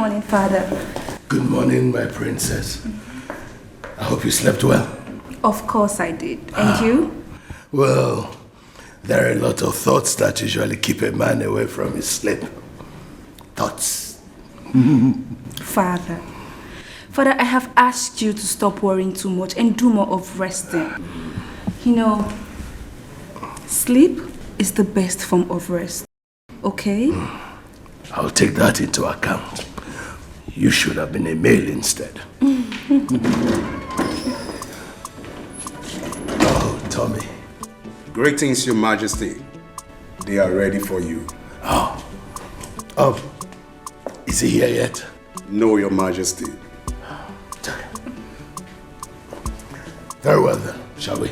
morning, Father. Good morning, my princess. I hope you slept well. Of course I did. And you? Well, there are a lot of thoughts that usually keep a man away from his sleep. Thoughts. Father, I have asked you to stop worrying too much and do more of resting. You know, sleep is the best form of rest. Okay? I'll take that into account. You should have been a male instead. Oh, Tommy. Greetings, Your Majesty. They are ready for you. Is he here yet? No, Your Majesty. Very well then, shall we?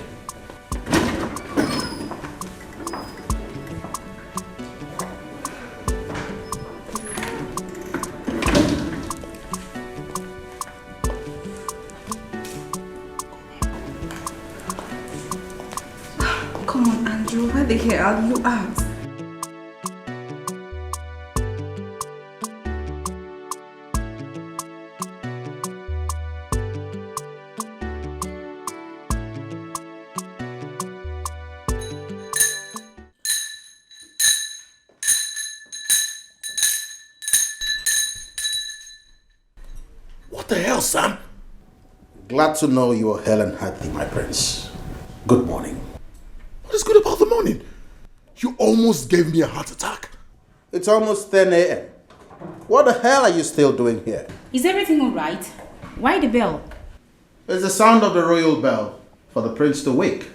Come on, Andrew. Where the hell are you at? What the hell, Sam? Glad to know you are hale and healthy, my prince. Good morning. What is good about the morning? You almost gave me a heart attack. It's almost 10 a.m. What the hell are you still doing here? Is everything alright? Why the bell? It's the sound of the royal bell for the prince to wake.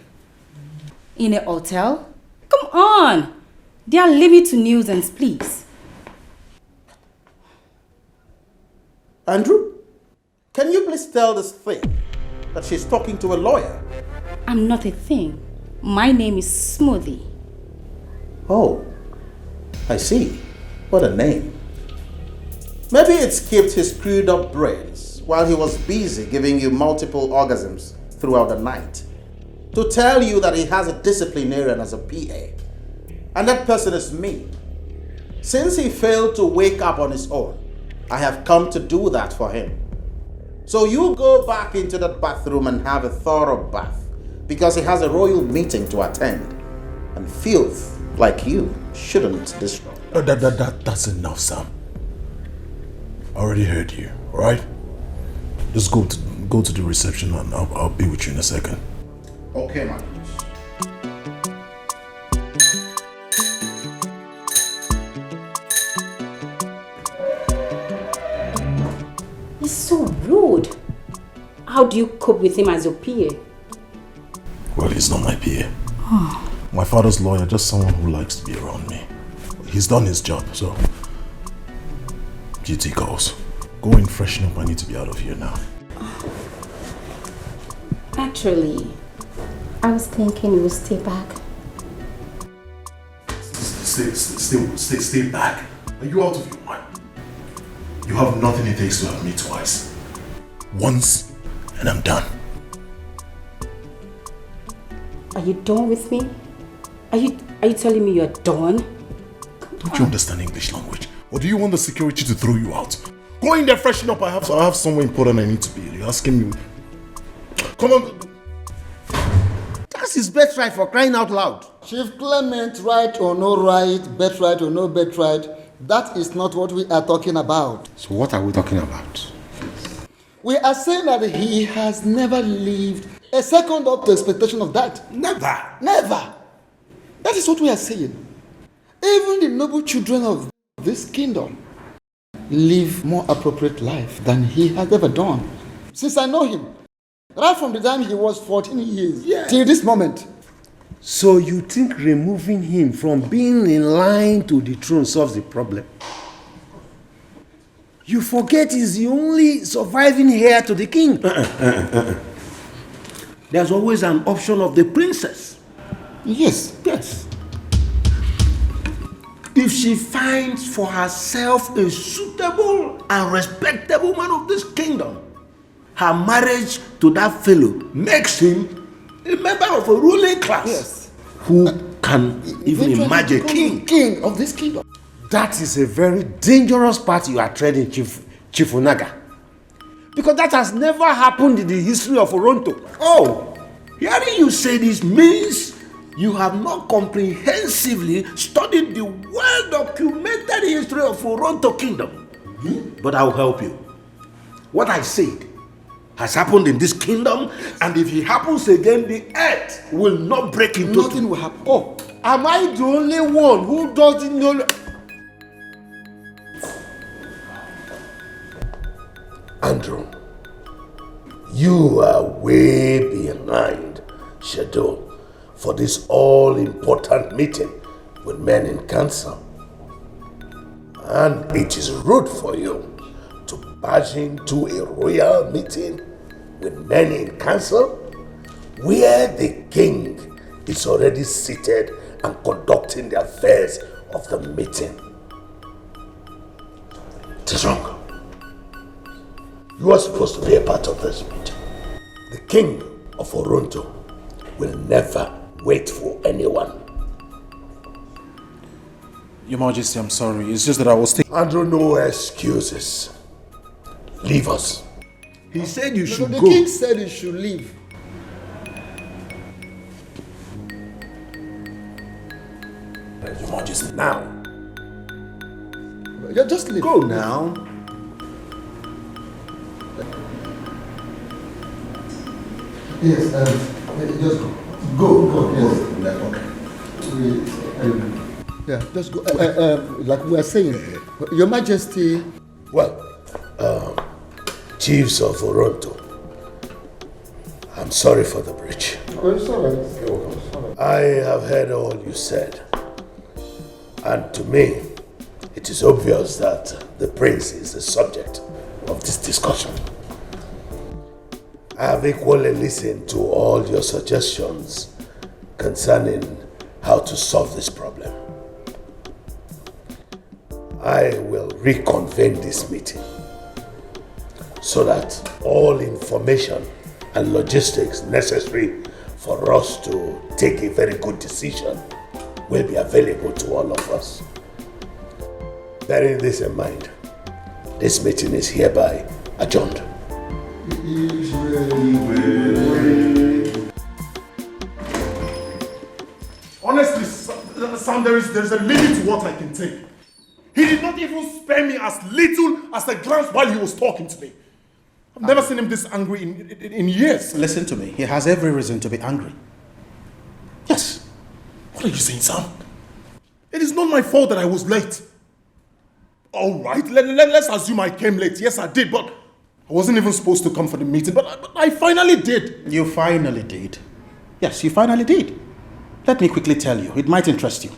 In a hotel? Come on! They are leaving to nuisance, please. Andrew, can you please tell this thing that she's talking to a lawyer? I'm not a thing. My name is Smoothie. Oh, I see. What a name. Maybe it skipped his screwed up brains while he was busy giving you multiple orgasms throughout the night to tell you that he has a disciplinarian as a PA. And that person is me. Since he failed to wake up on his own, I have come to do that for him. So you go back into that bathroom and have a thorough bath because he has a royal meeting to attend. And filth like you shouldn't disrupt. That's enough, Sam. I already heard you, alright? Just go to the reception and I'll be with you in a second. Okay, man. He's so rude. How do you cope with him as your PA? Well, he's not my PA. My father's lawyer, just someone who likes to be around me. He's done his job, so duty calls. Go and freshen up. I need to be out of here now. Actually, I was thinking you would stay back. Stay back. Are you out of your mind? You have nothing it takes to have me twice. Once, and I'm done. Are you done with me? Are you telling me you're done? Don't you understand English language? Or do you want the security to throw you out? Go in there, freshen up. I have somewhere important I need to be. You're asking me. Come on. That's his birthright, for crying out loud. Chief Clement, right or no right, birthright or no birthright, that is not what we are talking about. So what are we talking about? We are saying that he has never lived a second up to expectation of that. Never. Never. That is what we are saying. Even the noble children of this kingdom live more appropriate life than he has ever done. Since I know him, right from the time he was 14 years till this moment. So you think removing him from being in line to the throne solves the problem? You forget he's the only surviving heir to the king. There's always an option of the princess. Yes. Yes. If she finds for herself a suitable and respectable man of this kingdom, her marriage to that fellow makes him a member of a ruling class. Yes. Who can even imagine a king? King of this kingdom. That is a very dangerous path you are treading, Chief Unaga. Because that has never happened in the history of Oronto. Oh, hearing you say this means you have not comprehensively studied the well-documented history of Oronto Kingdom. But I'll help you. What I said has happened in this kingdom, and if it happens again, the earth will not break into. Nothing will happen. Oh, am I the only one who doesn't know? Andrew, you are way behind schedule for this all-important meeting with men in council. And it is rude for you to barge into a royal meeting with men in council where the king is already seated and conducting the affairs of the meeting. It is wrong. You are supposed to be a part of this meeting. The king of Oronto will never wait for anyone. Your Majesty, I'm sorry. It's just that I was thinking. Andrew, no excuses. Leave us. He said you should The go. king said you should leave. Your Majesty, now. Yeah, just leave. Go now. Yes, just go. Go, yes. Okay. Yeah, just go. Like we were saying, Your Majesty. Well, chiefs of Oronto, I'm sorry for the breach. Oh, it's all right. It's all right. I have heard all you said. And to me, it is obvious that the prince is the subject of this discussion. I have equally listened to all your suggestions concerning how to solve this problem. I will reconvene this meeting so that all information and logistics necessary for us to take a very good decision will be available to all of us. Bearing this in mind, this meeting is hereby adjourned. Honestly, Sam, there's a limit to what I can take. He did not even spare me as little as a glance while he was talking to me. I've never seen him this angry in years. Listen to me. He has every reason to be angry. Yes. What are you saying, Sam? It is not my fault that I was late. All right, let's assume I came late. Yes, I did, but I wasn't even supposed to come for the meeting, but I finally did. You finally did. Yes, you finally did. Let me quickly tell you. It might interest you.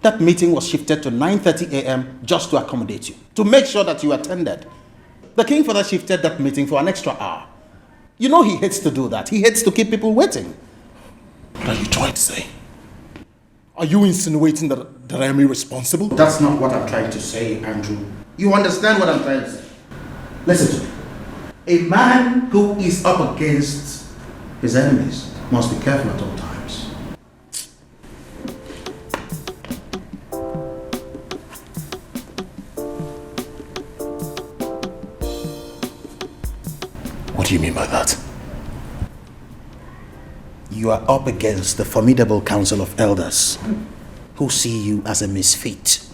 That meeting was shifted to 9:30 a.m. just to accommodate you, to make sure that you attended. The king further shifted that meeting for an extra hour. You know he hates to do that. He hates to keep people waiting. What are you trying to say? Are you insinuating that I am irresponsible? That's not what I'm trying to say, Andrew. You understand what I'm trying to say? Listen to me. A man who is up against his enemies must be careful at all times. What do you mean by that? You are up against the formidable council of elders who see you as a misfit.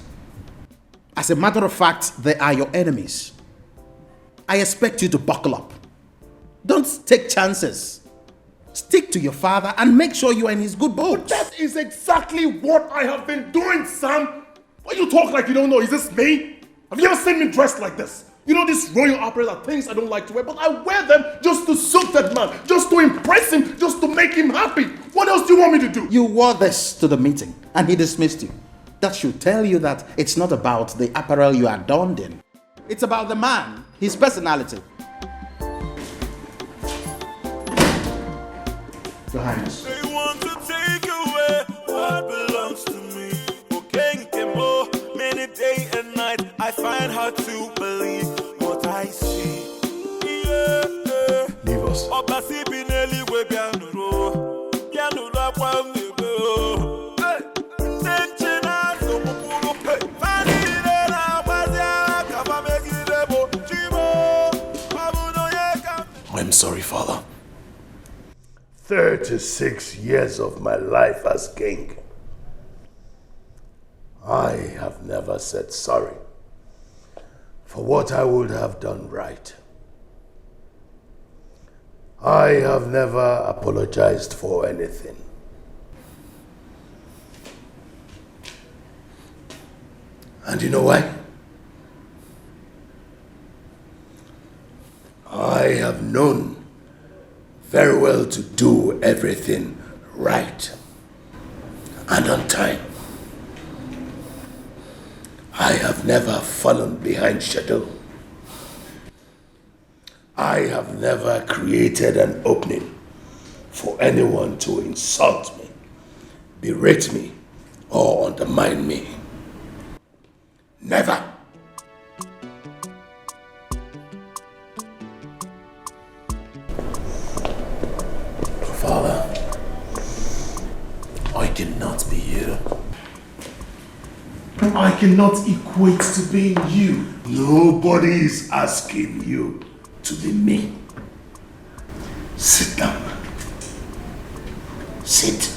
As a matter of fact, they are your enemies. I expect you to buckle up. Don't take chances. Stick to your father and make sure you are in his good books. That is exactly what I have been doing, Sam. Why you talk like you don't know? Is this me? Have you ever seen me dressed like this? You know, these royal opera are things I don't like to wear, but I wear them just to suit that man, just to impress him, just to make him happy. What else do you want me to do? You wore this to the meeting and he dismissed you. That should tell you that it's not about the apparel you are adorned in. It's about the man, his personality. Your Highness. They want to take away what belongs to me. Many day and night I find hard to believe what I see. Leave us. 36 years of my life as king, I have never said sorry for what I would have done right. I have never apologized for anything. And you know why? I have known very well to do everything right and on time. I have never fallen behind schedule. I have never created an opening for anyone to insult me, berate me, or undermine me. Never. Father, I cannot be you. I cannot equate to being you. Nobody is asking you to be me. Sit down. Sit.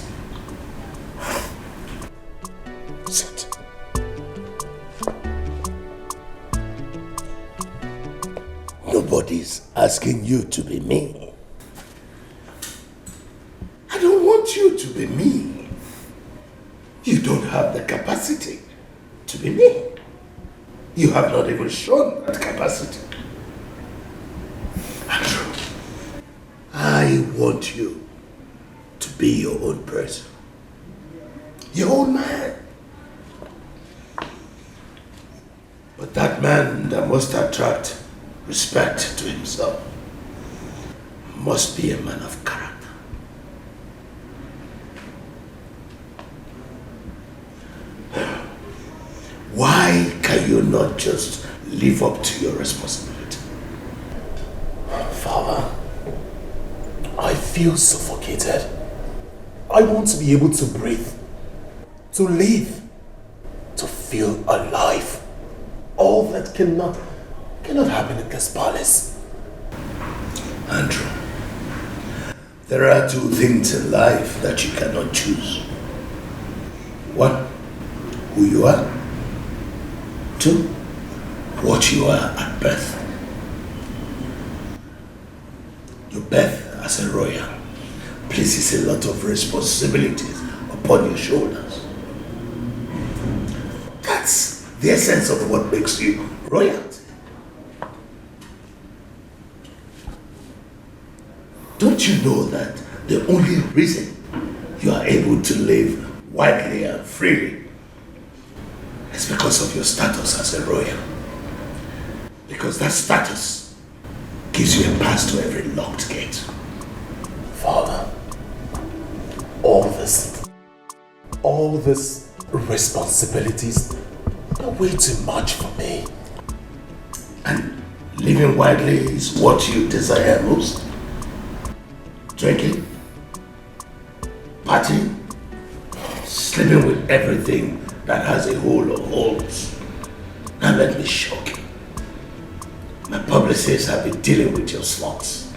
Sit. Nobody's asking you to be me. I don't want you to be me. You don't have the capacity to be me. You have not even shown that capacity. Andrew, I want you to be your own person. Your own man. But that man that must attract respect to himself must be a man of character. Why can you not just live up to your responsibility? Father, I feel suffocated. I want to be able to breathe, to live, to feel alive. All that cannot happen in this palace. Andrew, there are two things in life that you cannot choose. One, who you are. Two, what you are at birth. Your birth as a royal places a lot of responsibilities upon your shoulders. That's the essence of what makes you royalty. Don't you know that the only reason you are able to live widely and freely is because of your status as a royal? Because that status gives you a pass to every locked gate. Father, all these responsibilities are way too much for me. And living widely is what you desire most? Drinking, partying, sleeping with everything that has a hole or holes. Now let me shock you. My publicists have been dealing with your slots.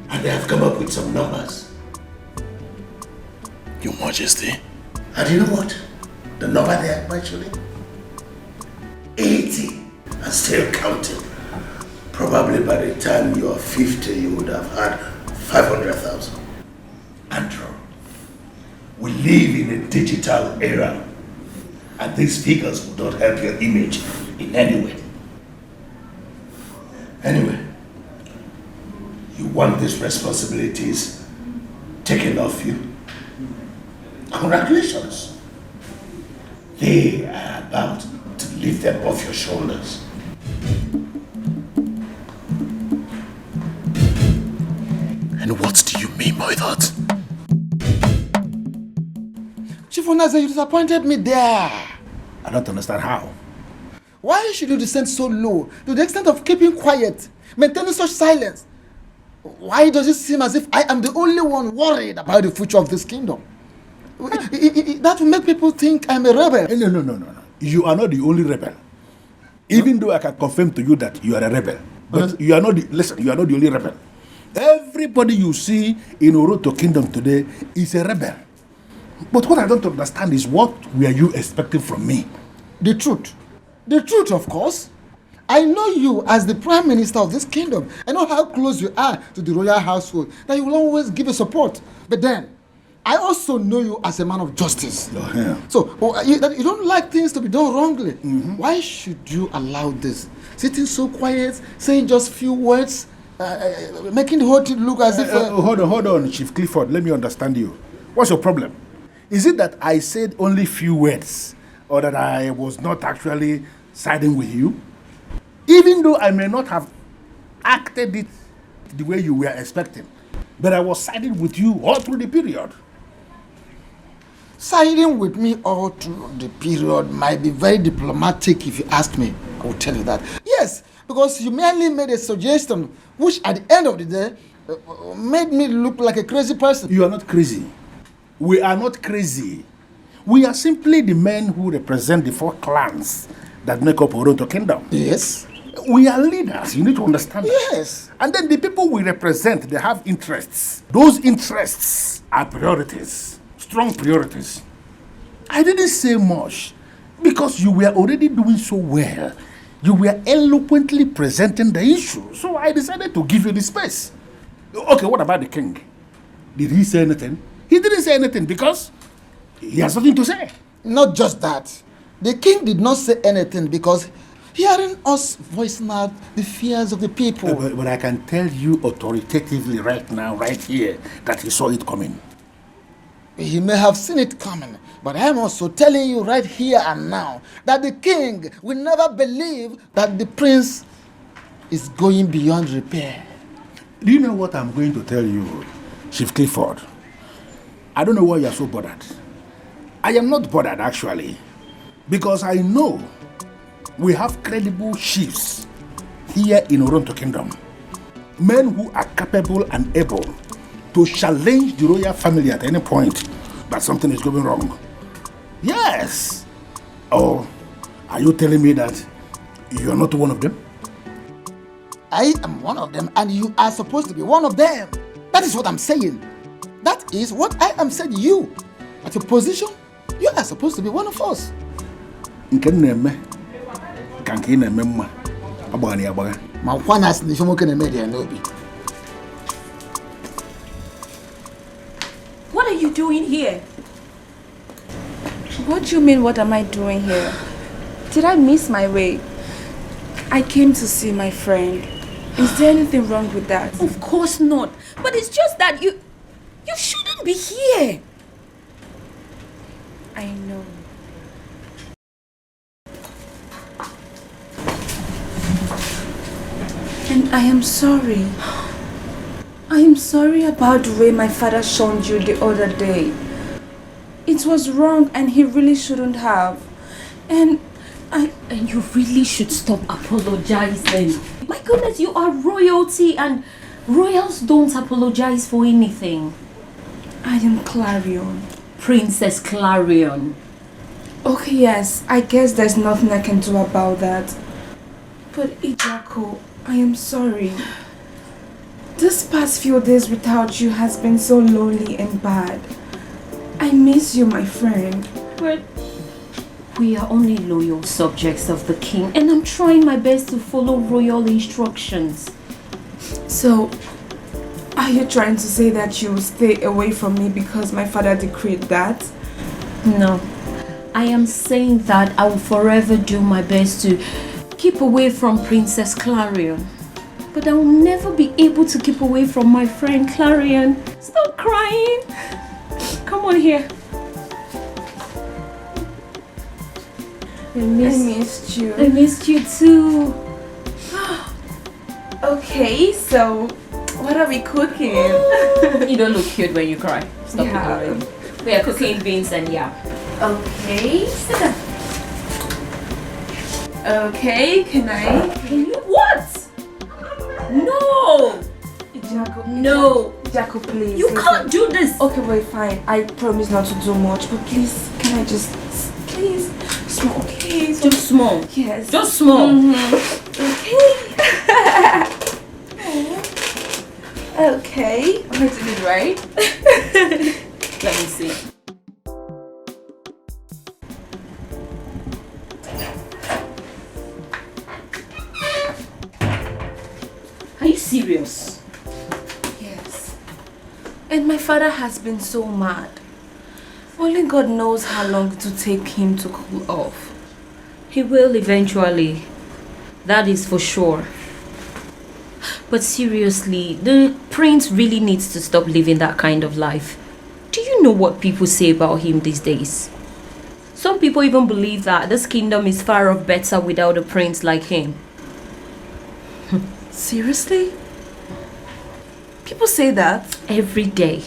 And they have come up with some numbers. Your Majesty. And you know what? The number they have mentioning? 80 and still counting. Probably by the time you are 50, you would have had 500,000. Andrew, we live in a digital era, and these figures will not help your image in any way. Anyway, you want these responsibilities taken off you? Congratulations. They are about to lift them off your shoulders. And what do you mean by that? Chief Onaze, you disappointed me there. I don't understand how. Why should you descend so low to the extent of keeping quiet, maintaining such silence? Why does it seem as if I am the only one worried about the future of this kingdom? That will make people think I'm a rebel. No. You are not the only rebel. Even though I can confirm to you that you are a rebel. But you are not the only rebel. Everybody you see in Oroto Kingdom today is a rebel. But what I don't understand is what were you expecting from me? The truth. The truth, of course. I know you as the Prime Minister of this kingdom. I know how close you are to the royal household, that you will always give a support. But then, I also know you as a man of justice. Oh, yeah. So, you don't like things to be done wrongly. Why should you allow this? Sitting so quiet, saying just few words, making the whole thing look as if... Hold on, Chief Clifford. Let me understand you. What's your problem? Is it that I said only few words, or that I was not actually siding with you? Even though I may not have acted it the way you were expecting, but I was siding with you all through the period. Siding with me all through the period might be very diplomatic if you ask me. I will tell you that. Yes, because you merely made a suggestion which at the end of the day made me look like a crazy person. You are not crazy. We are not crazy. We are simply the men who represent the 4 clans that make up Oronto Kingdom. Yes. We are leaders. You need to understand that. Yes. And then the people we represent, they have interests. Those interests are priorities. Strong priorities. I didn't say much because you were already doing so well. You were eloquently presenting the issue. So I decided to give you the space. Okay, what about the king? Did he say anything? He didn't say anything because he has nothing to say. Not just that. The king did not say anything because hearing us voicing out the fears of the people. But I can tell you authoritatively right now, right here, that he saw it coming. He may have seen it coming, but I am also telling you right here and now that the king will never believe that the prince is going beyond repair. Do you know what I'm going to tell you, Chief Clifford? I don't know why you're so bothered. I am not bothered, actually, because I know we have credible chiefs here in Oronto Kingdom. Men who are capable and able to challenge the royal family at any point that something is going wrong. Yes. Or are you telling me that you are not one of them? I am one of them and you are supposed to be one of them. That is what I'm saying. That is what I am saying to you. At your position, you are supposed to be one of us. What are you doing here? What do you mean, what am I doing here? Did I miss my way? I came to see my friend. Is there anything wrong with that? Of course not. But it's just that you shouldn't be here. I know. And I am sorry. I am sorry about the way my father shunned you the other day. It was wrong and he really shouldn't have. And you really should stop apologizing. My goodness, you are royalty and royals don't apologize for anything. I am Clarion. Princess Clarion. Okay, yes, I guess there's nothing I can do about that. But Ijako, I am sorry. This past few days without you has been so lonely and bad. I miss you, my friend. But we are only loyal subjects of the king, and I'm trying my best to follow royal instructions. So, are you trying to say that you will stay away from me because my father decreed that? No. I am saying that I will forever do my best to keep away from Princess Clarion. But I will never be able to keep away from my friend Clarion. Stop crying. Come on here. I missed you. I missed you too. Okay, so what are we cooking? You don't look cute when you cry. Stop it already. We are cooking beans and yam. Okay, sit down. Okay, can you? What? No! Jaco, no! Jaco, please. You can't do this! Okay, wait, fine. I promise not to do much, but please, can I just... Please. Small, okay? So, just small? Yes. Just small? Okay. Okay, I'm going to do it right. Let me see. Are you serious? Yes. And my father has been so mad. Only God knows how long it will take him to cool off. He will eventually. That is for sure. But seriously, the prince really needs to stop living that kind of life. Do you know what people say about him these days? Some people even believe that this kingdom is far off better without a prince like him. Seriously? People say that? Every day.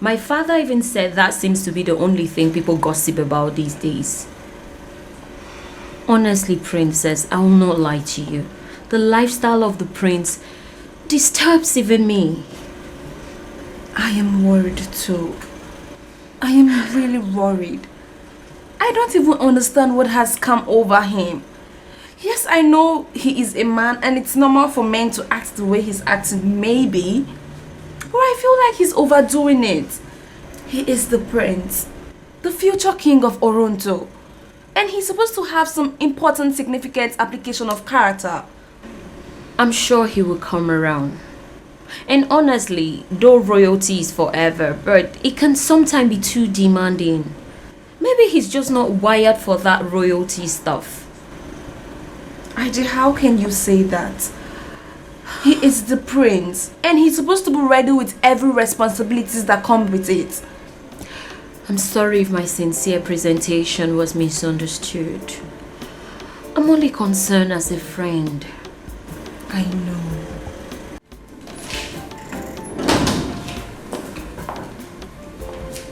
My father even said that seems to be the only thing people gossip about these days. Honestly, princess, I will not lie to you. The lifestyle of the prince disturbs even me. I am worried too. I am really worried. I don't even understand what has come over him. Yes, I know he is a man and it's normal for men to act the way he's acting, maybe. But I feel like he's overdoing it. He is the prince, the future king of Oronto. And he's supposed to have some important, significant application of character. I'm sure he will come around. And honestly, though royalty is forever, but it can sometimes be too demanding. Maybe he's just not wired for that royalty stuff. Ije, how can you say that? He is the prince, and he's supposed to be ready with every responsibilities that come with it. I'm sorry if my sincere presentation was misunderstood. I'm only concerned as a friend. I know.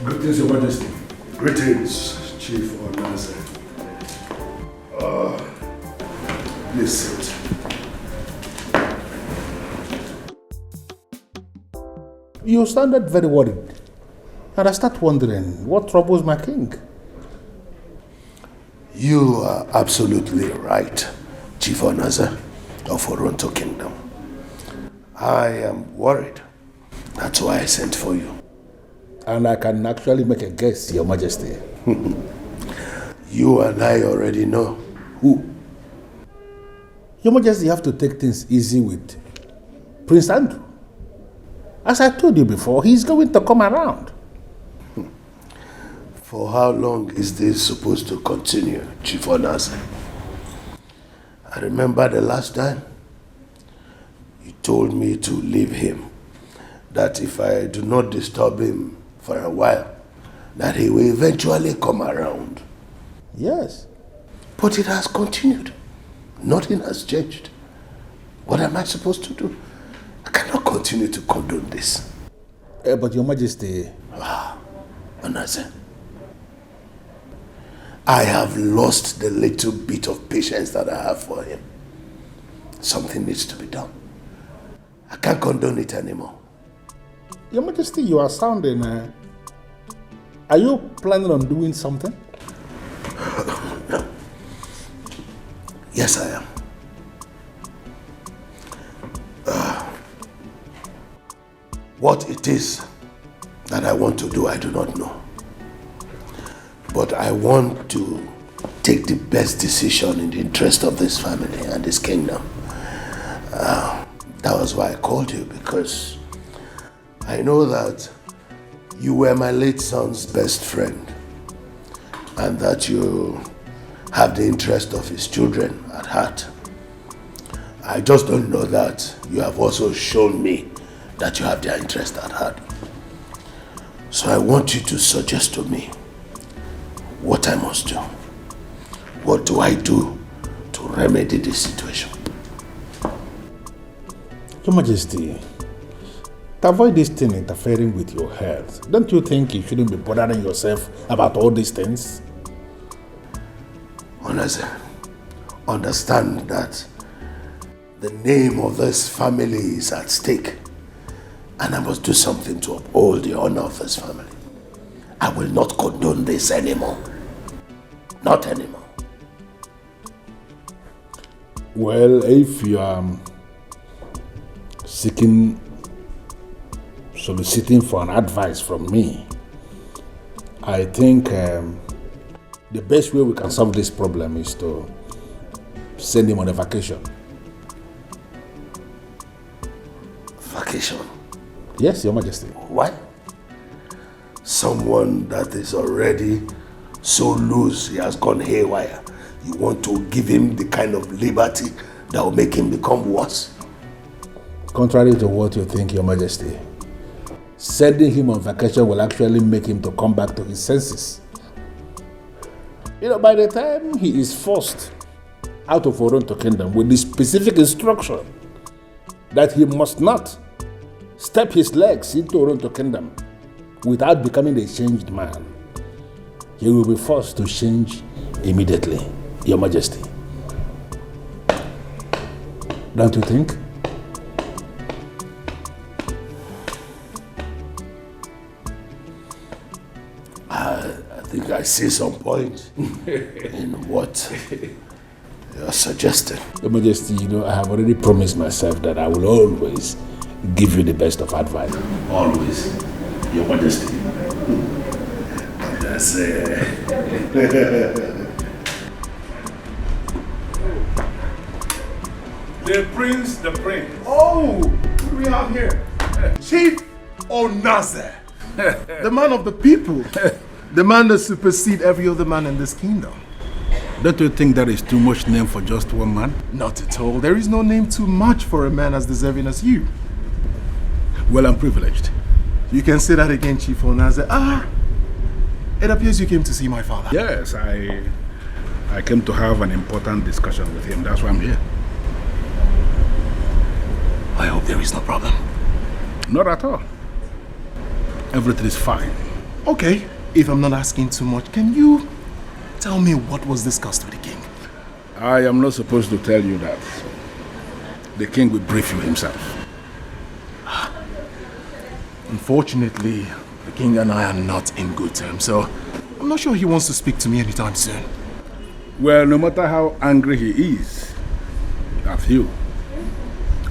Greetings, Your Majesty. Greetings, Chief Onaze. Please sit. You sounded very worried. And I start wondering, what troubles my king? You are absolutely right, Chief Onaze of Oronto Kingdom. I am worried. That's why I sent for you. And I can actually make a guess, Your Majesty. You and I already know who. Your Majesty, you have to take things easy with Prince Andrew. As I told you before, he's going to come around. For how long is this supposed to continue, Chief Onaze? I remember the last time you told me to leave him, that if I do not disturb him for a while, that he will eventually come around. Yes. But it has continued. Nothing has changed. What am I supposed to do? I cannot continue to condone this. But Your Majesty... Onaze, I have lost the little bit of patience that I have for him. Something needs to be done. I can't condone it anymore. Your Majesty, you are sounding... Are you planning on doing something? No. Yes, I am. What it is that I want to do, I do not know. But I want to take the best decision in the interest of this family and this kingdom. That was why I called you, because I know that you were my late son's best friend and that you have the interest of his children at heart. I just don't know that you have also shown me that you have their interest at heart. So I want you to suggest to me what I must do. What do I do to remedy this situation? Your Majesty, to avoid this thing interfering with your health, don't you think you shouldn't be bothering yourself about all these things? Onaze, understand that the name of this family is at stake, and I must do something to uphold the honor of this family. I will not condone this anymore. Not anymore. Well, if you are seeking soliciting for an advice from me, I think the best way we can solve this problem is to send him on a vacation. Vacation? Yes, Your Majesty. Why? Someone that is already so loose, he has gone haywire. You want to give him the kind of liberty that will make him become worse? Contrary to what you think, Your Majesty, sending him on vacation will actually make him to come back to his senses. You know, by the time he is forced out of Oronto Kingdom with the specific instruction that he must not step his legs into Oronto Kingdom without becoming a changed man, he will be forced to change immediately, Your Majesty. Don't you think? I think I see some point in what you're suggesting. Your Majesty, you know, I have already promised myself that I will always give you the best of advice. Always, Your Majesty. That's The prince. Oh, what do we have here? Chief Onaze, the man of the people, the man that supersedes every other man in this kingdom. Don't you think that is too much name for just one man? Not at all. There is no name too much for a man as deserving as you. Well, I'm privileged. You can say that again, Chief Onaze. It appears you came to see my father. Yes, I came to have an important discussion with him. That's why I'm here. I hope there is no problem. Not at all. Everything is fine. Okay, if I'm not asking too much, can you tell me what was discussed with the king? I am not supposed to tell you that. The king will brief you himself. Unfortunately, the king and I are not in good terms, so I'm not sure he wants to speak to me anytime soon. Well, no matter how angry he is at you,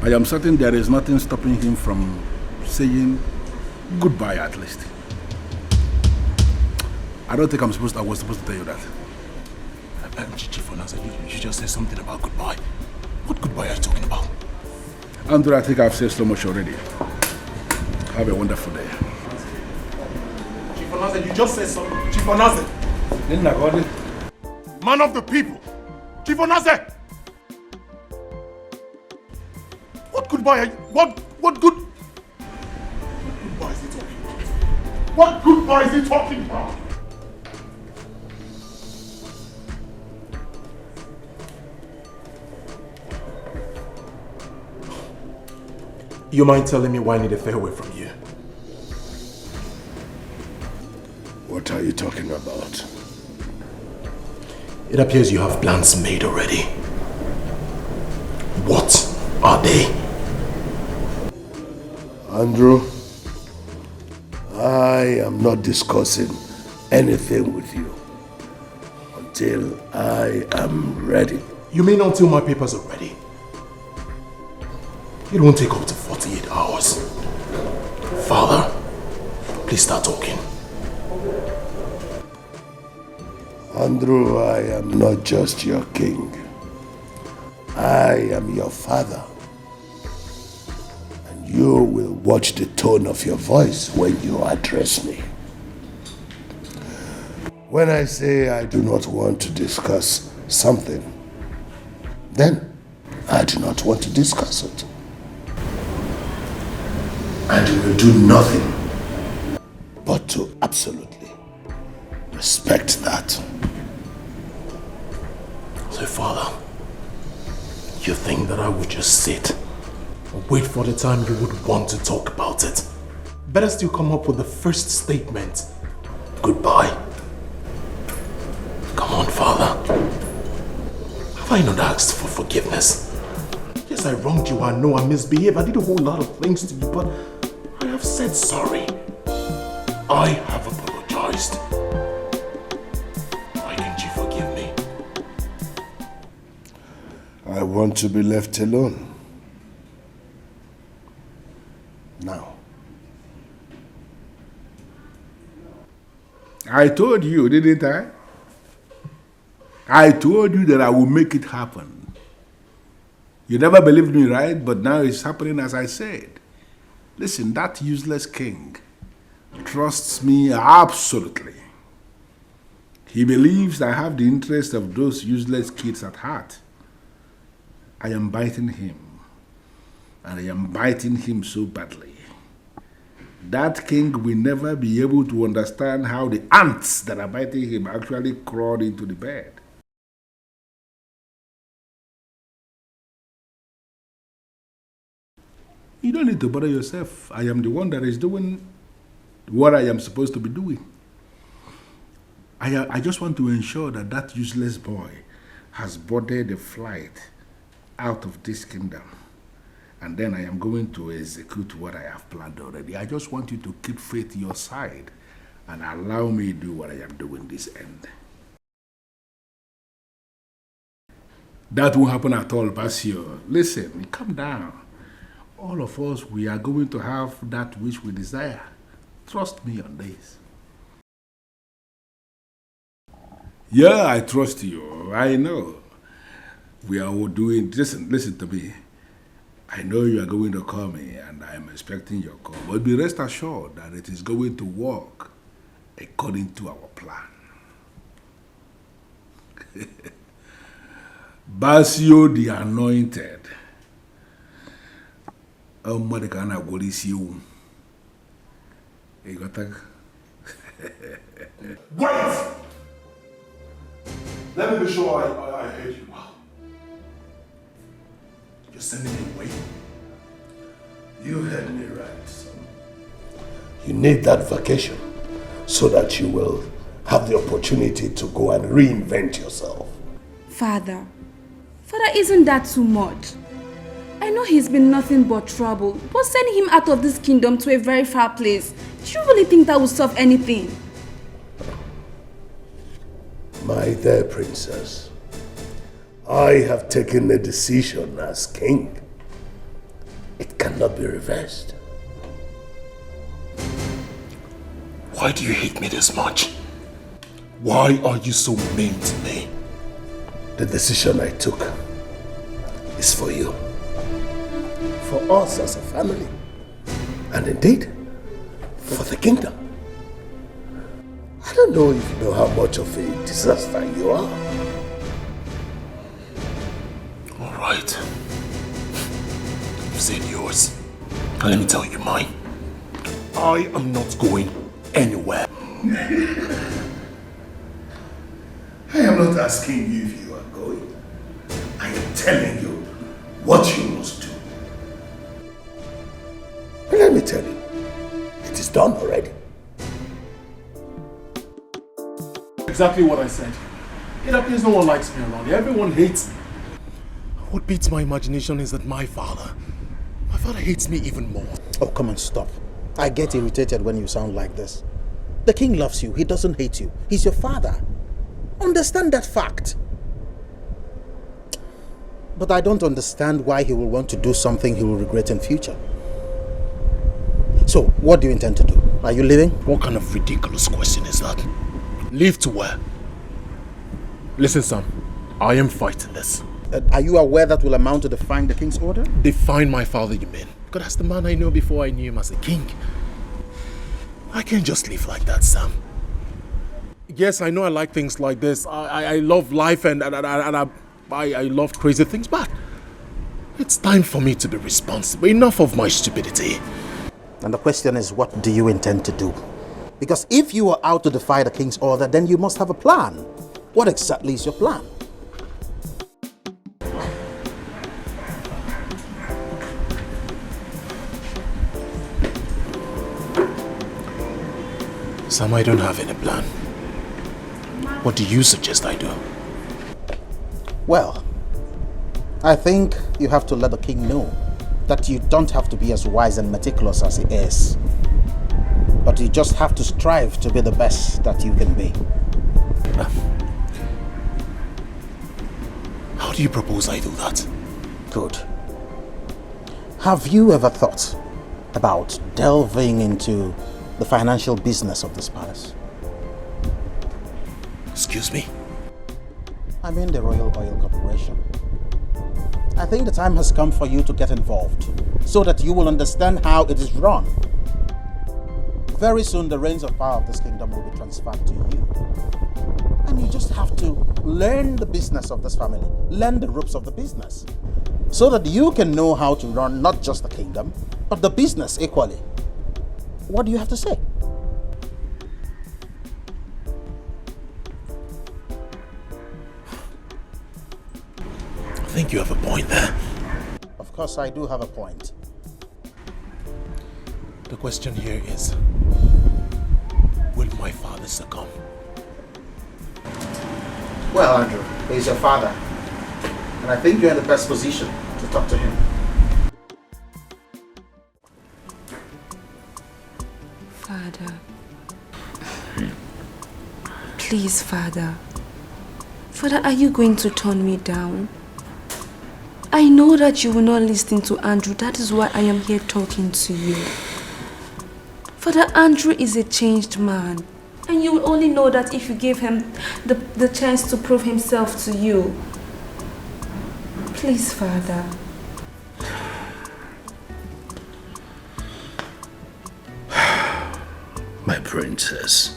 I am certain there is nothing stopping him from saying goodbye at least. I don't think I was supposed to tell you that. Chief Onaze, you just said something about goodbye. What goodbye are you talking about? Andrew, I think I've said so much already. Have a wonderful day. Chief Onaze, you just said something. Chief Onaze. Man of the people. Chief Onaze. What goodbye are you? What goodbye is he talking about? What goodbye is he talking about? You mind telling me why I need a farewell from you? What are you talking about? It appears you have plans made already. What are they? Andrew, I am not discussing anything with you until I am ready. You mean until my papers are ready? It won't take up to 48 hours. Father, please start talking. Andrew, I am not just your king. I am your father. And you will watch the tone of your voice when you address me. When I say I do not want to discuss something, then I do not want to discuss it. And you will do nothing but to absolutely respect that. So, Father, you think that I would just sit and wait for the time you would want to talk about it? Better still come up with the first statement. Goodbye. Come on, Father. Have I not asked for forgiveness? Yes, I wronged you. I know I misbehaved. I did a whole lot of things to you, but I have said sorry. I have apologized. Why can't you forgive me? I want to be left alone. Now, I told you, didn't I? I told you that I will make it happen. You never believed me, right? But now it's happening as I said. Listen, that useless king trusts me absolutely. He believes I have the interest of those useless kids at heart. I am biting him. And I am biting him so badly. That king will never be able to understand how the ants that are biting him actually crawled into the bed. You don't need to bother yourself. I am the one that is doing what I am supposed to be doing. I just want to ensure that that useless boy has boarded a flight out of this kingdom. And then I am going to execute what I have planned already. I just want you to keep faith your side and allow me to do what I am doing this end. That won't happen at all, Basio. Listen, calm down. All of us, we are going to have that which we desire. Trust me on this. Yeah, I trust you. I know. We are all doing... Listen to me. I know you are going to call me and I am expecting your call. But be rest assured that it is going to work according to our plan. Basio the Anointed. Oh, Madikana, what is you? You got that? Wait! Let me be sure I heard you well. You're sending me away? You heard me right, son. You need that vacation so that you will have the opportunity to go and reinvent yourself. Father, isn't that too much? I know he's been nothing but trouble, but sending him out of this kingdom to a very far place, do you really think that will solve anything? My dear princess, I have taken a decision as king. It cannot be reversed. Why do you hate me this much? Why are you so mean to me? The decision I took is for you. For us as a family. And indeed, for the kingdom. I don't know if you know how much of a disaster you are. All right. You've said yours. And let me tell you mine. I am not going anywhere. I am not asking you if you are going. I am telling you what you must do. And let me tell you, it is done already. Exactly what I said. It appears no one likes me around here. Everyone hates me. What beats my imagination is that my father hates me even more. Oh, come on, stop. I get irritated when you sound like this. The king loves you. He doesn't hate you. He's your father. Understand that fact. But I don't understand why he will want to do something he will regret in future. So, what do you intend to do? Are you leaving? What kind of ridiculous question is that? Leave to where? Listen, son. I am fighting this. Are you aware that will amount to defying the king's order? Define my father, you mean? Because that's the man I know before I knew him as a king. I can't just live like that, Sam. Yes, I know I like things like this. I love life and I love crazy things, but it's time for me to be responsible. Enough of my stupidity. And the question is, what do you intend to do? Because if you are out to defy the king's order, then you must have a plan. What exactly is your plan? Sam, I don't have any plan. What do you suggest I do? Well, I think you have to let the king know that you don't have to be as wise and meticulous as he is. But you just have to strive to be the best that you can be. How do you propose I do that? Good. Have you ever thought about delving into the financial business of this palace? Excuse me? I mean the Royal Oil Corporation. I think the time has come for you to get involved so that you will understand how it is run. Very soon the reins of power of this kingdom will be transferred to you. And you just have to learn the business of this family, learn the ropes of the business, so that you can know how to run not just the kingdom, but the business equally. What do you have to say? I think you have a point there. Of course I do have a point. The question here is, will my father succumb? Well, Andrew, he's your father. And I think you're in the best position to talk to him. Father. Please, Father. Father, are you going to turn me down? I know that you will not listen to Andrew. That is why I am here talking to you. Father, Andrew is a changed man. And you will only know that if you give him the chance to prove himself to you. Please, Father. My princess,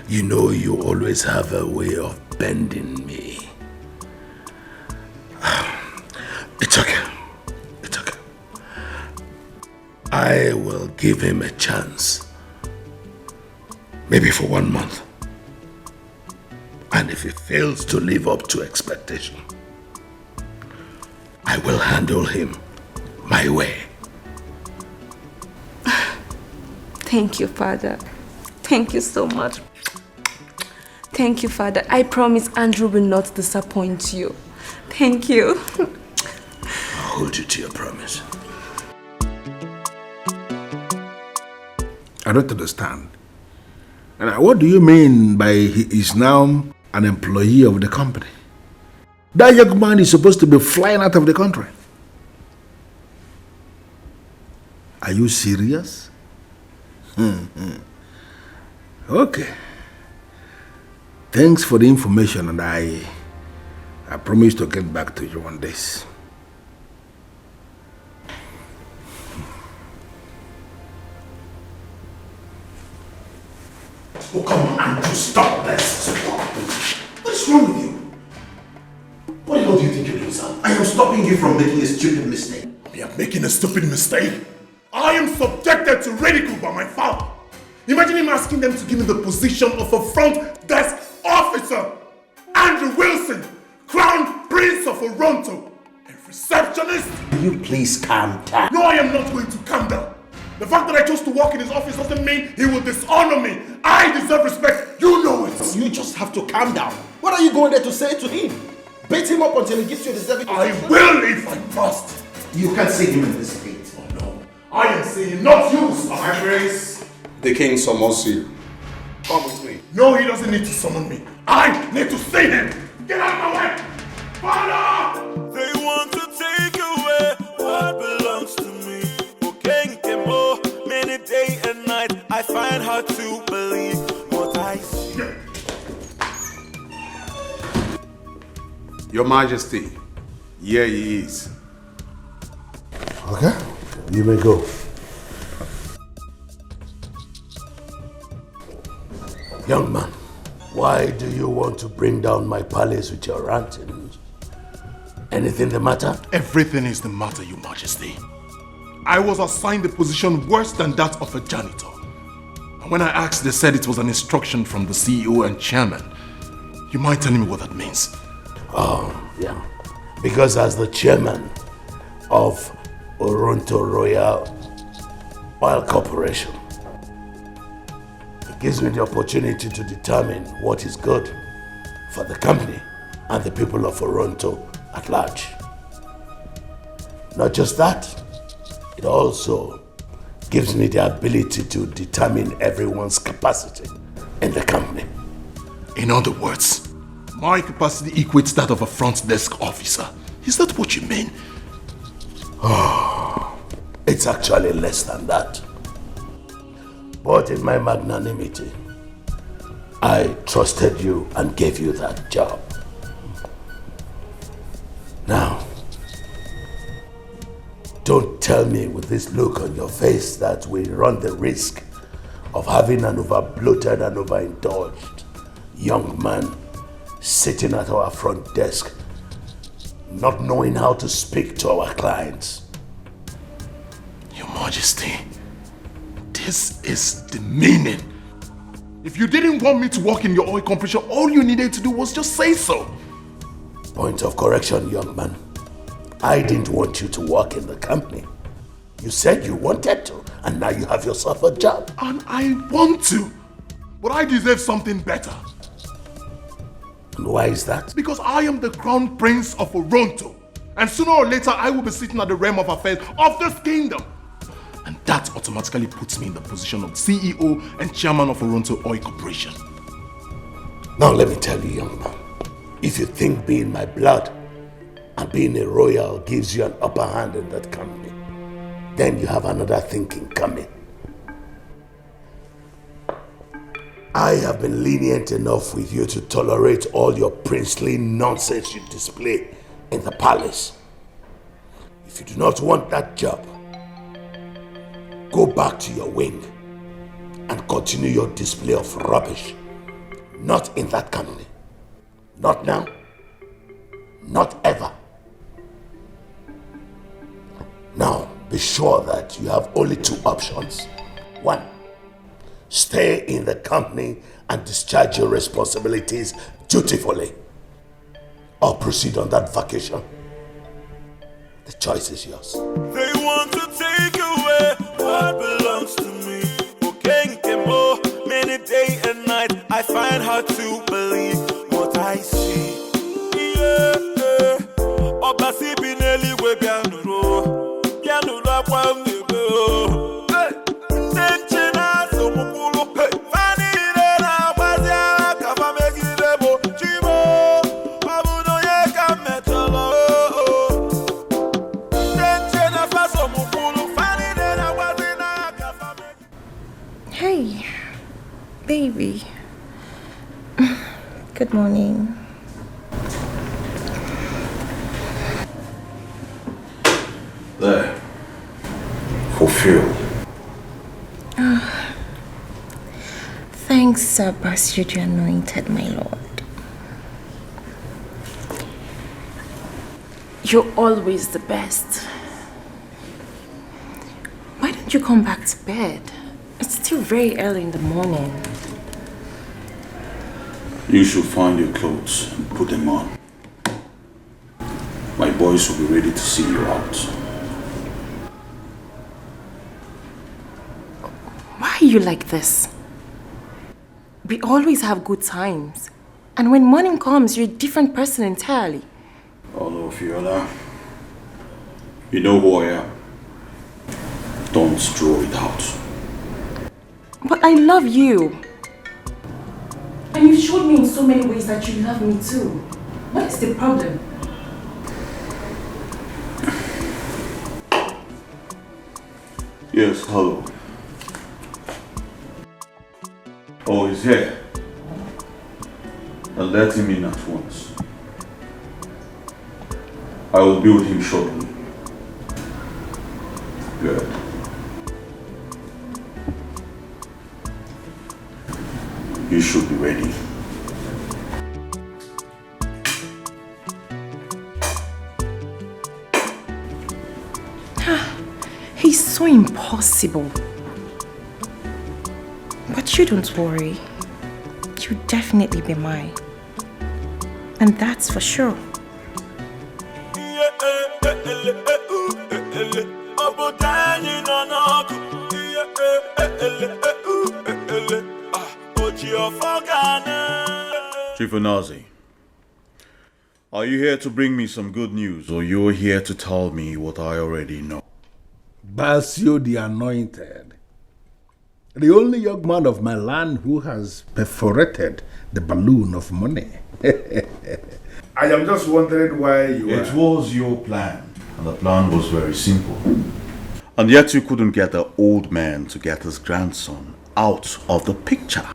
you know you always have a way of bending me. It's okay. It's okay. I will give him a chance. Maybe for 1 month. And if he fails to live up to expectation, I will handle him my way. Thank you, Father. Thank you so much. Thank you, Father. I promise Andrew will not disappoint you. Thank you. I'll hold you to your promise. I don't understand. And what do you mean by he is now an employee of the company? That young man is supposed to be flying out of the country. Are you serious? Okay. Thanks for the information, and I promise to get back to you on this. Oh, come on, Andrew, stop this. What is wrong with you? What the hell do you think you're doing, son? I am stopping you from making a stupid mistake. You are making a stupid mistake. I am subjected to ridicule by my father. Imagine him asking them to give me the position of a front desk officer. Andrew Wilson, Crown Prince of Toronto, and receptionist. Will you please calm down? No, I am not going to calm down. The fact that I chose to work in his office doesn't mean he will dishonor me. I deserve respect. You know it. You just have to calm down. What are you going there to say to him? Beat him up until he gives you the deserving. I will if I must. You can't see him in this state. Oh no. I am saying not you, sir. My grace, the king summons you. Come with me. No, he doesn't need to summon me. I need to see him. Get out of my way. Father! They want to take away what belongs to me. Many day and night, I find hard to believe what I see. Your Majesty, here he is. Okay, you may go. Young man, why do you want to bring down my palace with your rantings? Anything the matter? Everything is the matter, Your Majesty. I was assigned a position worse than that of a janitor. And when I asked, they said it was an instruction from the CEO and chairman. You mind telling me what that means? Oh, yeah. Because as the chairman of Toronto Royal Oil Corporation, it gives me the opportunity to determine what is good for the company and the people of Toronto at large. Not just that, it also gives me the ability to determine everyone's capacity in the company. In other words, my capacity equates that of a front desk officer. Is that what you mean? Oh, it's actually less than that. But in my magnanimity, I trusted you and gave you that job. Now, don't tell me with this look on your face that we run the risk of having an over-bloated and overindulged young man sitting at our front desk, not knowing how to speak to our clients. Your Majesty, this is demeaning. If you didn't want me to work in your oil company, all you needed to do was just say so. Point of correction, young man. I didn't want you to work in the company. You said you wanted to, and now you have yourself a job. And I want to, but I deserve something better. And why is that? Because I am the crown prince of Oronto, and sooner or later I will be sitting at the realm of affairs of this kingdom. And that automatically puts me in the position of CEO and chairman of Oronto Oil Corporation. Now let me tell you, young man, if you think being my blood and being a royal gives you an upper hand in that company, then you have another thinking coming. I have been lenient enough with you to tolerate all your princely nonsense you display in the palace. If you do not want that job, go back to your wing and continue your display of rubbish. Not in that company. Not now. Not ever. Now, be sure that you have only two options. One, stay in the company and discharge your responsibilities dutifully, or proceed on that vacation. The choice is yours. They want to take away what belongs to me. Many day and night I find hard to believe what I see. Obasi bineli we bianuro, bianuro kwa mnigo. Tenchina so mukulu, fani na wazia kafa megirebo chimo. Abuno ye kametolo. Tenchina faso mukulu, fani na wazina kafa megirebo. Hey, baby. Good morning. There. Fulfilled. Thanks, Sebastian, the anointed, my lord. You're always the best. Why don't you come back to bed? It's still very early in the morning. You should find your clothes and put them on. My boys will be ready to see you out. Why are you like this? We always have good times. And when morning comes, you're a different person entirely. Hello, Fiona. You know who I am. Don't throw it out. But I love you. And you've showed me in so many ways that you love me too. What is the problem? Yes, hello. Oh, he's here. I'll let him in at once. I will be with him shortly. Good. You should be ready. He's so impossible. But you don't worry. You'll definitely be mine. And that's for sure. Chief Onazi, are you here to bring me some good news, or you're here to tell me what I already know? Basio the Anointed, the only young man of my land who has perforated the balloon of money. I am just wondering why you It was your plan, and the plan was very simple. And yet you couldn't get the old man to get his grandson out of the picture.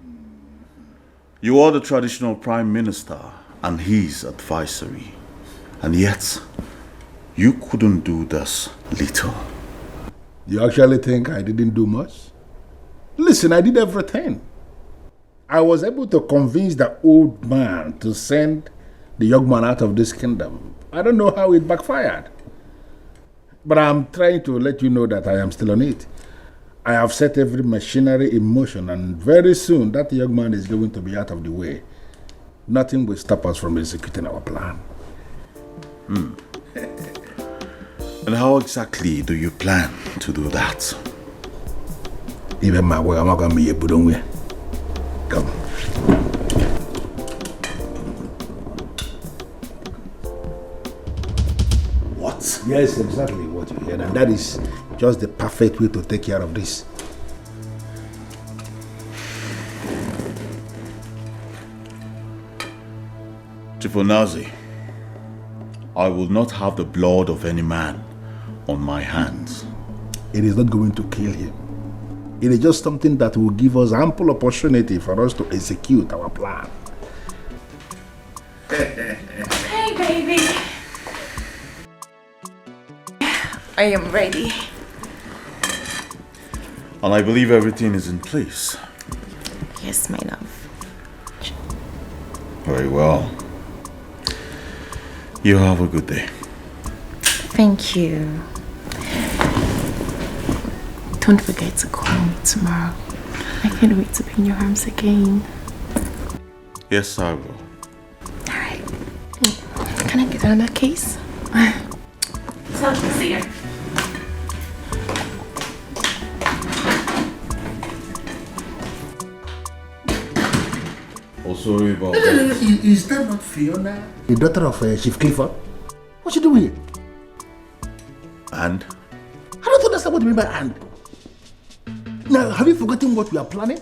You are the traditional prime minister and his advisory. And yet, you couldn't do this little. You actually think I didn't do much? Listen, I did everything. I was able to convince the old man to send the young man out of this kingdom. I don't know how it backfired. But I'm trying to let you know that I am still on it. I have set every machinery in motion, and very soon that young man is going to be out of the way. Nothing will stop us from executing our plan. And how exactly do you plan to do that? Even my way, I'm not going to be able to. Come. What? Yes, exactly what you heard, and that is just the perfect way to take care of this. Chifonazi, I will not have the blood of any man on my hands. It is not going to kill him. It is just something that will give us ample opportunity for us to execute our plan. Hey, baby. I am ready. And I believe everything is in place. Yes, my love. Very well. You have a good day. Thank you. Don't forget to call me tomorrow. I can't wait to be in your arms again. Yes, I will. Alright. Can I get another case? So easier. Oh, sorry about that. Is that not Fiona, the daughter of Chief Clifford? What's she doing here? And? I don't understand what you mean by and. Now, have you forgotten what we are planning?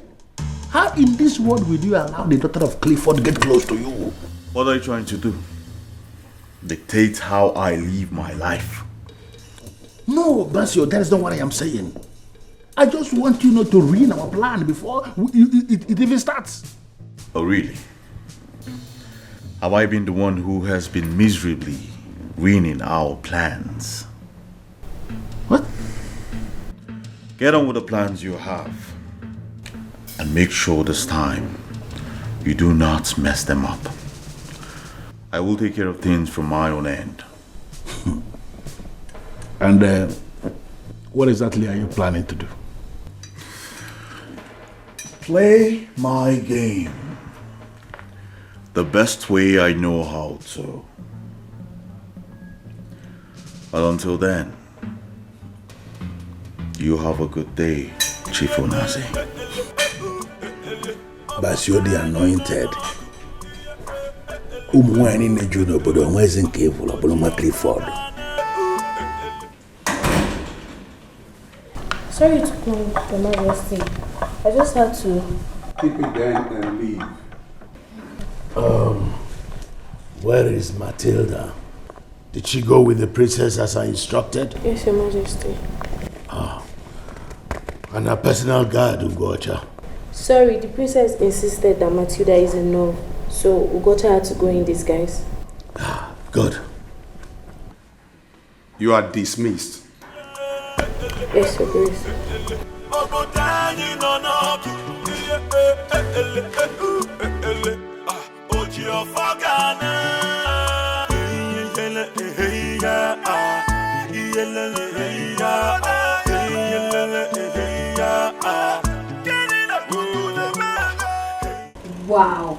How in this world will you allow the daughter of Clifford to get close to you? What are you trying to do? Dictate how I live my life? No, Basio, that is not what I am saying. I just want you not to ruin our plan before it even starts. Oh, really? Have I been the one who has been miserably ruining our plans? What? Get on with the plans you have. And make sure this time you do not mess them up. I will take care of things from my own end. And what exactly are you planning to do? Play my game. The best way I know how to. But until then, you have a good day, Chief Onazi. Basio the anointed. Umwani nejuno bodo mwezi nkevu la bodo Clifford. Sorry to come, Your Majesty. I just had to. Keep it down and leave. Where is Matilda? Did she go with the princess as I instructed? Yes, Your Majesty. And her personal guard, Ugocha. Sorry, the princess insisted that Matilda is a no, so Ugocha had to go in disguise. Good. You are dismissed. Yes, Your Grace. Wow,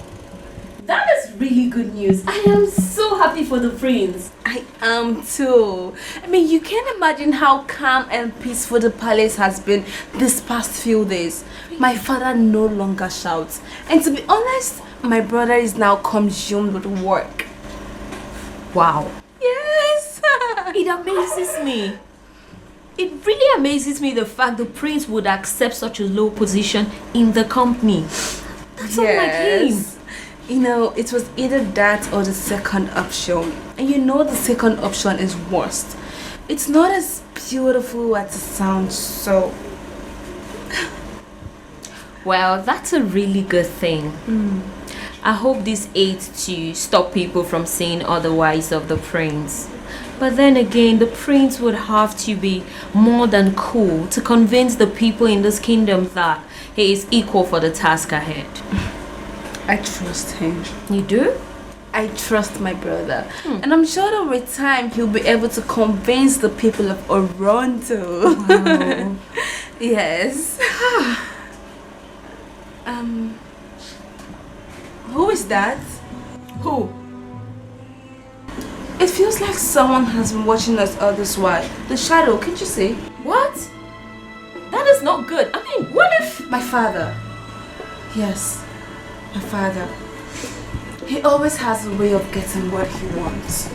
that is really good news. I am so happy for the prince. I am too. I mean, you can't imagine how calm and peaceful the palace has been this past few days. My father no longer shouts. And to be honest, my brother is now consumed with work. Wow. Yes! It amazes me. It really amazes me the fact the prince would accept such a low position in the company. That's unlike him. You know, it was either that or the second option. And you know the second option is worst. It's not as beautiful as it sounds, so... Well, that's a really good thing. I hope this aids to stop people from saying otherwise of the prince. But then again, the prince would have to be more than cool to convince the people in this kingdom that he is equal for the task ahead. I trust him. You do? I trust my brother. And I'm sure that with time he'll be able to convince the people of Oronto. Wow. Yes. Who is that? Who? It feels like someone has been watching us all this while. The shadow, can't you see? What? That is not good. I mean, what if... My father. Yes, my father. He always has a way of getting what he wants.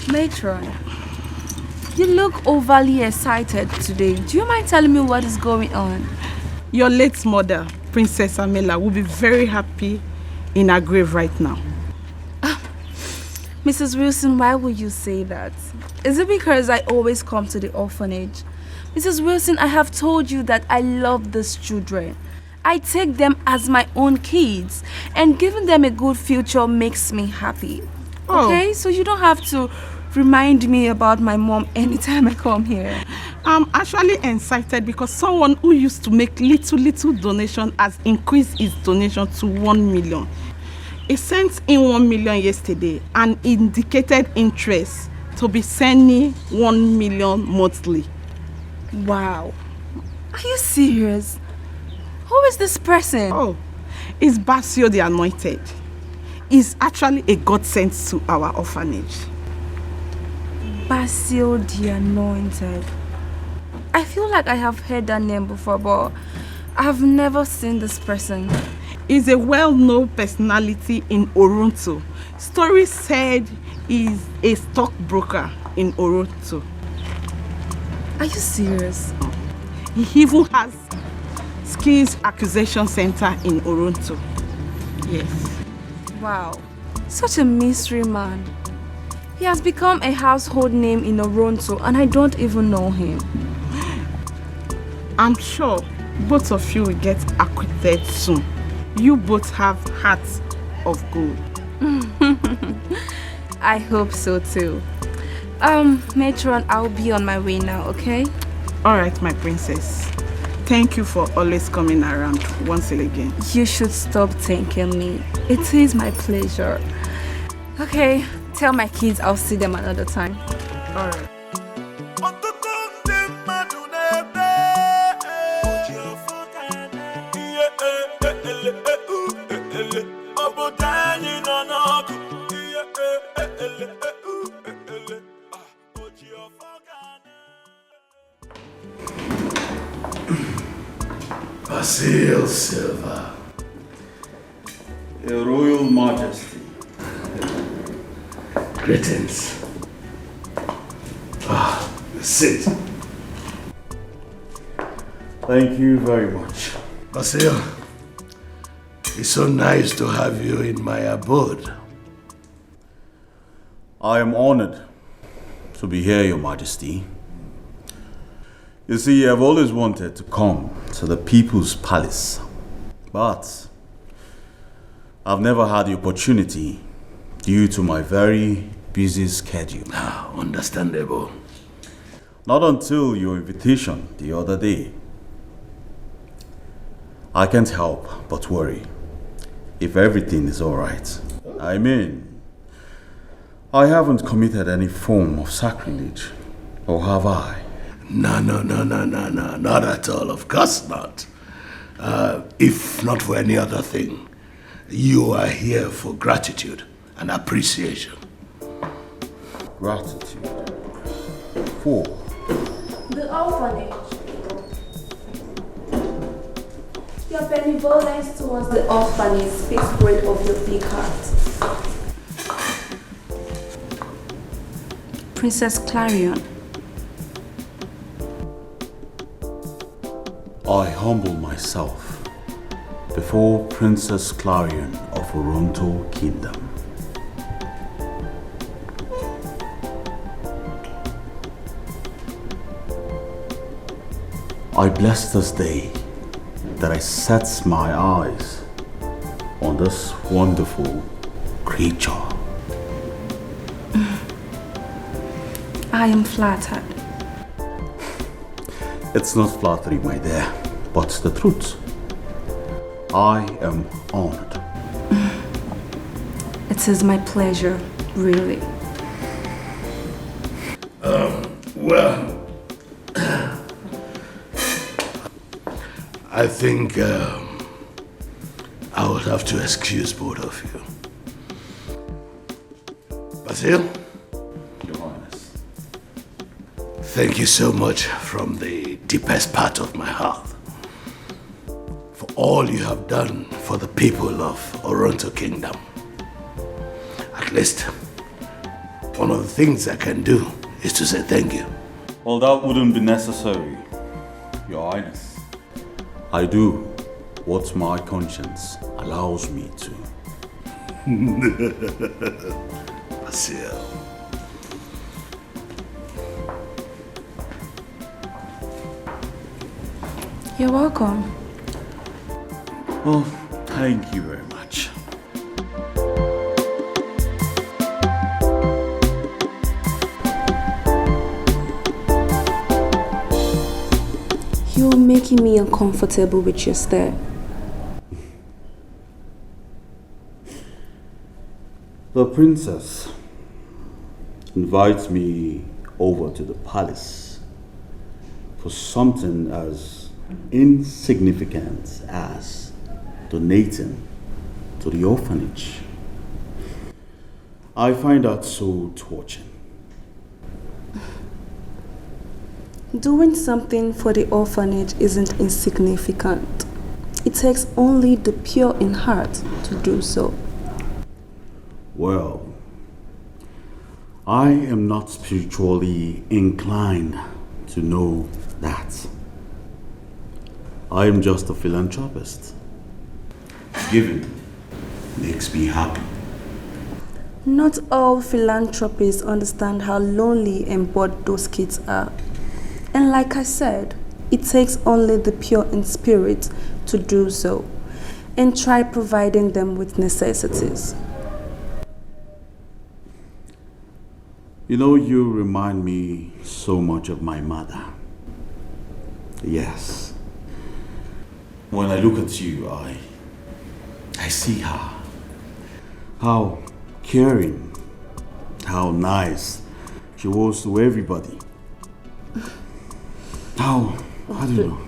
Matron, you look overly excited today. Do you mind telling me what is going on? Your late mother, Princess Amela, will be very happy in her grave right now. Mrs. Wilson, why would you say that? Is it because I always come to the orphanage? Mrs. Wilson, I have told you that I love these children. I take them as my own kids, and giving them a good future makes me happy. Oh. Okay, so you don't have to remind me about my mom anytime I come here. I'm actually excited because someone who used to make little donation has increased his donation to 1 million. He sent in 1 million yesterday and indicated interest to be sending 1 million monthly. Wow. Are you serious? Who is this person? Oh, it's Basio the Anointed. He's actually a godsend to our orphanage. Basio the Anointed. I feel like I have heard that name before, but I have never seen this person. He's a well-known personality in Oronto. Stories said he's a stockbroker in Oronto. Are you serious? He even has skills acquisition center in Oronto. Yes. Wow, such a mystery man. He has become a household name in Oronto and I don't even know him. I'm sure both of you will get acquitted soon. You both have hearts of gold. I hope so too. Matron, I'll be on my way now, okay? Alright, my princess. Thank you for always coming around once again. You should stop thanking me. It is my pleasure. Okay, tell my kids I'll see them another time. Alright. Basil Silva. Your Royal Majesty. Greetings. Sit. Thank you very much. Basil, it's so nice to have you in my abode. I am honored to be here, Your Majesty. You see, I've always wanted to come to the People's Palace, but I've never had the opportunity due to my very busy schedule. Understandable. Not until your invitation the other day. I can't help but worry. if everything is alright. I mean, I haven't committed any form of sacrilege, or have I? No, not at all, of course not. If not for any other thing, you are here for gratitude and appreciation. Gratitude? For? The orphanage. Your benevolence towards the orphanage speaks great of your big heart. Princess Clarion. I humble myself before Princess Clarion of Oronto Kingdom. I bless this day that I set my eyes on this wonderful creature. I am flattered. It's not flattery, my dear, but the truth. I am honored. It is my pleasure, really. Well, I think I would have to excuse both of you. Basil? Your Highness. Thank you so much from the deepest part of my heart for all you have done for the people of Oronto Kingdom. At least, one of the things I can do is to say thank you. Well, that wouldn't be necessary, Your Highness. I do what my conscience allows me to. Basil. You're welcome. Well, thank you very much. You're making me uncomfortable with your stare. The princess invites me over to the palace for something as insignificant as donating to the orphanage. I find that so touching. Doing something for the orphanage isn't insignificant. It takes only the pure in heart to do so. Well, I am not spiritually inclined to know that. I am just a philanthropist. Giving makes me happy. Not all philanthropists understand how lonely and bored those kids are. And like I said, it takes only the pure in spirit to do so, and try providing them with necessities. You know, you remind me so much of my mother. Yes. When I look at you, I see her. How caring, how nice she was to everybody. I don't know.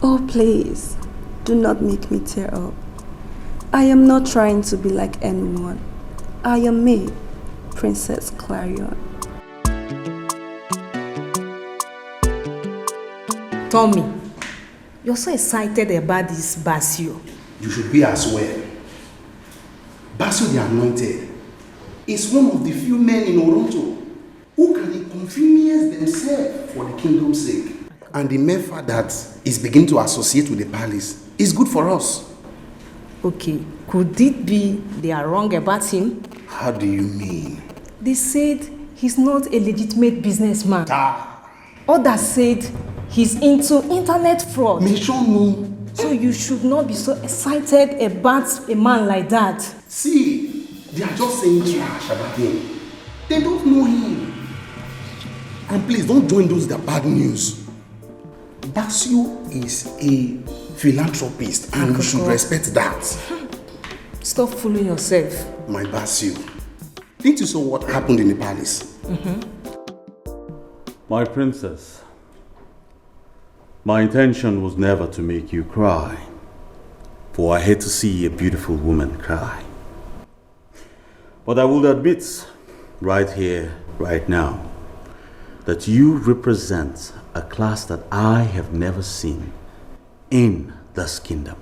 Oh, please, do not make me tear up. I am not trying to be like anyone. I am me, Princess Clarion. Tommy, you're so excited about this Basil. You should be as well. Basil the Anointed is one of the few men in Oronto who can inconvenience themselves for the kingdom's sake. And the mere fact that he's beginning to associate with the palace is good for us. Okay, could it be they are wrong about him? How do you mean? They said he's not a legitimate businessman. Others said he's into internet fraud. So you should not be so excited about a man like that. See, they are just saying trash about him. They don't know him. And please don't join those that bad news. Basil is a philanthropist and you should respect that. Stop fooling yourself. My Basil, didn't you saw what happened in the palace? My princess, my intention was never to make you cry, for I hate to see a beautiful woman cry. But I will admit, right here, right now, that you represent a class that I have never seen in this kingdom.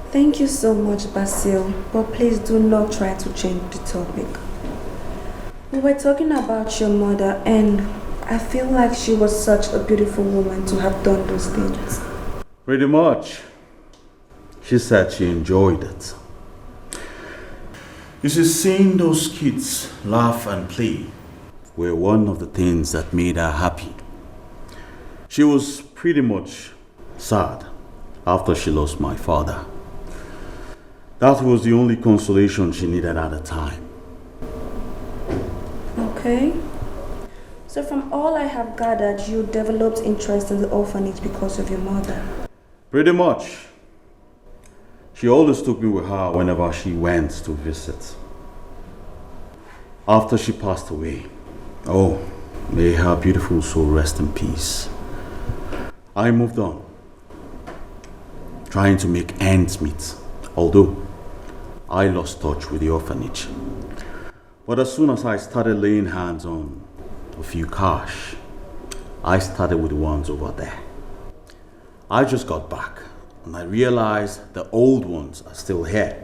Thank you so much, Basil, but please do not try to change the topic. We were talking about your mother, and I feel like she was such a beautiful woman to have done those things. Pretty much. She said she enjoyed it. You see, seeing those kids laugh and play were one of the things that made her happy. She was pretty much sad after she lost my father. That was the only consolation she needed at the time. Okay. So from all I have gathered, you developed interest in the orphanage because of your mother. Pretty much. She always took me with her whenever she went to visit. After she passed away, oh, may her beautiful soul rest in peace, I moved on, trying to make ends meet, although I lost touch with the orphanage. But as soon as I started laying hands on a few cash, I started with the ones over there. I just got back and I realized the old ones are still here.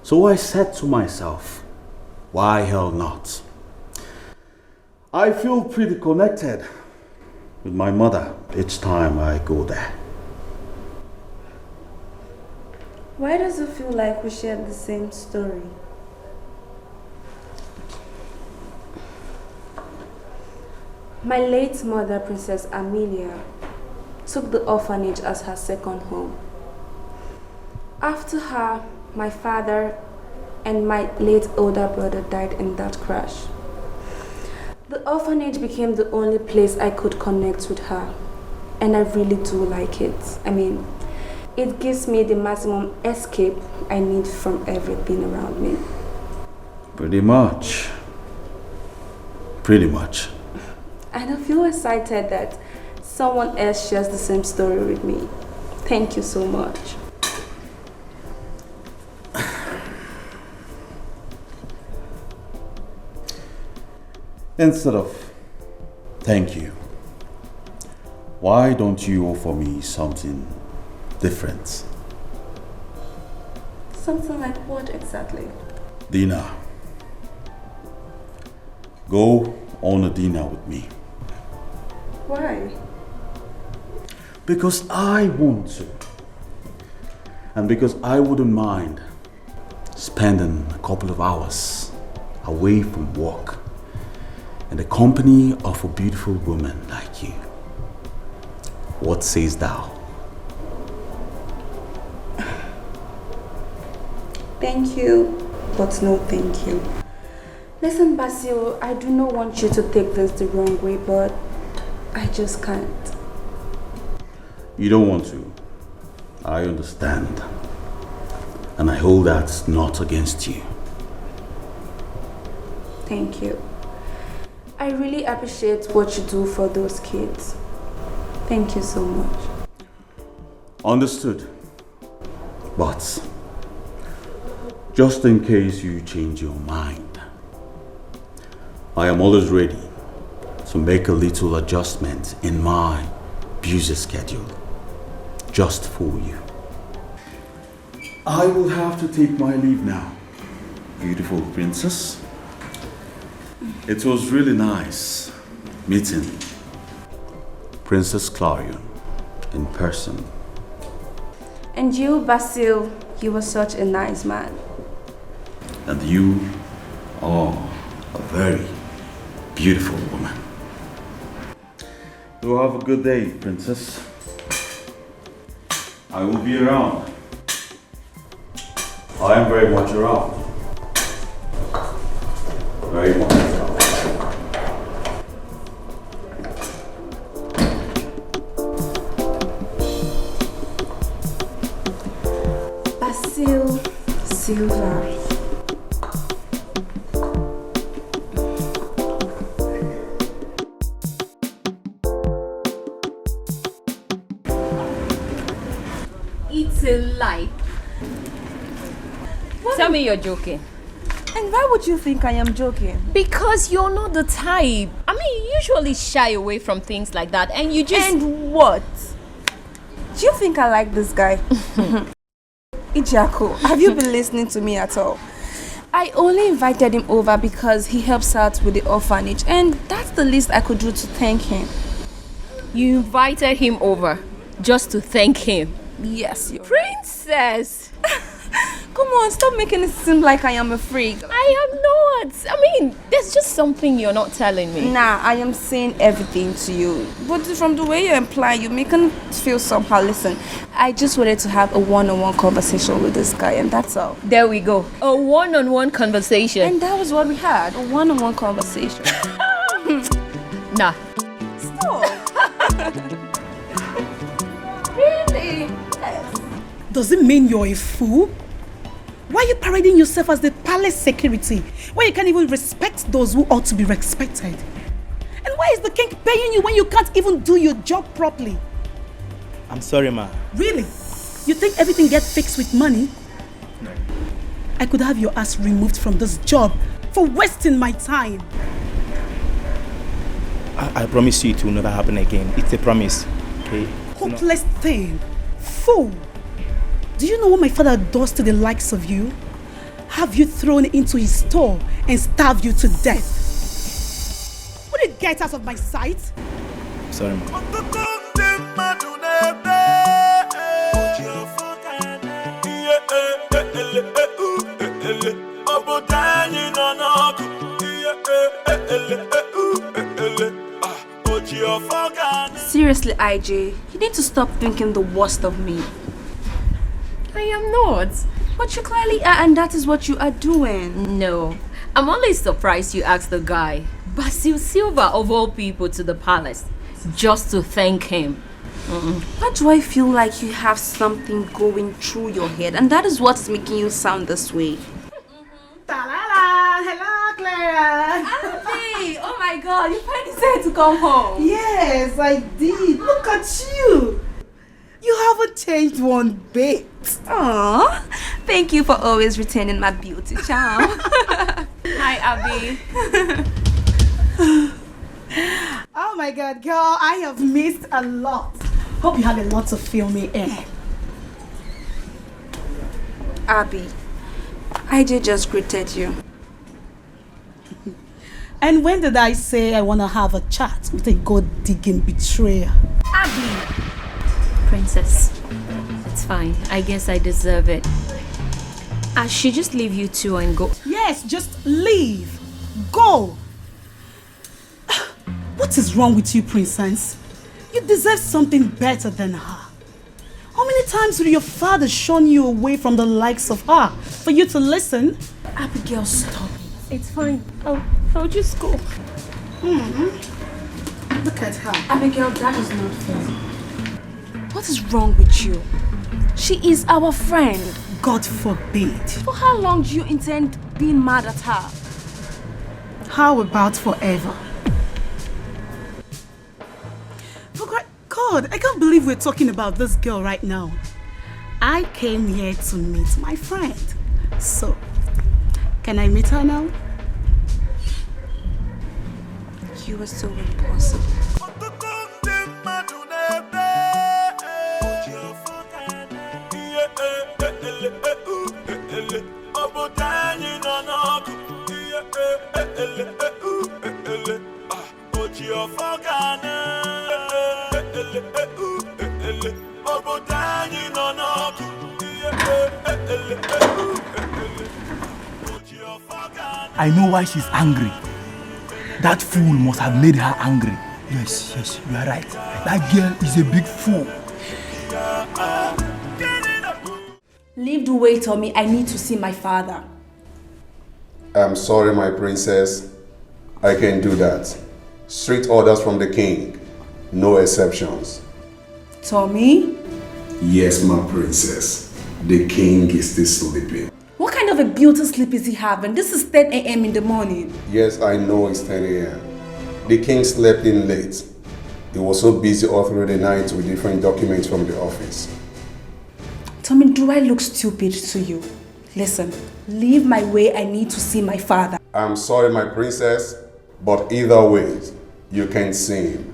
So I said to myself, why hell not? I feel pretty connected with my mother each time I go there. Why does it feel like we share the same story? My late mother, Princess Amelia, took the orphanage as her second home. After her, my father and my late older brother died in that crash. The orphanage became the only place I could connect with her, and I really do like it. I mean, it gives me the maximum escape I need from everything around me. Pretty much. Pretty much. And I feel excited that someone else shares the same story with me. Thank you so much. Instead of thank you, why don't you offer me something different? Something like what exactly? Dinner. Go on a dinner with me. Why? Because I want to. And because I wouldn't mind spending a couple of hours away from work in the company of a beautiful woman like you. What sayest thou? Thank you, but no thank you. Listen, Basil, I do not want you to take this the wrong way, but I just can't. You don't want to. I understand. And I hold that not against you. Thank you. I really appreciate what you do for those kids. Thank you so much. Understood. But just in case you change your mind, I am always ready to make a little adjustment in my busy schedule just for you. I will have to take my leave now, beautiful princess. It was really nice meeting Princess Clarion in person. And you, Basil, you were such a nice man. And you are a very beautiful woman. You have a good day, princess. I will be around. I am very much around. Very much around. Silver. It's a lie. Tell me you're joking. And why would you think I am joking? Because you're not the type. I mean, you usually shy away from things like that and you just... And what? Do you think I like this guy? Ijako, have you been listening to me at all? I only invited him over because he helps out with the orphanage, and that's the least I could do to thank him. You invited him over just to thank him? Yes, you're Princess! Come on, stop making it seem like I am a freak. I am not. I mean, there's just something you're not telling me. Nah, I am saying everything to you. But from the way you imply, you make me feel somehow. Listen, I just wanted to have a one-on-one conversation with this guy, and that's all. There we go. A one-on-one conversation. And that was what we had, a one-on-one conversation. Nah. Stop. Really? Yes. Does it mean you're a fool? Why are you parading yourself as the palace security when you can't even respect those who ought to be respected? And why is the king paying you when you can't even do your job properly? I'm sorry, ma. Really? You think everything gets fixed with money? No. I could have your ass removed from this job for wasting my time. I promise you it will never happen again. It's a promise, okay? Hopeless thing. Fool. Do you know what my father does to the likes of you? Have you thrown into his store and starve you to death? Will you get out of my sight? Sorry, ma. Seriously, IJ, you need to stop thinking the worst of me. I am not. But you clearly are, and that is what you are doing. No. I'm only surprised you asked the guy, Basil Silva of all people, to the palace just to thank him. Why do I feel like you have something going through your head, and that is what's making you sound this way? Ta-la-la! Hello, Clara! Auntie! Oh my god, you finally said to come home. Yes, I did. Look at you. You haven't changed one bit. Aww, thank you for always retaining my beauty charm. Hi, Abby. Oh my god, girl, I have missed a lot. Hope you have a lot to fill me in. Abby, IJ just greeted you. And when did I say I want to have a chat with a gold-digging betrayer? Abby! Princess, it's fine. I guess I deserve it. I should just leave you two and go. Yes, just leave. Go. What is wrong with you, Princess? You deserve something better than her. How many times will your father shun you away from the likes of her for you to listen? Abigail, stop. It's fine. I'll just go. Look at her. Abigail, that is not fair. What is wrong with you? She is our friend. God forbid. For how long do you intend being mad at her? How about forever? For God, I can't believe we're talking about this girl right now. I came here to meet my friend. So, can I meet her now? You are so impossible. I know why she's angry. That fool must have made her angry. Yes, you are right. That girl is a big fool. Leave the weight on me. I need to see my father. I'm sorry, my princess. I can't do that. Strict orders from the king. No exceptions. Tommy? Yes, my princess. The king is still sleeping. What kind of a beauty sleep is he having? This is 10 a.m. in the morning. Yes, I know it's 10 a.m. The king slept in late. He was so busy all through the night with different documents from the office. Tommy, do I look stupid to you? Listen, leave my way. I need to see my father. I'm sorry, my princess, but either way, you can see him.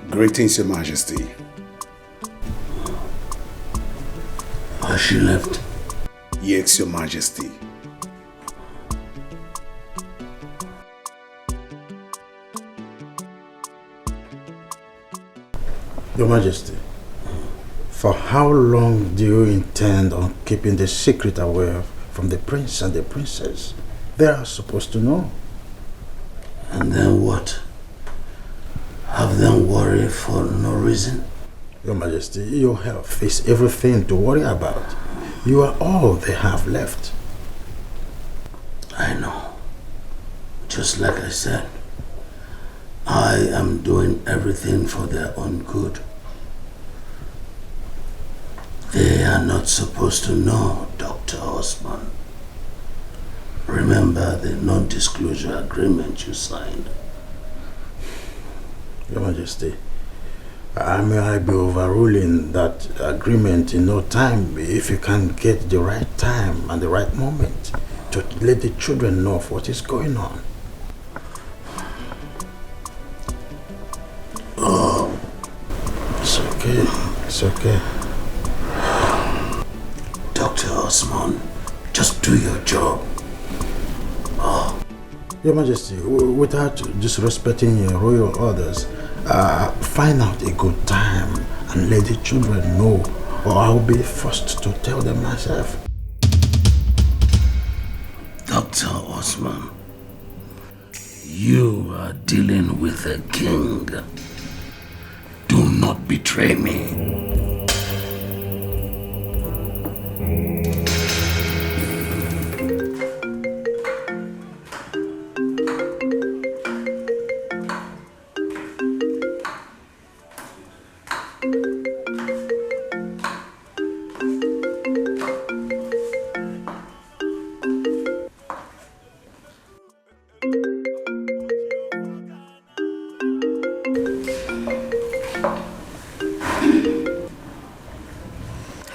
Greetings, Your Majesty. Has she left? Yes, Your Majesty. Your Majesty, for how long do you intend on keeping the secret away from the prince and the princess? They are supposed to know. And then what? Have them worry for no reason? Your Majesty, your health is everything to worry about. You are all they have left. I know. Just like I said, I am doing everything for their own good. They are not supposed to know, Dr. Osman. Remember the non-disclosure agreement you signed. Your Majesty, may I be overruling that agreement in no time if you can get the right time and the right moment to let the children know of what is going on. Oh, it's okay. It's okay. Dr. Osman, just do your job. Oh. Your Majesty, without disrespecting your royal orders, find out a good time and let the children know, or I'll be forced to tell them myself. Dr. Osman, you are dealing with a king. Do not betray me.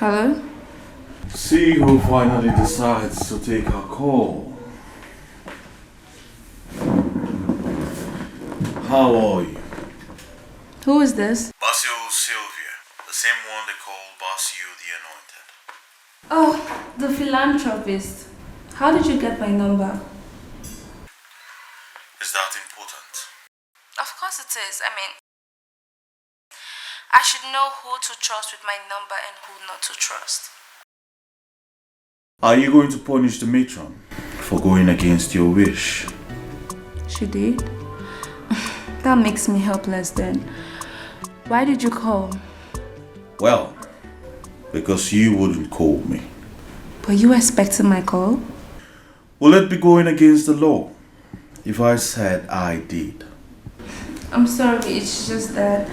Hello? See who finally decides to take our call. How are you? Who is this? Basio Sylvia, the same one they call Basio the Anointed. Oh, the philanthropist. How did you get my number? Is that important? Of course it is. I should know who to trust with my number and who not to trust. Are you going to punish the matron for going against your wish? She did? That makes me helpless then. Why did you call? Well, because you wouldn't call me. Were you expecting my call? Will it be going against the law if I said I did? I'm sorry, it's just that...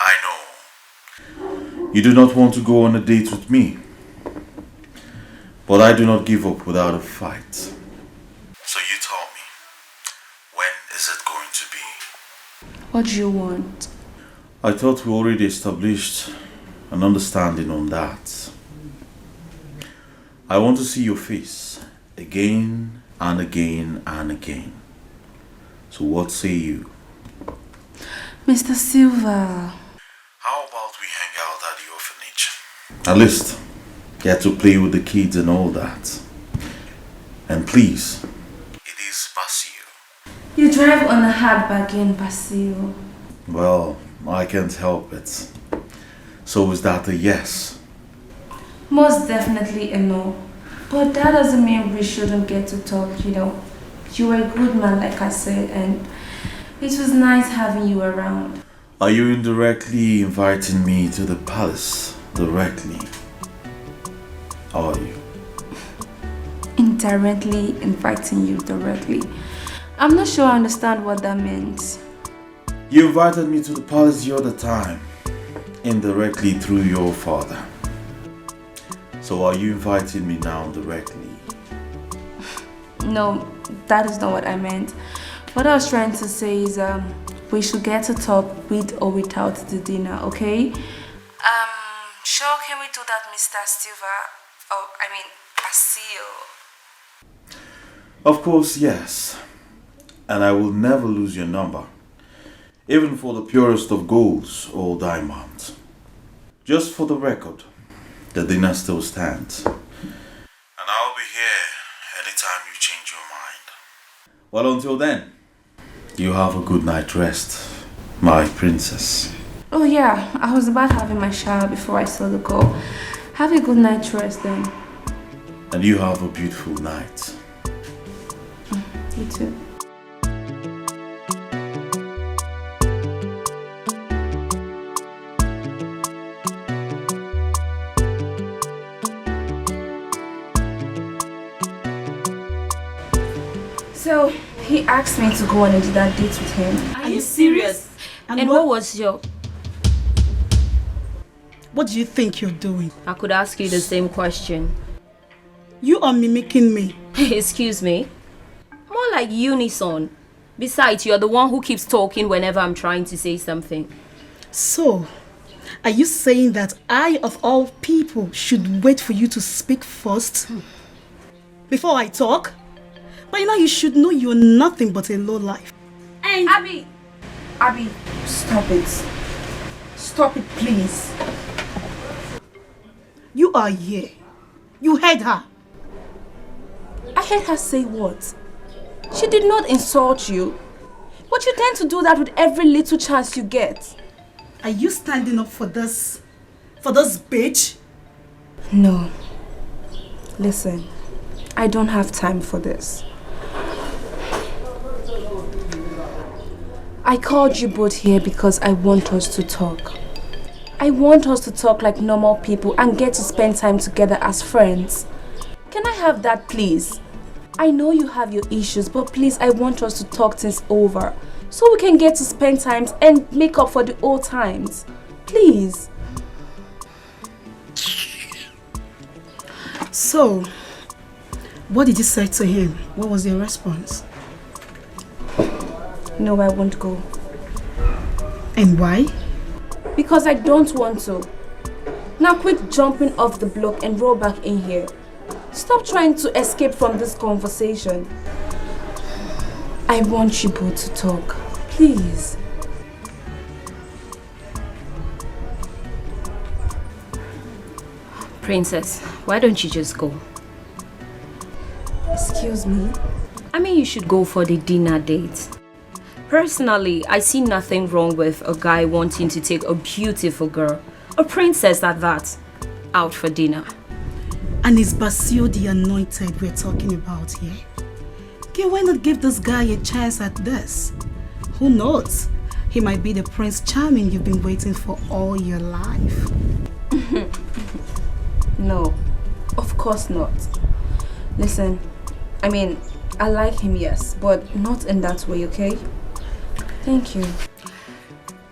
I know. You do not want to go on a date with me. But I do not give up without a fight. So you tell me, when is it going to be? What do you want? I thought we already established an understanding on that. I want to see your face again and again and again. So what say you? Mr. Silva. How about we hang out at the orphanage? At least, get to play with the kids and all that. And please, it is Basio. You drive on a hard bargain, Basio. Well, I can't help it. So is that a yes? Most definitely a no. But that doesn't mean we shouldn't get to talk, You were a good man, like I said, and it was nice having you around. Are you indirectly inviting me to the palace directly? Are you? Indirectly inviting you directly. I'm not sure I understand what that means. You invited me to the palace the other time, indirectly through your father. So are you inviting me now directly? No, that is not what I meant. What I was trying to say is we should get to talk with or without the dinner, okay? Sure, can we do that, Mr. Silva? Basil. Of course, yes. And I will never lose your number, even for the purest of golds or diamonds. Just for the record, the dinner still stands. And I'll be here anytime you change your mind. Well, until then, you have a good night rest, my princess. Oh yeah, I was about having my shower before I saw the call. Have a good night rest then. And you have a beautiful night. You too. So, he asked me to go on a dinner date with him. Are you serious? And what was your... What do you think you're doing? I could ask you the same question. You are mimicking me. Excuse me? More like unison. Besides, you're the one who keeps talking whenever I'm trying to say something. So, are you saying that I, of all people, should wait for you to speak first? Before I talk? By now you should know you're nothing but a lowlife. And Abby, stop it. Stop it, please. You are here. You heard her. I heard her say what? She did not insult you. But you tend to do that with every little chance you get. Are you standing up for this bitch? No. Listen, I don't have time for this. I called you both here because I want us to talk. I want us to talk like normal people and get to spend time together as friends. Can I have that, please? I know you have your issues, but please, I want us to talk things over so we can get to spend time and make up for the old times. Please. So, what did you say to him? What was your response? No, I won't go. And why? Because I don't want to. Now quit jumping off the block and roll back in here. Stop trying to escape from this conversation. I want you both to talk. Please. Princess, why don't you just go? Excuse me? I mean, you should go for the dinner date. Personally, I see nothing wrong with a guy wanting to take a beautiful girl, a princess at that, out for dinner. And it's Basil the Anointed we're talking about here. Okay, why not give this guy a chance at this? Who knows? He might be the Prince Charming you've been waiting for all your life. No, of course not. Listen, I like him, yes, but not in that way, okay? Thank you.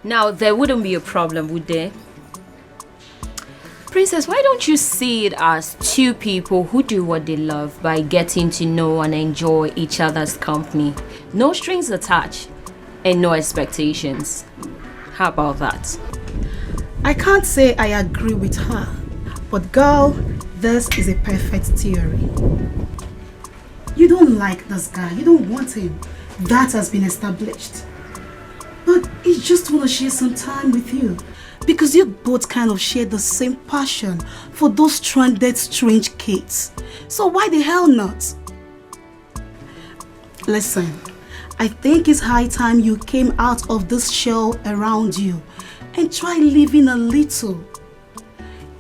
Now, there wouldn't be a problem, would there? Princess, why don't you see it as two people who do what they love by getting to know and enjoy each other's company? No strings attached and no expectations. How about that? I can't say I agree with her, but girl, this is a perfect theory. You don't like this guy, you don't want him. That has been established. But he just want to share some time with you. Because you both kind of share the same passion for those stranded strange kids. So why the hell not? Listen, I think it's high time you came out of this shell around you and try living a little.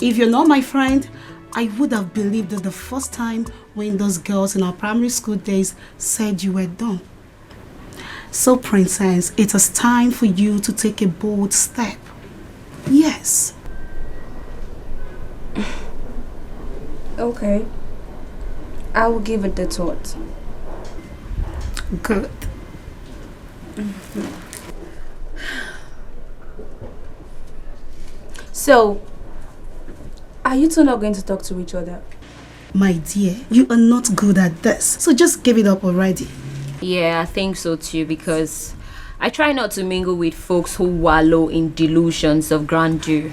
If you're not my friend, I would have believed that the first time when those girls in our primary school days said you were done. So, Princess, it is time for you to take a bold step. Yes. Okay. I will give it the thought. Good. So, are you two not going to talk to each other? My dear, you are not good at this, so just give it up already. Yeah, I think so too, because I try not to mingle with folks who wallow in delusions of grandeur.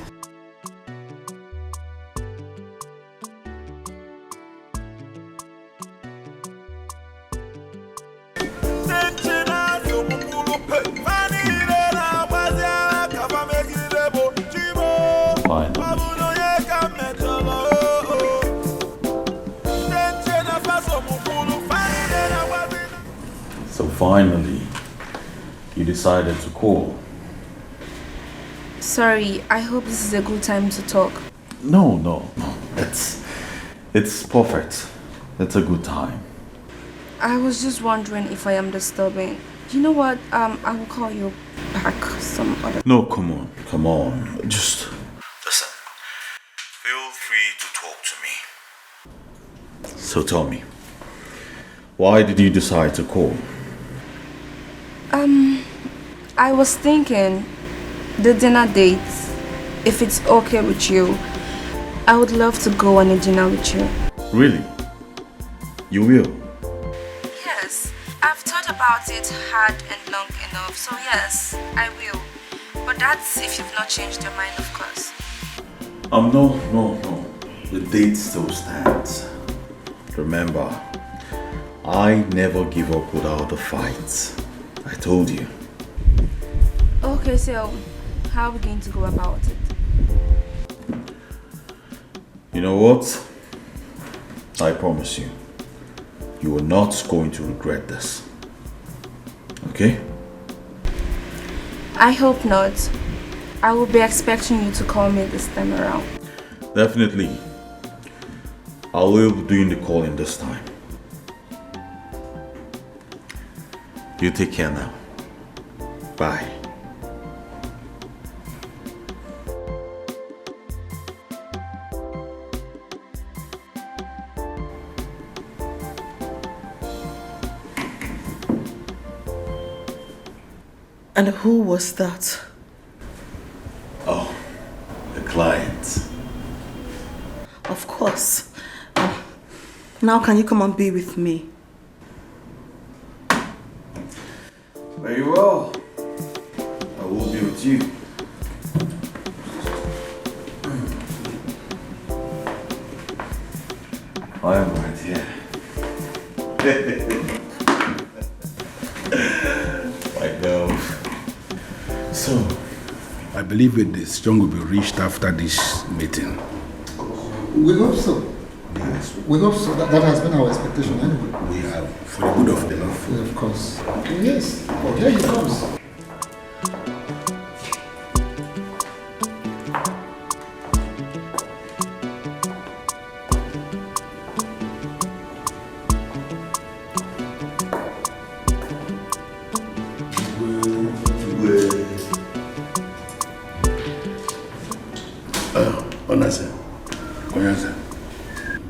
Finally, you decided to call. Sorry, I hope this is a good time to talk. No. It's perfect. It's a good time. I was just wondering if I am disturbing. You know what? I will call you back some other. No, come on. Just listen. Feel free to talk to me. So tell me, why did you decide to call? I was thinking the dinner date, if it's okay with you, I would love to go on a dinner with you. Really? You will? Yes, I've thought about it hard and long enough, so yes, I will. But that's if you've not changed your mind, of course. No. The date still stands. Remember, I never give up without a fight. I told you. Okay, so how are we going to go about it? You know what? I promise you, you are not going to regret this. Okay? I hope not. I will be expecting you to call me this time around. Definitely. I will be doing the calling this time. You take care now. Bye. And who was that? Oh, the client. Of course. Now can you come and be with me? Very well. I will be with you. I am right here. My love. So, I believe a decision will be reached after this meeting. We hope so. Yes. We hope so. That has been our expectation anyway. We have, for the good of the love. Of course. Yes. Oh, here he comes.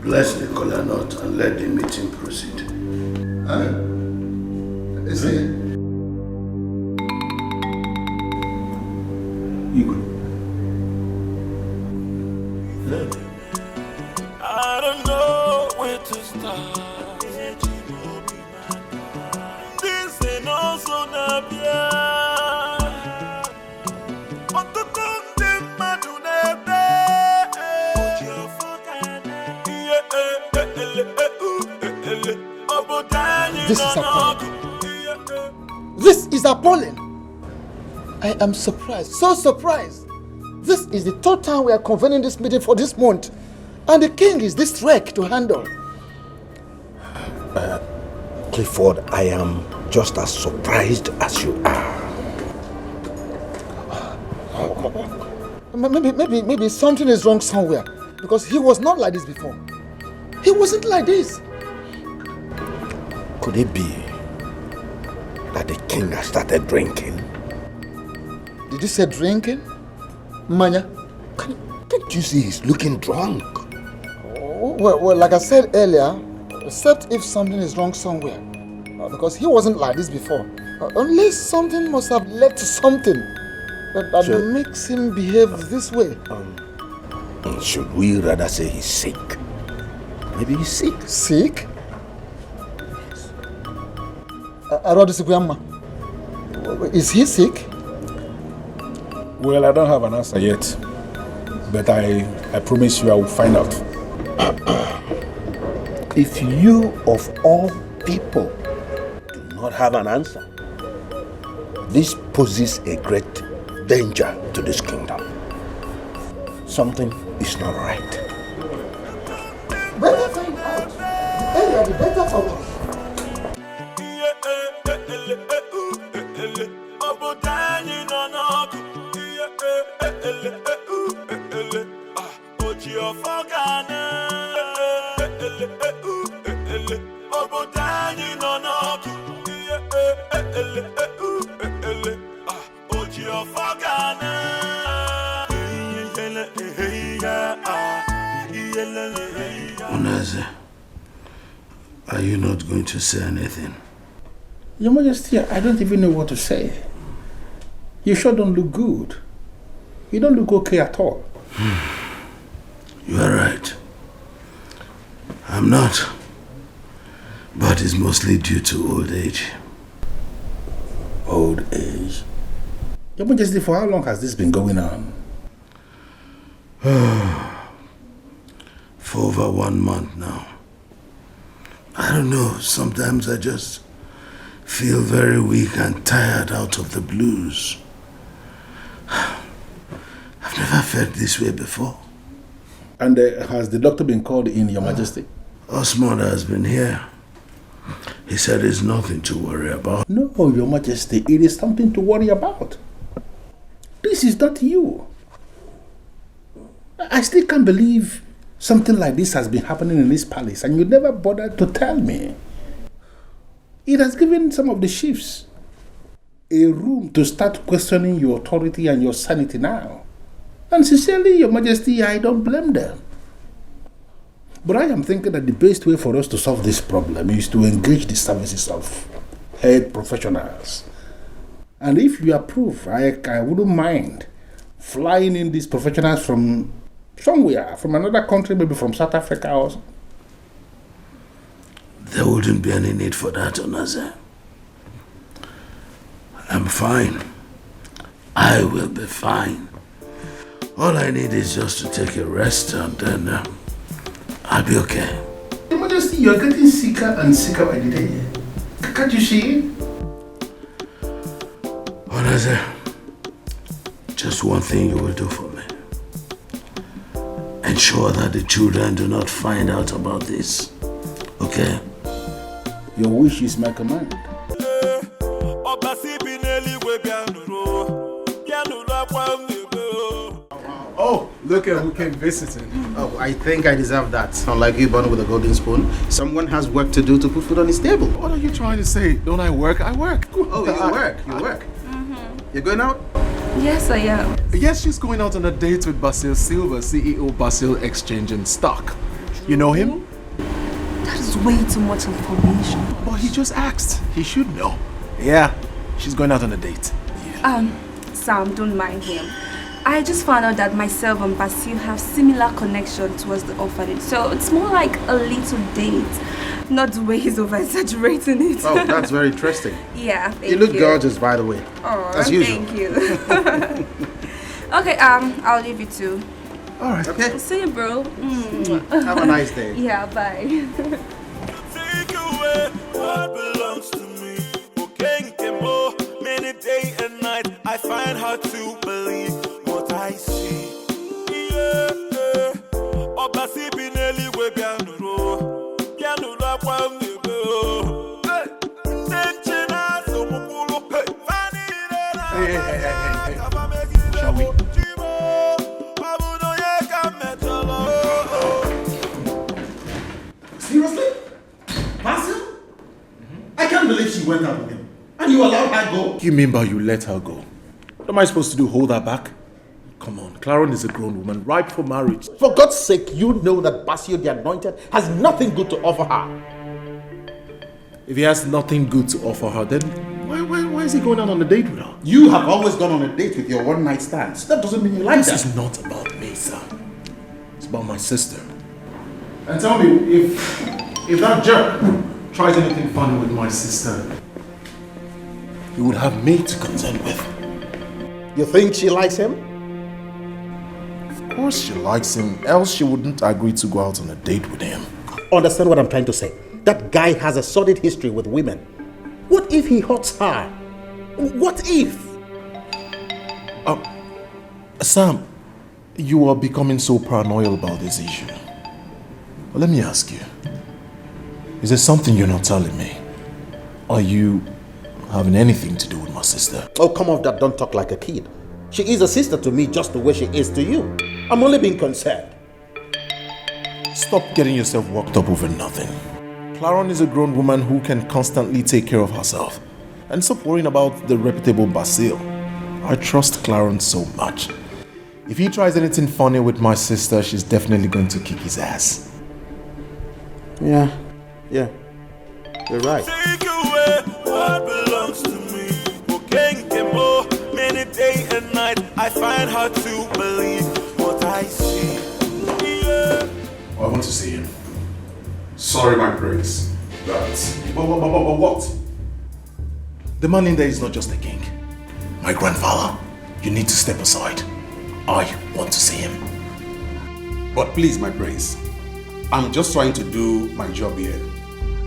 Bless the kola nut and let the meeting proceed. Is he? I don't know where to start. This ain't also Nabia. This is appalling. This is appalling. I am surprised, so surprised. This is the third time we are convening this meeting for this month, and the king is this wreck to handle. Clifford, I am just as surprised as you are. Maybe something is wrong somewhere. Because he was not like this before. He wasn't like this. Could it be that the king has started drinking? Did you say drinking? Manya? Can't you see he's looking drunk? Oh, well, like I said earlier, except if something is wrong somewhere. Because he wasn't like this before. Unless something must have led to something that makes him behave this way. Should we rather say he's sick? Maybe he's sick. Sick? Is he sick? Well, I don't have an answer yet. But I promise you I will find out. If you, of all people, do not have an answer, this poses a great danger to this kingdom. Something is not right. Better find out. The earlier the better for us. Unaze, are you not going to say anything? Your Majesty, I don't even know what to say. You sure don't look good. You don't look okay at all. You are right. I'm not. But it's mostly due to old age. Old age? Your Majesty, for how long has this been going on? For over 1 month now. I don't know, sometimes I just feel very weak and tired out of the blues. I've never felt this way before. And has the doctor been called in, Your Majesty? Osmond has been here. He said it's nothing to worry about. No, Your Majesty, it is something to worry about. This is not you. I still can't believe something like this has been happening in this palace and you never bothered to tell me. It has given some of the chiefs a room to start questioning your authority and your sanity now. And sincerely, Your Majesty, I don't blame them. But I am thinking that the best way for us to solve this problem is to engage the services of head professionals. And if you approve, I wouldn't mind flying in these professionals from somewhere, from another country, maybe from South Africa or something. There wouldn't be any need for that, Onaze. I'm fine. I will be fine. All I need is just to take a rest and then I'll be okay. Your Majesty, you're getting sicker and sicker by the day. Can't you see? Onaze, just one thing you will do for me. Ensure that the children do not find out about this. Okay? Your wish is my command. Oh, look at who came visiting. Oh, I think I deserve that. Unlike you born with a golden spoon, someone has work to do to put food on his table. What are you trying to say? Don't I work? I work. Oh, you work. You're going out? Yes, I am. Yes, she's going out on a date with Basil Silva, CEO Basil Exchange and Stock. You know him? That is way too much information. Well, he just asked. He should know. Yeah, she's going out on a date. Sam, don't mind him. I just found out that myself and Basil have similar connection towards the orphanage. So it's more like a little date. Not the way he's over-exaggerating it. Oh, that's very interesting. Yeah, thank you. You look gorgeous, by the way. Oh, as usual. Thank you. Okay, I'll leave you too. All right. Okay. I'll see you, bro. Have a nice day. Yeah, bye. Take away what belongs to me. Many day and night, I find hard to believe what I see. Hey. Shall we? went out with him. And you allowed her go? What do you mean by you let her go? What am I supposed to do, hold her back? Come on, Claron is a grown woman, ripe for marriage. For God's sake, you know that Basio the Anointed has nothing good to offer her. If he has nothing good to offer her, then why is he going out on a date with her? You have always gone on a date with your one-night stands. That doesn't mean you like that. This is not about me, sir. It's about my sister. And tell me, if that jerk tries anything funny with my sister, he would have me to contend with. You think she likes him? Of course she likes him, else she wouldn't agree to go out on a date with him. Understand what I'm trying to say? That guy has a sordid history with women. What if he hurts her? What if? Sam, you are becoming so paranoid about this issue. But let me ask you, is there something you're not telling me? Are you having anything to do with my sister? Oh, come off that, don't talk like a kid. She is a sister to me just the way she is to you. I'm only being concerned. Stop getting yourself worked up over nothing. Claron is a grown woman who can constantly take care of herself. And stop worrying about the reputable Basil. I trust Claron so much. If he tries anything funny with my sister, she's definitely going to kick his ass. Yeah, you're right. Take away what belongs to me. Many day and night, I find hard to believe what I see. Yeah. I want to see him. Sorry, my prince. But what? The man in there is not just a king. My grandfather, you need to step aside. I want to see him. But please, my prince, I'm just trying to do my job here.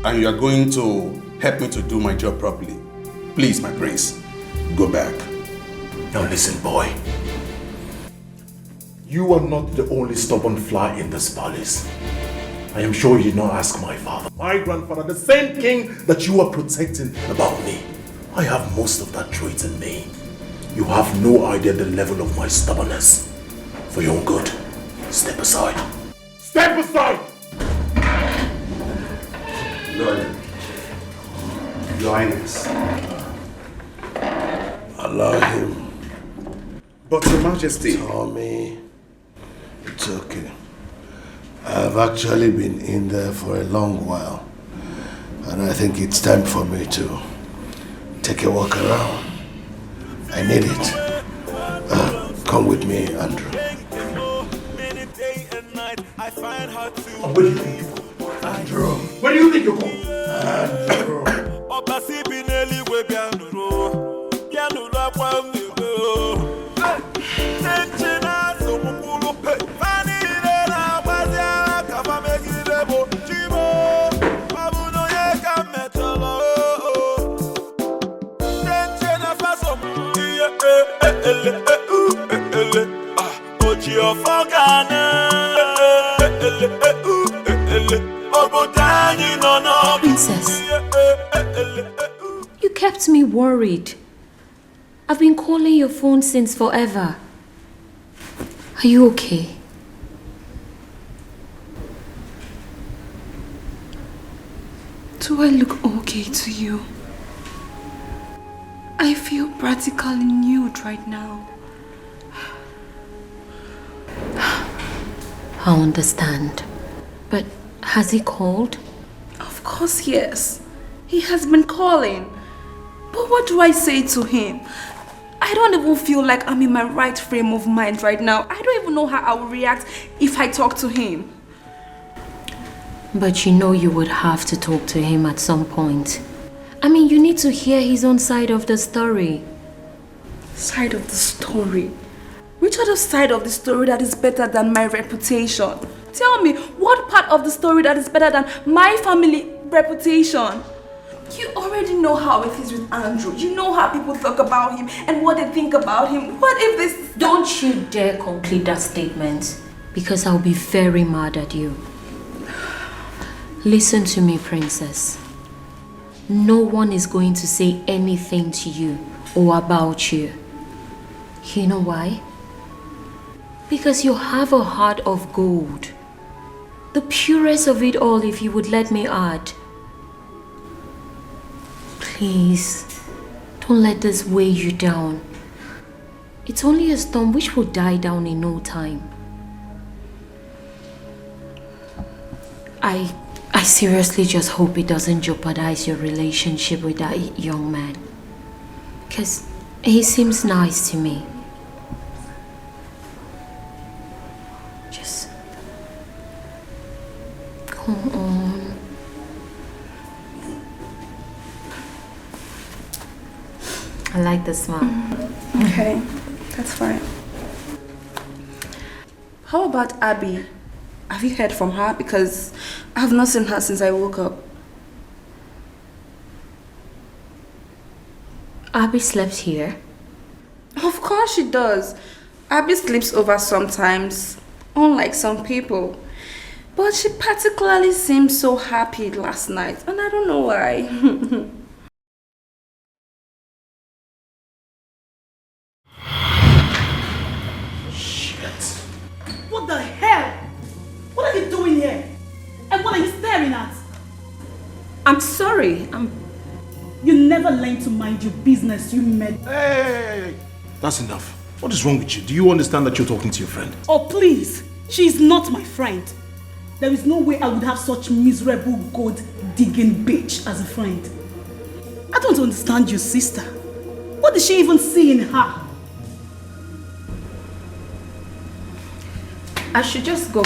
And you are going to help me to do my job properly. Please, my prince, go back. Now listen, boy. You are not the only stubborn fly in this palace. I am sure you did not ask my father. My grandfather, the same king that you are protecting about me. I have most of that trait in me. You have no idea the level of my stubbornness. For your own good, step aside. Step aside! Your Highness. Allow him. But Your Majesty. Tommy, it's okay. I've actually been in there for a long while. And I think it's time for me to take a walk around. I need it. Come with me, Andrew. Where do you think you're going? Andrew. Where do you think you're going? Andrew. Princess, you kept me worried. I've been calling your phone since forever. Are you okay? Do I look okay to you? I feel practically nude right now. I understand. But has he called? Of course, yes. He has been calling. But what do I say to him? I don't even feel like I'm in my right frame of mind right now. I don't even know how I will react if I talk to him. But you know you would have to talk to him at some point. I mean, you need to hear his own side of the story. Side of the story? Which other side of the story that is better than my reputation? Tell me, what part of the story that is better than my family reputation? You already know how it is with Andrew. You know how people talk about him and what they think about him. What if this... Don't you dare complete that statement, because I'll be very mad at you. Listen to me, princess. No one is going to say anything to you or about you. You know why? Because you have a heart of gold. The purest of it all, if you would let me add. Please, don't let this weigh you down. It's only a storm which will die down in no time. I seriously just hope it doesn't jeopardize your relationship with that young man. Because he seems nice to me. Just come on. I like the smile. Okay, that's fine. How about Abby? Have you heard from her? Because I have not seen her since I woke up. Abby slept here? Of course she does. Abby sleeps over sometimes, unlike some people. But she particularly seemed so happy last night, and I don't know why. What the hell? What are you doing here? And what are you staring at? I'm sorry. You never learned to mind your business, you mad. Hey! That's enough. What is wrong with you? Do you understand that you're talking to your friend? Oh please, she is not my friend. There is no way I would have such miserable gold-digging bitch as a friend. I don't understand your sister. What did she even see in her? I should just go.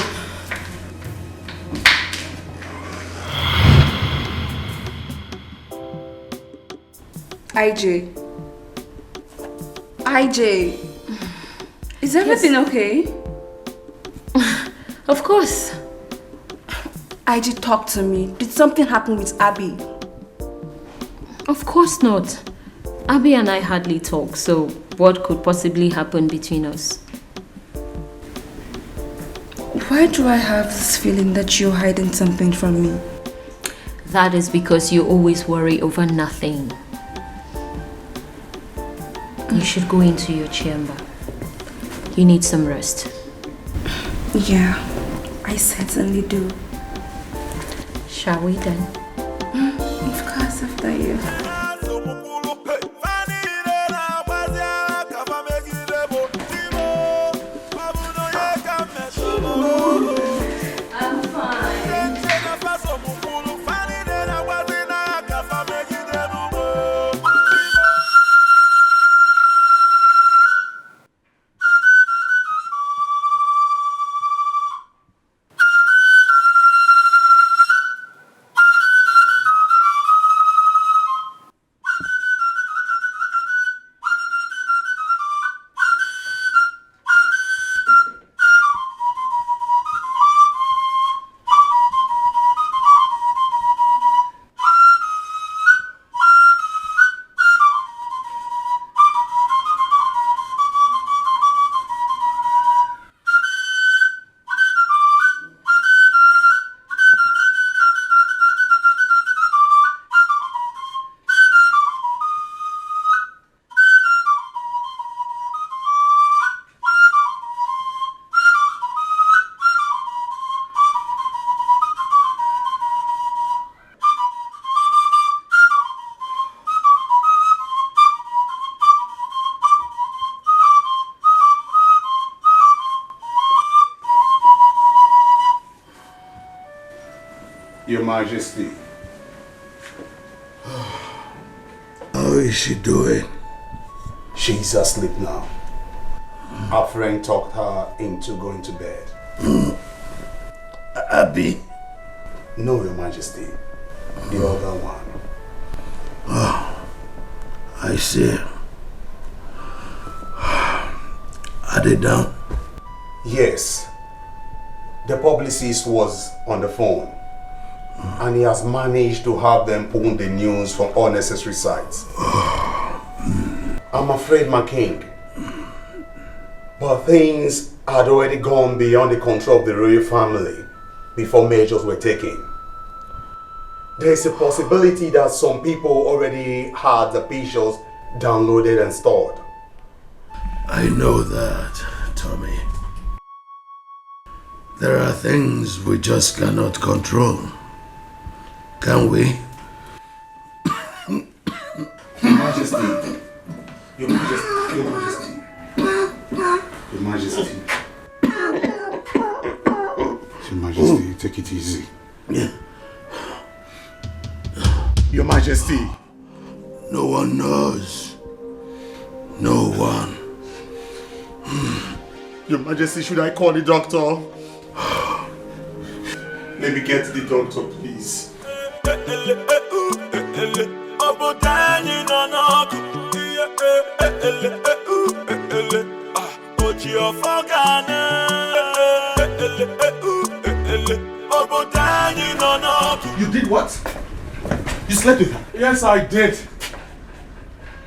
IJ, is everything okay? Of course. IJ, talk to me. Did something happen with Abby? Of course not. Abby and I hardly talk, so what could possibly happen between us? Why do I have this feeling that you're hiding something from me? That is because you always worry over nothing. You should go into your chamber. You need some rest. Yeah, I certainly do. Shall we then? Of course, after you. I'm fine. Your Majesty. How is she doing? She's asleep now. Our friend talked her into going to bed. Abby? No, Your Majesty. The other one. Oh, I see. Are they down? Yes. The publicist was on the phone. And he has managed to have them pull the news from unnecessary sites. I'm afraid, my king. But things had already gone beyond the control of the royal family before measures were taken. There's a possibility that some people already had the pictures downloaded and stored. I know that, Tommy. There are things we just cannot control. Can we? Majesty. Your Majesty. Your Majesty. Your Majesty. Your Majesty, take it easy. Your Majesty. No one knows. No one. Your Majesty, should I call the doctor? Let me get the doctor, please. You did what? You slept with her? Yes, I did.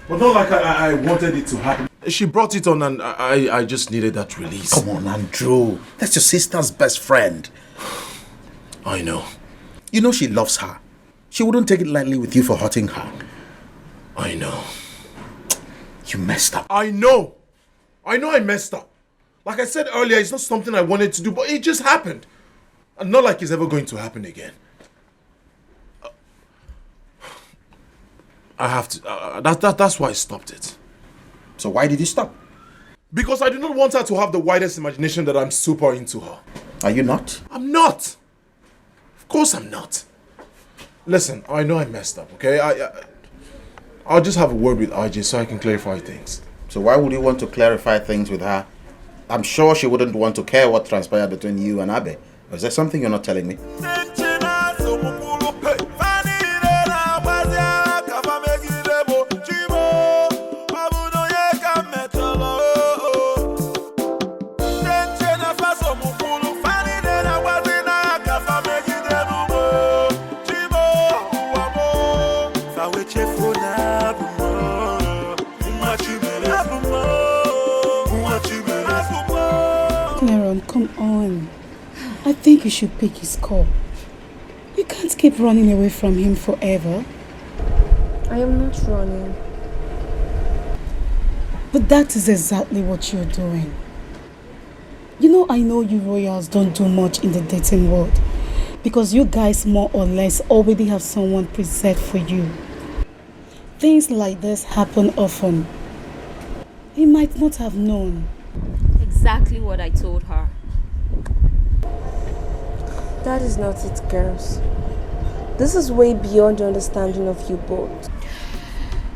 But not like I wanted it to happen. She brought it on and I just needed that release. Come on, Andrew. That's your sister's best friend. I know. You know she loves her. She wouldn't take it lightly with you for hurting her. I know. You messed up. I know I messed up. Like I said earlier, it's not something I wanted to do, but it just happened. And not like it's ever going to happen again. I have to... that's why I stopped it. So why did you stop? Because I do not want her to have the widest imagination that I'm super into her. Are you not? I'm not. Of course I'm not. Listen, I know I messed up, okay? I'll just have a word with IJ so I can clarify things. So why would you want to clarify things with her? I'm sure she wouldn't want to care what transpired between you and Abe. Or is there something you're not telling me? Come on. I think you should pick his call. You can't keep running away from him forever. I am not running. But that is exactly what you're doing. You know, I know you royals don't do much in the dating world because you guys more or less already have someone preset for you. Things like this happen often. He might not have known. Exactly what I told her. That is not it, girls. This is way beyond the understanding of you both.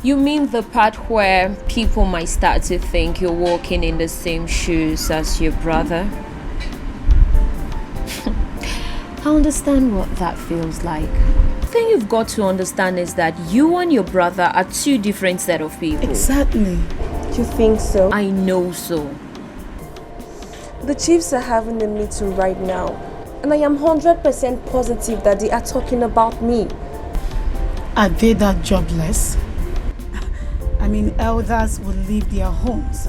You mean the part where people might start to think you're walking in the same shoes as your brother? I understand what that feels like. The thing you've got to understand is that you and your brother are two different set of people. Exactly. You think so? I know so. The chiefs are having a meeting right now, and I am 100% positive that they are talking about me. Are they that jobless? I mean, elders will leave their homes,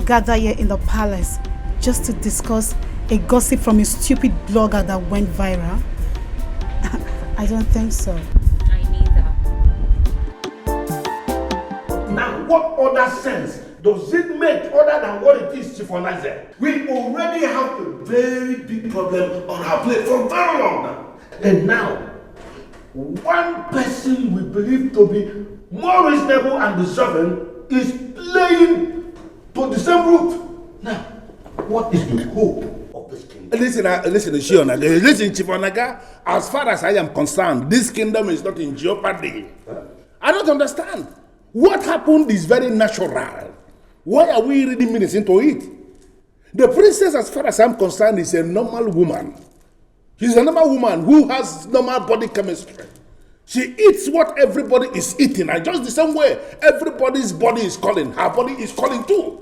gather here in the palace, just to discuss a gossip from a stupid blogger that went viral? I don't think so. I neither. Now, what other sense does it make other than what it is, Chioma said? We already have a very big problem on our plate for very long now. And now, one person we believe to be more reasonable and deserving is playing to the same route. Now, what is the hope of this kingdom? Listen, Chief, as far as I am concerned, this kingdom is not in jeopardy. I don't understand. What happened is very natural. Why are we reading minutes into it? The princess, as far as I'm concerned, is a normal woman. She's a normal woman who has normal body chemistry. She eats what everybody is eating, and just the same way everybody's body is calling, her body is calling too.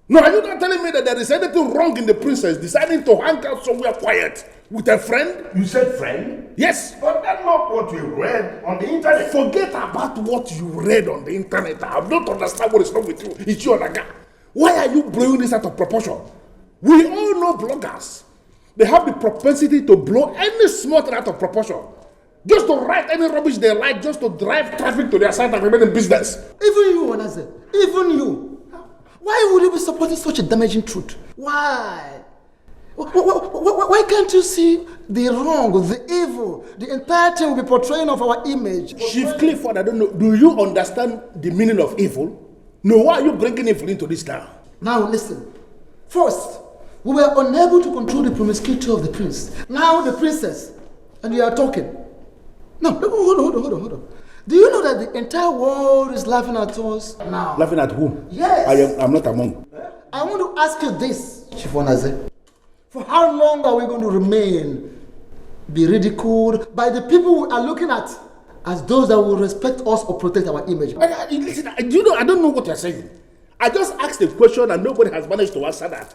No, are you not telling me that there is anything wrong in the princess deciding to hang out somewhere quiet with a friend? You said friend? Yes. But that's not what you read on the internet. Forget about what you read on the internet. I don't understand what is wrong with you. It's your naga. Why are you blowing this out of proportion? We all know bloggers. They have the propensity to blow any small thing out of proportion. Just to write any rubbish they like, just to drive traffic to their site and remain in business. Even you, Onaze, even you. Why would you be supporting such a damaging truth? Why? Why can't you see the wrong, the evil, the entire thing will be portraying of our image? Chief Clifford, I don't know, do you understand the meaning of evil? No, why are you bringing evil into this town? Now listen. First, we were unable to control the promiscuity of the prince. Now the princess, and you are talking. No, hold on. Do you know that the entire world is laughing at us now? Laughing at whom? Yes. I'm not among. I want to ask you this, Chief Onaze. For how long are we going to remain, be ridiculed by the people we are looking at as those that will respect us or protect our image? Listen, I don't know what you're saying. I just asked a question and nobody has managed to answer that.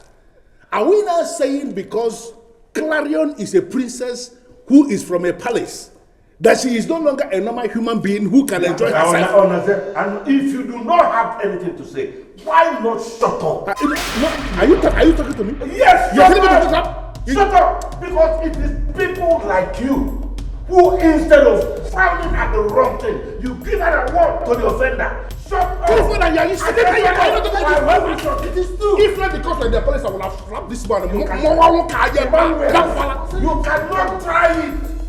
Are we now saying because Clarion is a princess who is from a palace, that she is no longer a normal human being who can enjoy herself? And if you do not have anything to say, why not shut up? Are you talking to me? Yes, you're telling me to shut up? Shut up! Because it is people like you who, instead of frowning at the wrong thing, you give an award to the offender. Shut up! It is true. If not because of the police, I will have slapped this man. You cannot try it.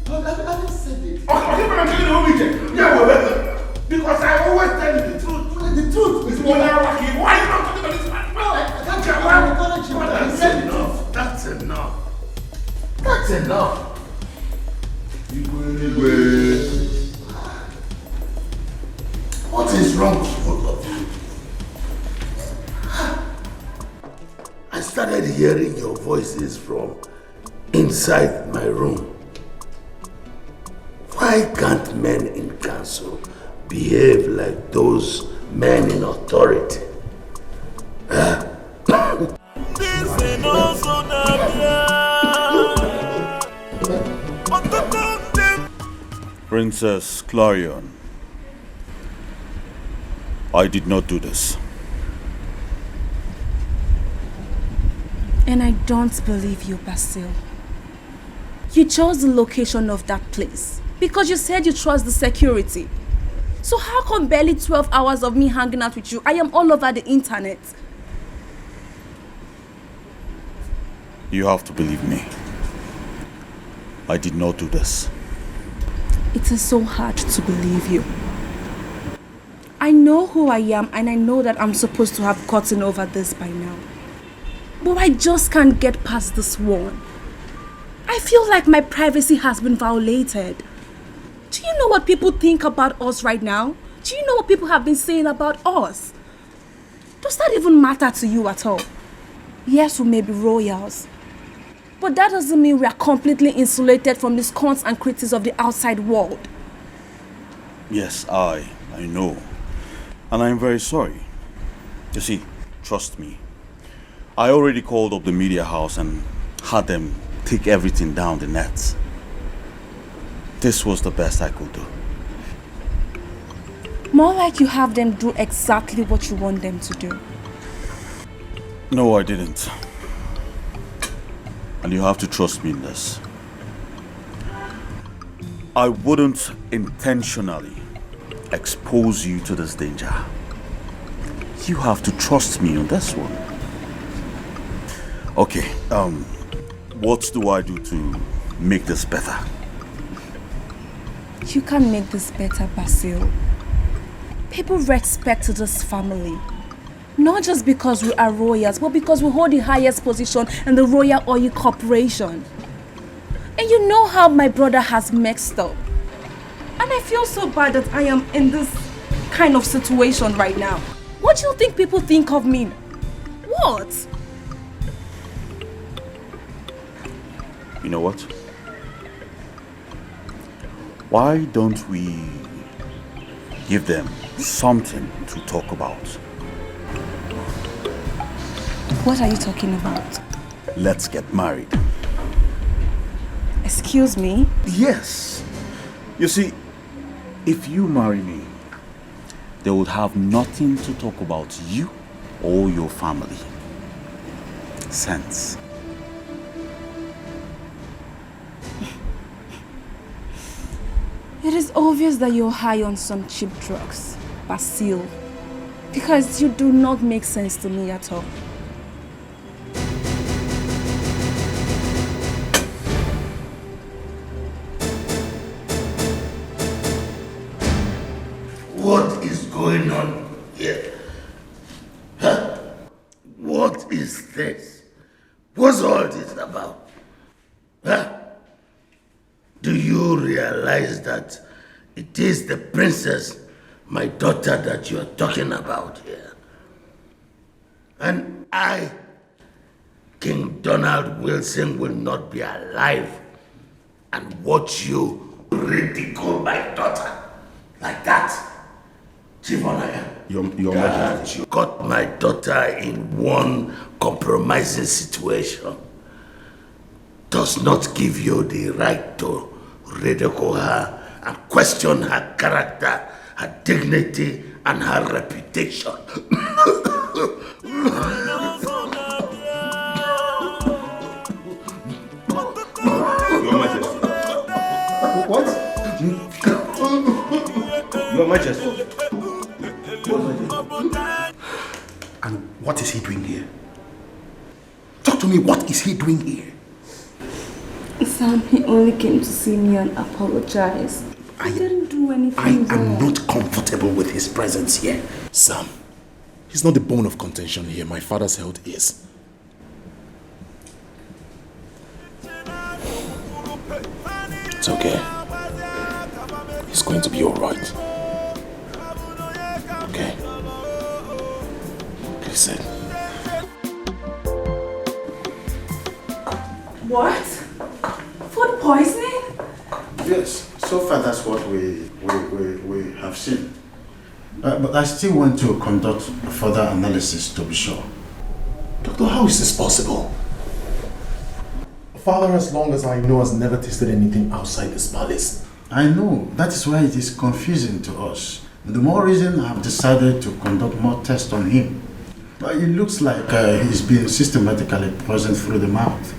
I just said it. Because I always tell you the truth. The truth is why are you not talking to this man? That's enough. That's enough. What is wrong with both of you? I started hearing your voices from inside my room. Why can't men in council behave like those men in authority? Princess Clarion, I did not do this. And I don't believe you, Basil. You chose the location of that place because you said you trust the security. So how come barely 12 hours of me hanging out with you, I am all over the internet? You have to believe me. I did not do this. It is so hard to believe you. I know who I am and I know that I'm supposed to have gotten over this by now. But I just can't get past this wall. I feel like my privacy has been violated. Do you know what people think about us right now? Do you know what people have been saying about us? Does that even matter to you at all? Yes, we may be royals, but that doesn't mean we are completely insulated from the scorns and critics of the outside world. Yes, I know. And I'm very sorry. You see, trust me. I already called up the media house and had them take everything down the net. This was the best I could do. More like you have them do exactly what you want them to do. No, I didn't. And you have to trust me in this. I wouldn't intentionally expose you to this danger. You have to trust me on this one. Okay, what do I do to make this better? You can make this better, Basil. People respect this family. Not just because we are royals, but because we hold the highest position in the Royal Oil Corporation. And you know how my brother has messed up. And I feel so bad that I am in this kind of situation right now. What do you think people think of me? What? You know what? Why don't we give them something to talk about? What are you talking about? Let's get married. Excuse me? Yes. You see, if you marry me, they would have nothing to talk about you or your family. Sense. It is obvious that you're high on some cheap drugs, Basil, because you do not make sense to me at all. this? What's all this about? Huh? Do you realize that it is the princess, my daughter, that you are talking about here? And I, King Donald Wilson, will not be alive and watch you ridicule my daughter like that. Chief Onaya, Your Majesty. you got my daughter in one compromising situation does not give you the right to ridicule her and question her character, her dignity, and her reputation. Your Majesty. What? Your Majesty. And what is he doing here? Talk to me, what is he doing here? Sam, he only came to see me and apologize. I didn't do anything I am wrong. not comfortable with his presence here. Sam, he's not the bone of contention here. My father's health is. It's okay. He's going to be alright. Okay? Please sit. What? Food poisoning? Yes, so far that's what we have seen. But I still want to conduct a further analysis to be sure. Doctor, how is this possible? Father, as long as I know, has never tasted anything outside this palace. I know, that is why it is confusing to us. The more reason I have decided to conduct more tests on him. But it looks like he's been systematically poisoned through the mouth.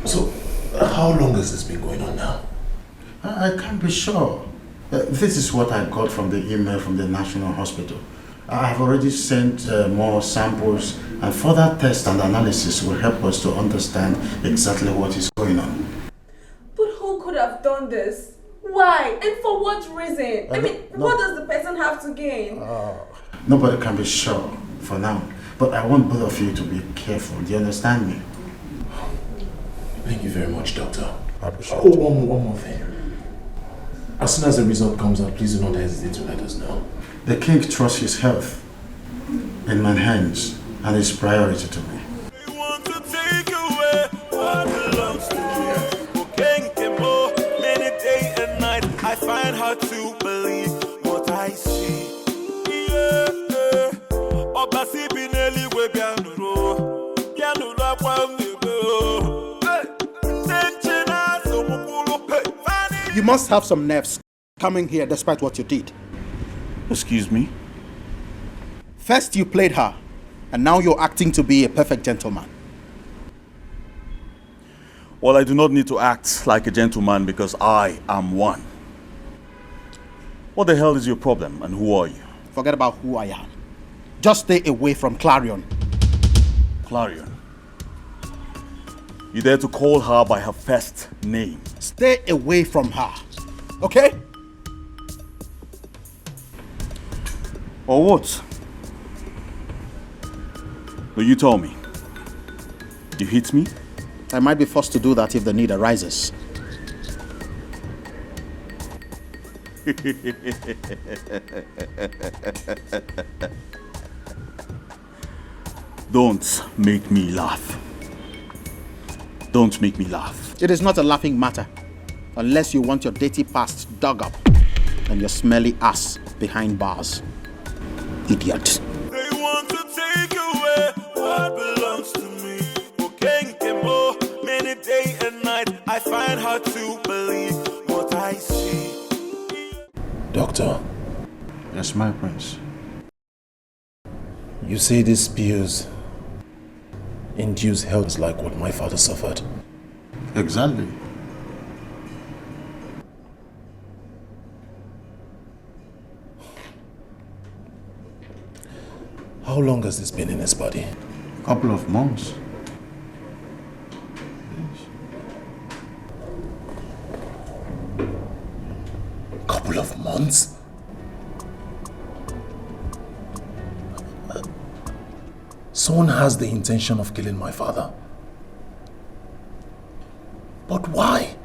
So, how long has this been going on now? I can't be sure. This is what I got from the email from the National Hospital. I have already sent more samples, and further tests and analysis will help us to understand exactly what is going on. But who could have done this? Why? And for what reason? What does the person have to gain? Nobody can be sure for now, but I want both of you to be careful. Do you understand me? Thank you very much, Doctor. I appreciate it. One more thing. As soon as the result comes out, please do not hesitate to let us know. The king trusts his health in my hands and is priority to me. Take away what belongs to me. Many day and night, I find hard to believe what I see. You must have some nerves coming here despite what you did. Excuse me? First you played her, and now you're acting to be a perfect gentleman. Well, I do not need to act like a gentleman because I am one. What the hell is your problem and who are you? Forget about who I am. Just stay away from Clarion. Clarion? You dare to call her by her first name? Stay away from her, okay? Or what? Will you tell me? You hit me? I might be forced to do that if the need arises. Don't make me laugh. Don't make me laugh. It is not a laughing matter, unless you want your dirty past dug up and your smelly ass behind bars. Idiot. They want to take away what belongs to me. Many day and night, I find hard to believe what I see. Doctor. Yes, my prince. You say these pills induce health like what my father suffered? Exactly. How long has this been in his body? A couple of months. Couple of months? Someone has the intention of killing my father. But why?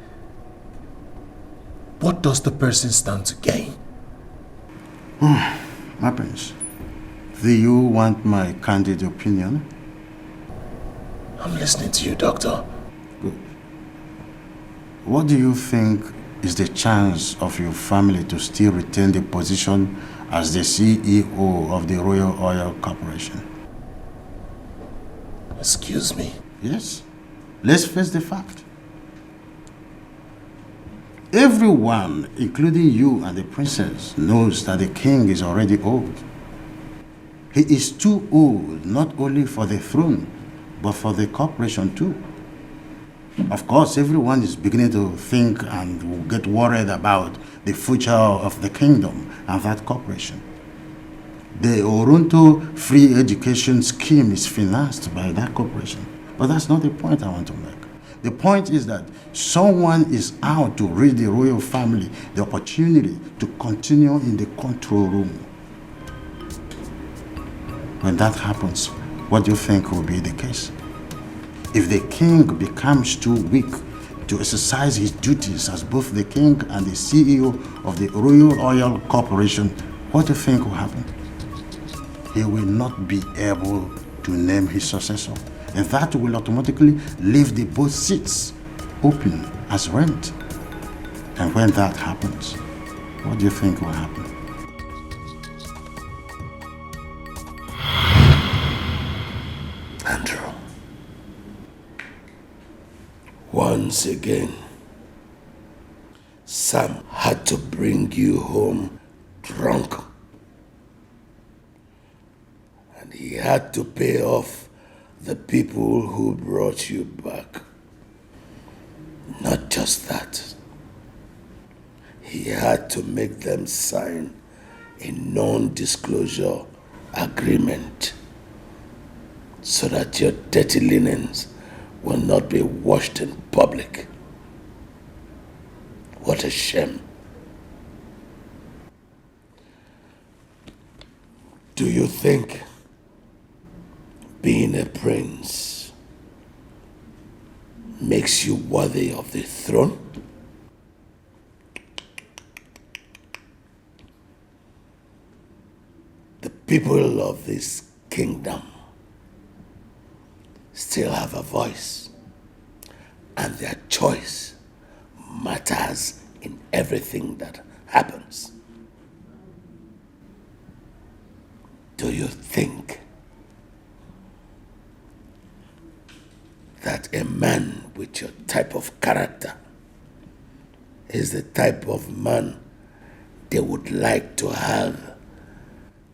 What does the person stand to gain? My prince, do you want my candid opinion? I'm listening to you, Doctor. Good. What do you think is the chance of your family to still retain the position as the CEO of the Royal Oil Corporation? Excuse me? Yes. Let's face the fact. Everyone, including you and the princess, knows that the king is already old. He is too old not only for the throne, but for the corporation too. Of course, everyone is beginning to think and will get worried about the future of the kingdom and that corporation. The Oronto free education scheme is financed by that corporation. But that's not the point I want to make. The point is that someone is out to rid the royal family the opportunity to continue in the control room. When that happens, what do you think will be the case? If the king becomes too weak to exercise his duties as both the king and the CEO of the Royal Oil Corporation, what do you think will happen? He will not be able to name his successor. And that will automatically leave the both seats open as rent. And when that happens, what do you think will happen? Andrew, once again, Sam had to bring you home drunk. And he had to pay off the people who brought you back. Not just that. He had to make them sign a non-disclosure agreement so that your dirty linens will not be washed in public. What a shame. Do you think being a prince makes you worthy of the throne? The people of this kingdom still have a voice, and their choice matters in everything that happens. Do you think that a man with your type of character is the type of man they would like to have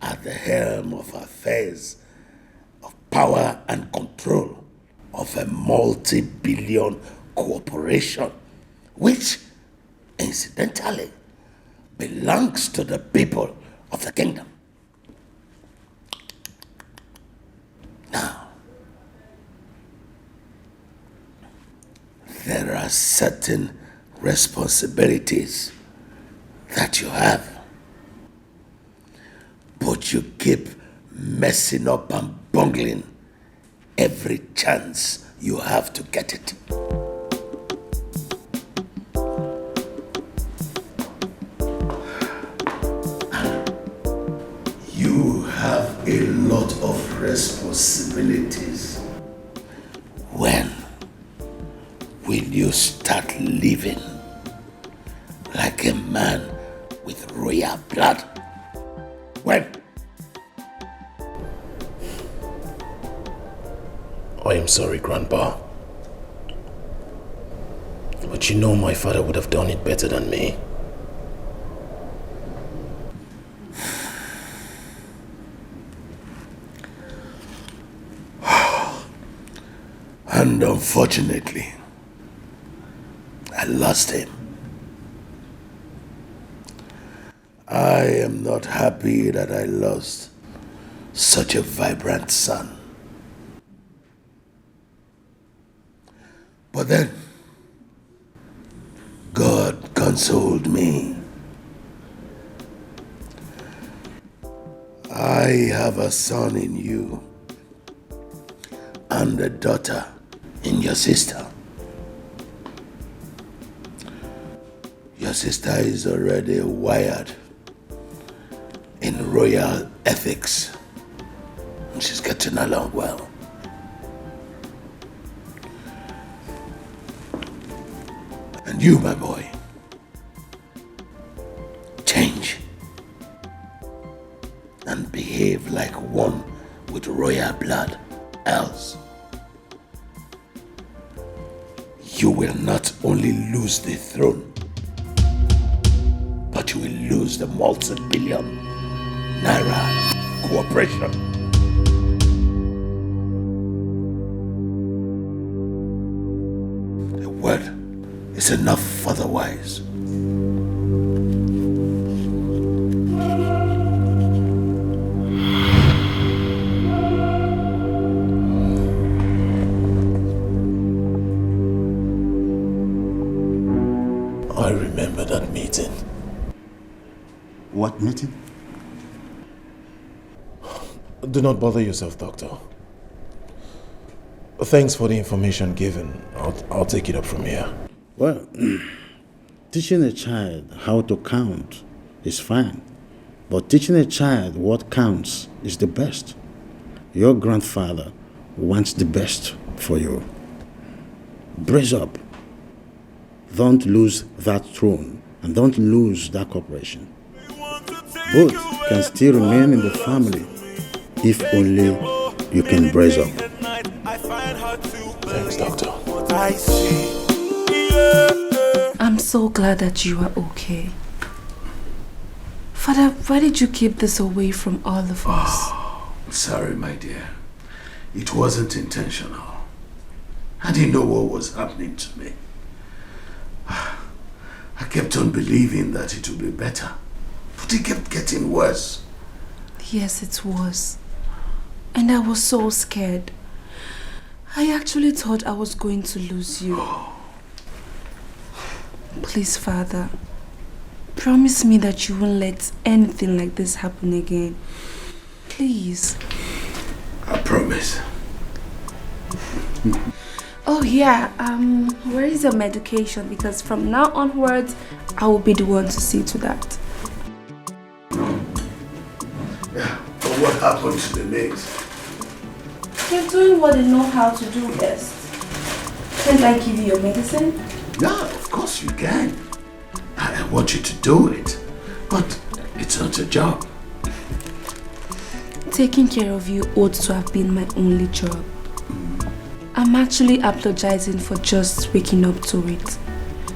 at the helm of affairs of power and control of a multi-billion corporation, which incidentally belongs to the people of the kingdom? Now, there are certain responsibilities that you have, but you keep messing up and bungling every chance you have to get it. You have a lot of responsibilities. When will you start living like a man with royal blood? When? I am sorry, Grandpa. But you know my father would have done it better than me. And unfortunately, I lost him. I am not happy that I lost such a vibrant son. But then, God consoled me. I have a son in you on the daughter in your sister. Your sister is already wired in royal ethics. And she's getting along well. And you, my boy, change and behave like one with royal blood. Else, you will not only lose the throne, but you will lose the multi-billion naira cooperation. A word is enough otherwise. I remember that meeting. What meeting? Do not bother yourself, Doctor. Thanks for the information given. I'll take it up from here. Well, teaching a child how to count is fine, but teaching a child what counts is the best. Your grandfather wants the best for you. Brace up. Don't lose that throne and don't lose that corporation. Both can still remain in the family if only you can brace up. Thanks, Doctor. I'm so glad that you are okay. Father, why did you keep this away from all of us? Sorry, my dear. It wasn't intentional. I didn't know what was happening to me. I kept on believing that it would be better, but it kept getting worse. Yes, it was. And I was so scared. I actually thought I was going to lose you. Please, Father, promise me that you won't let anything like this happen again. Please. I promise. Oh yeah, where is your medication? Because from now onwards, I will be the one to see to that. Yeah, but what happened to the maids? They're doing what they know how to do best. Can't I give you your medicine? Yeah, of course you can. I want you to do it, but it's not a job. Taking care of you ought to have been my only job. I'm actually apologizing for just waking up to it.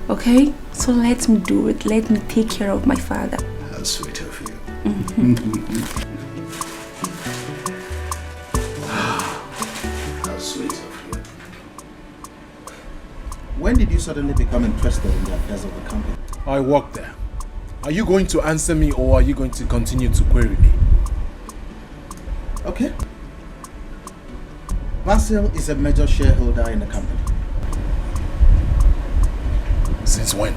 Okay? So let me do it. Let me take care of my father. How sweet of you. How sweet of you. When did you suddenly become interested in the affairs of the company? I work there. Are you going to answer me or are you going to continue to query me? Okay. Basil is a major shareholder in the company. Since when?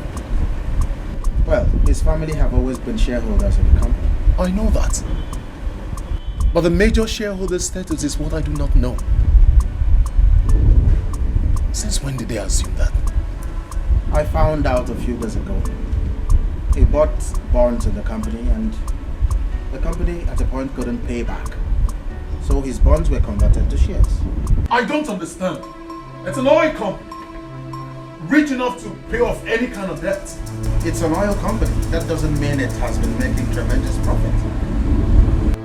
Well, his family have always been shareholders in the company. I know that. But the major shareholder status is what I do not know. Since when did they assume that? I found out a few days ago. He bought bonds in the company and the company at a point couldn't pay back. So his bonds were converted to shares. I don't understand. It's an oil company. Rich enough to pay off any kind of debt. It's an oil company. That doesn't mean it has been making tremendous profit.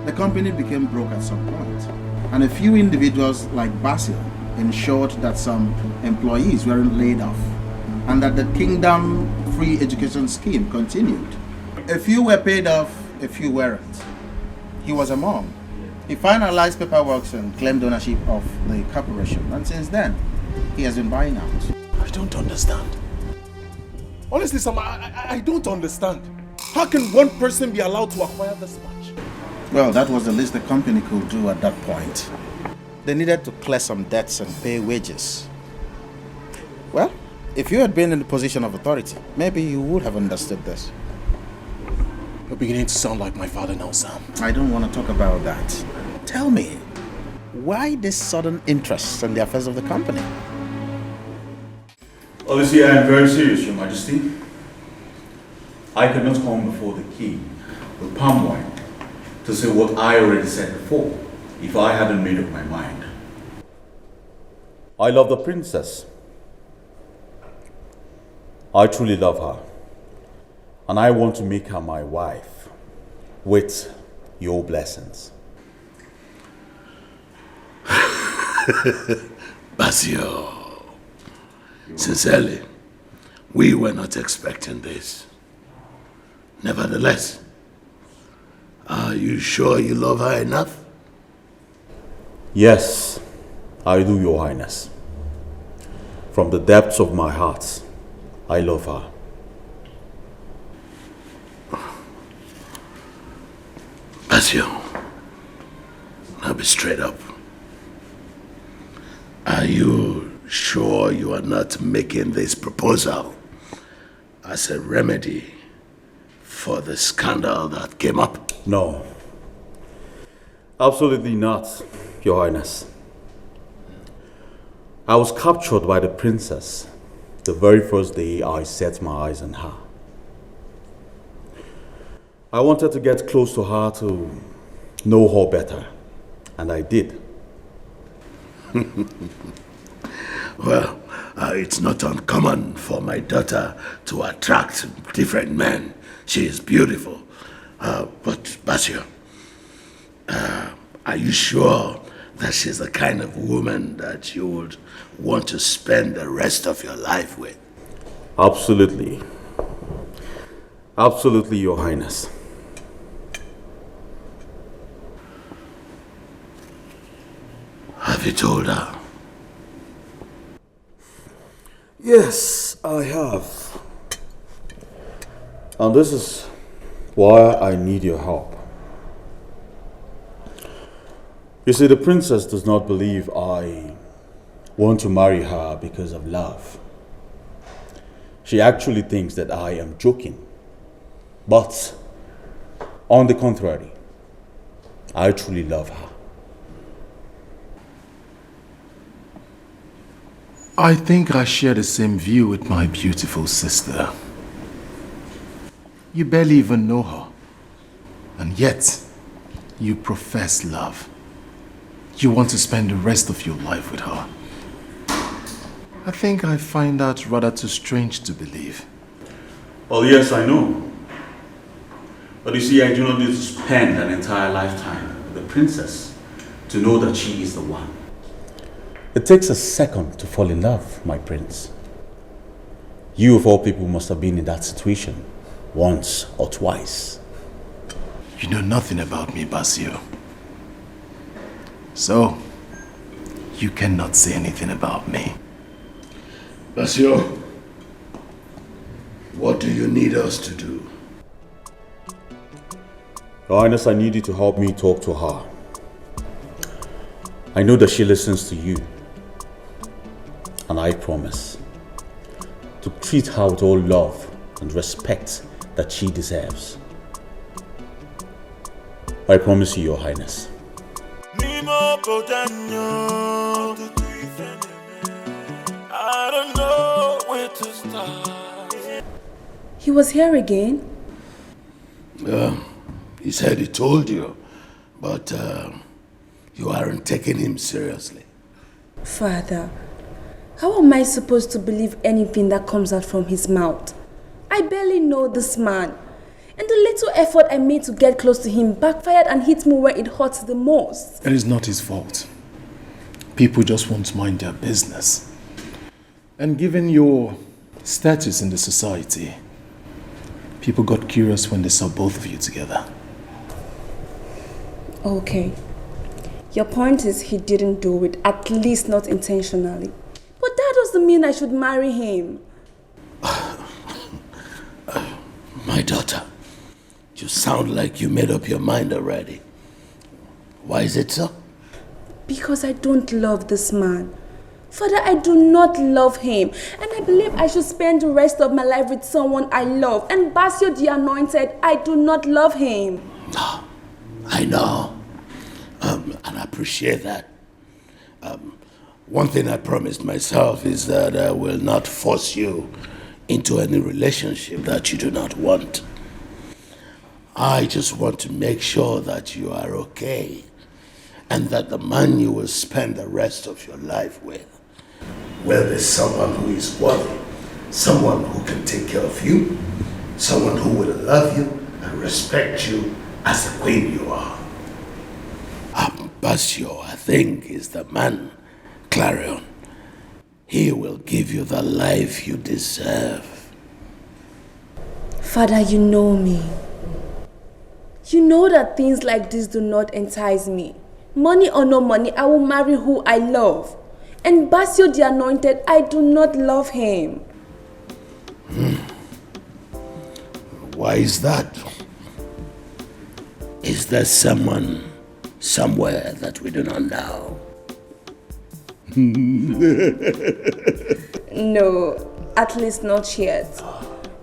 The company became broke at some point, and a few individuals like Basil ensured that some employees weren't laid off, and that the Kingdom free education scheme continued. A few were paid off, a few weren't. He was among. He finalized paperwork and claimed ownership of the corporation, and since then, he has been buying out. I don't understand. Honestly, Sam, I don't understand. How can one person be allowed to acquire this much? Well, that was the least the company could do at that point. They needed to clear some debts and pay wages. Well, if you had been in the position of authority, maybe you would have understood this. You're beginning to sound like my father now, Sam. I don't want to talk about that. Tell me, why this sudden interest in the affairs of the company? Obviously, I am very serious, Your Majesty. I cannot come before the king with palm wine to say what I already said before, if I hadn't made up my mind. I love the princess. I truly love her. And I want to make her my wife with your blessings. Basio, sincerely, we were not expecting this. Nevertheless, are you sure you love her enough? Yes, I do, Your Highness. From the depths of my heart, I love her. Basio, now be straight up. Are you sure you are not making this proposal as a remedy for the scandal that came up? No. Absolutely not, Your Highness. I was captured by the princess the very first day I set my eyes on her. I wanted to get close to her to know her better, and I did. Well, it's not uncommon for my daughter to attract different men. She is beautiful. But Basio, are you sure that she's the kind of woman that you would want to spend the rest of your life with? Absolutely. Absolutely, Your Highness. Have you told her? Yes, I have. And this is why I need your help. You see, the princess does not believe I want to marry her because of love. She actually thinks that I am joking. But, on the contrary, I truly love her. I think I share the same view with my beautiful sister. You barely even know her, and yet you profess love. You want to spend the rest of your life with her. I think I find that rather too strange to believe. Well, yes, I know. But you see, I do not need to spend an entire lifetime with the princess to know that she is the one. It takes a second to fall in love, my prince. You of all people must have been in that situation once or twice. You know nothing about me, Basio. So, you cannot say anything about me. Basio, what do you need us to do? Your Highness, I need you to help me talk to her. I know that she listens to you. And I promise to treat her with all love and respect that she deserves. I promise you, Your Highness. I don't know where to start. He was here again? He said he told you, but you aren't taking him seriously. Father, how am I supposed to believe anything that comes out from his mouth? I barely know this man. And the little effort I made to get close to him backfired and hit me where it hurts the most. It is not his fault. People just want to mind their business. And given your status in the society, people got curious when they saw both of you together. Okay. Your point is he didn't do it, at least not intentionally. But that doesn't mean I should marry him. My daughter, you sound like you made up your mind already. Why is it so? Because I don't love this man. Father, I do not love him. And I believe I should spend the rest of my life with someone I love. And Basio the Anointed, I do not love him. No, I know. And I appreciate that. One thing I promised myself is that I will not force you into any relationship that you do not want. I just want to make sure that you are okay and that the man you will spend the rest of your life with will be someone who is worthy, someone who can take care of you, someone who will love you and respect you as the queen you are. Basio, I think, is the man, Clarion. He will give you the life you deserve. Father, you know me. You know that things like this do not entice me. Money or no money, I will marry who I love. And Basio the Anointed, I do not love him. Why is that? Is there someone somewhere that we do not know? No, at least not yet.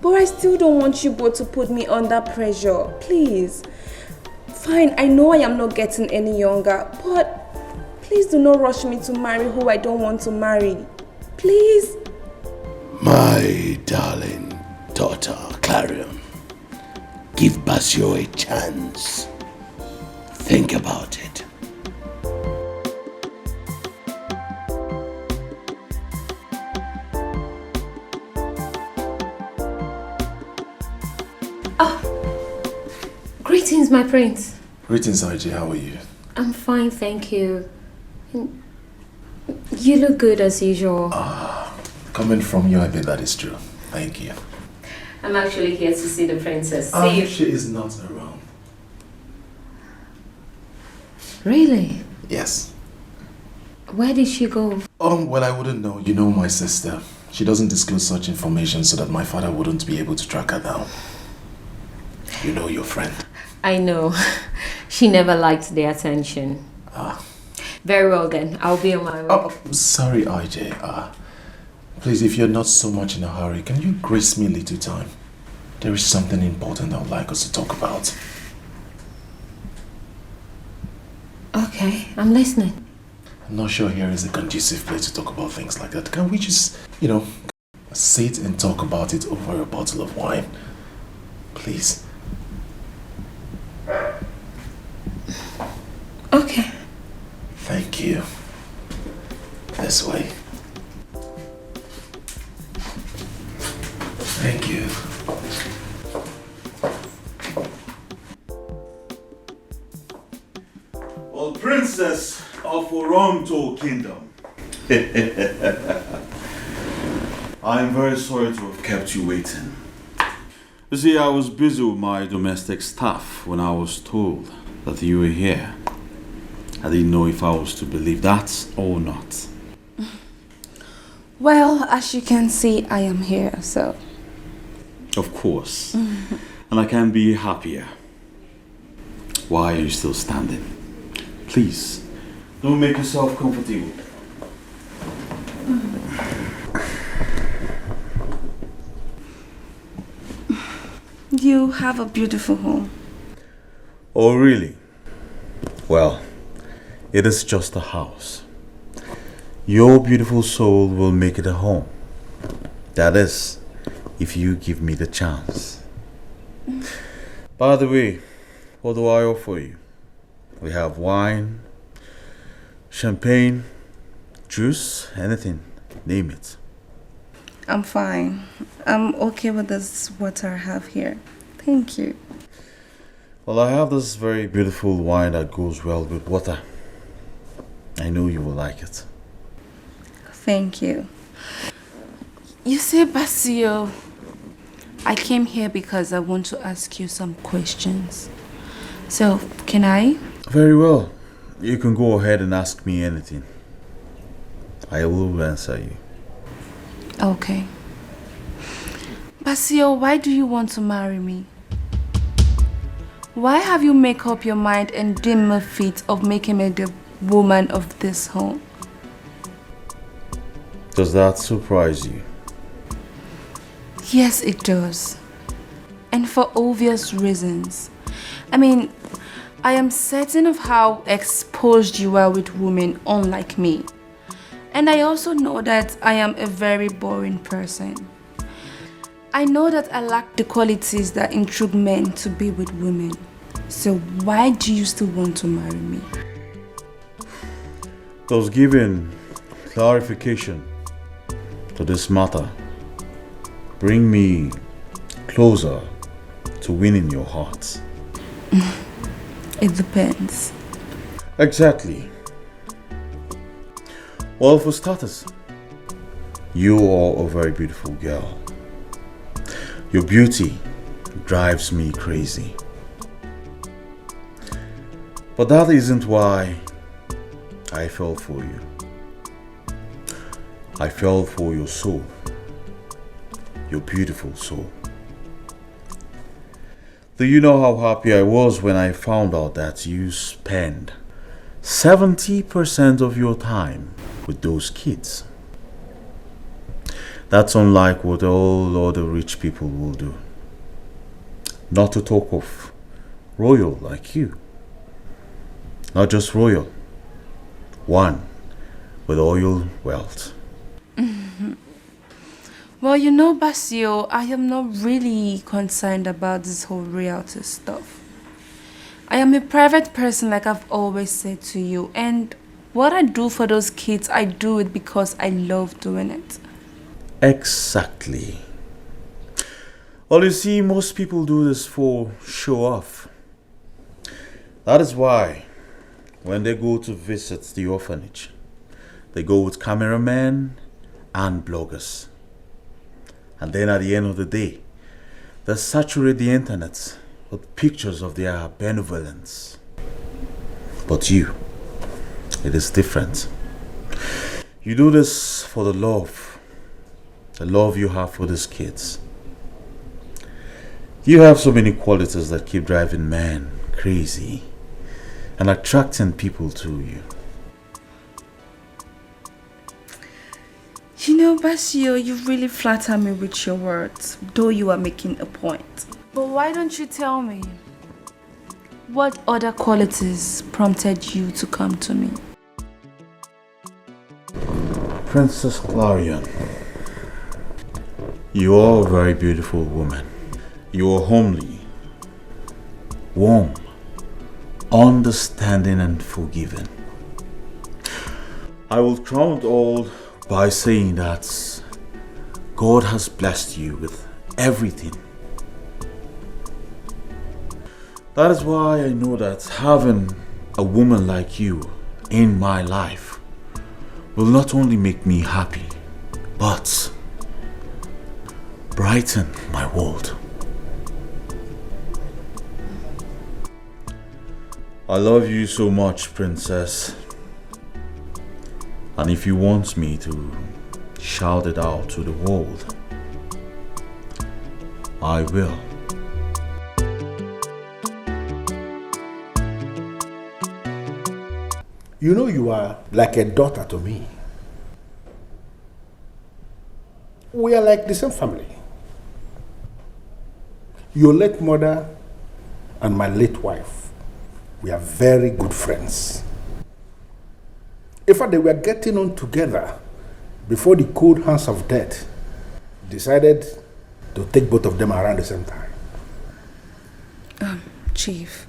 But I still don't want you both to put me under pressure. Please. Fine, I know I am not getting any younger, but please do not rush me to marry who I don't want to marry. Please. My darling daughter, Clarion, give Basio a chance. Think about it. Greetings, my prince. Greetings, IJ. How are you? I'm fine, thank you. You look good as usual. Coming from you, I bet that is true. Thank you. I'm actually here to see the princess. She is not around. Really? Yes. Where did she go? Well, I wouldn't know. You know my sister. She doesn't disclose such information so that my father wouldn't be able to track her down. You know your friend. I know. She never liked the attention. Very well then. I'll be on my way. Sorry, IJ. Please, if you're not so much in a hurry, can you grace me a little time? There is something important I would like us to talk about. Okay, I'm listening. I'm not sure here is a conducive place to talk about things like that. Can we just, sit and talk about it over a bottle of wine? Please. Okay. Thank you. This way. Thank you. Well, Princess of Oronto Kingdom. I'm very sorry to have kept you waiting. You see, I was busy with my domestic staff when I was told that you were here. I didn't know if I was to believe that or not. Well, as you can see, I am here, so... Of course. And I can't be happier. Why are you still standing? Please, don't make yourself comfortable. You have a beautiful home. Oh, really? Well, it is just a house. Your beautiful soul will make it a home. That is, if you give me the chance. By the way, what do I offer you? We have wine, champagne, juice, anything, name it. I'm fine. I'm okay with this water I have here. Thank you. Well, I have this very beautiful wine that goes well with water. I know you will like it. Thank you. You see, Basio, I came here because I want to ask you some questions. So, can I? Very well. You can go ahead and ask me anything. I will answer you. Okay. Basio, why do you want to marry me? Why have you made up your mind and deemed me fit of making me the woman of this home? Does that surprise you? Yes, it does. And for obvious reasons. I mean, I am certain of how exposed you are with women unlike me. And I also know that I am a very boring person. I know that I lack the qualities that intrigue men to be with women. So why do you still want to marry me? Does giving clarification to this matter bring me closer to winning your heart? It depends. Exactly. Well, for starters, you are a very beautiful girl. Your beauty drives me crazy. But that isn't why I fell for you. I fell for your soul. Your beautiful soul. Do you know how happy I was when I found out that you spend 70% of your time with those kids? That's unlike what all other rich people will do. Not to talk of royal like you. Not just royal. One with oil wealth. Well, you know, Basio, I am not really concerned about this whole reality stuff. I am a private person, like I've always said to you, and what I do for those kids, I do it because I love doing it. Exactly. Well, you see, most people do this for show off. That is why when they go to visit the orphanage, they go with cameramen and bloggers. And then at the end of the day, they saturate the internet with pictures of their benevolence. But you, it is different. You do this for the love you have for these kids. You have so many qualities that keep driving men crazy and attracting people to you. You know, Basio, you really flatter me with your words, though you are making a point. But why don't you tell me? What other qualities prompted you to come to me? Princess Clarion, you are a very beautiful woman. You are homely, warm, understanding and forgiving. I will crown it all by saying that God has blessed you with everything. That is why I know that having a woman like you in my life will not only make me happy, but brighten my world. I love you so much, Princess. And if you want me to shout it out to the world, I will. You know you are like a daughter to me. We are like the same family. Your late mother and my late wife, we are very good friends. In fact, they were getting on together before the cold hands of death decided to take both of them around the same time. Chief,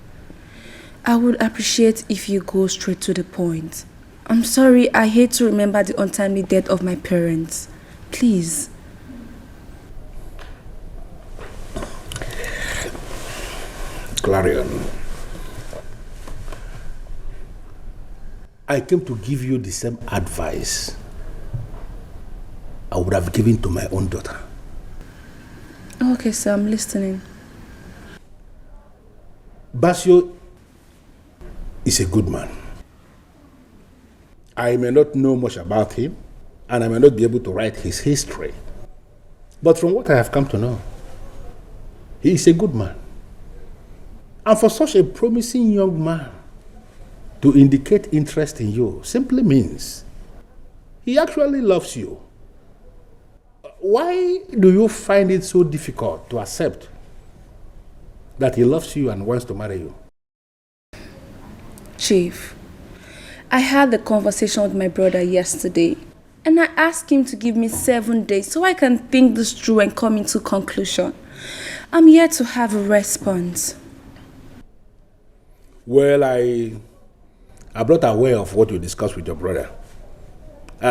I would appreciate if you go straight to the point. I'm sorry, I hate to remember the untimely death of my parents. Please. Clarion, I came to give you the same advice I would have given to my own daughter. Okay, sir, I'm listening. Basio is a good man. I may not know much about him, and I may not be able to write his history. But from what I have come to know, he is a good man. And for such a promising young man to indicate interest in you simply means he actually loves you. Why do you find it so difficult to accept that he loves you and wants to marry you? Chief, I had a conversation with my brother yesterday, And I asked him to give me 7 days so I can think this through and come into conclusion. I'm yet to have a response. Well, I'm not aware of what you discussed with your brother.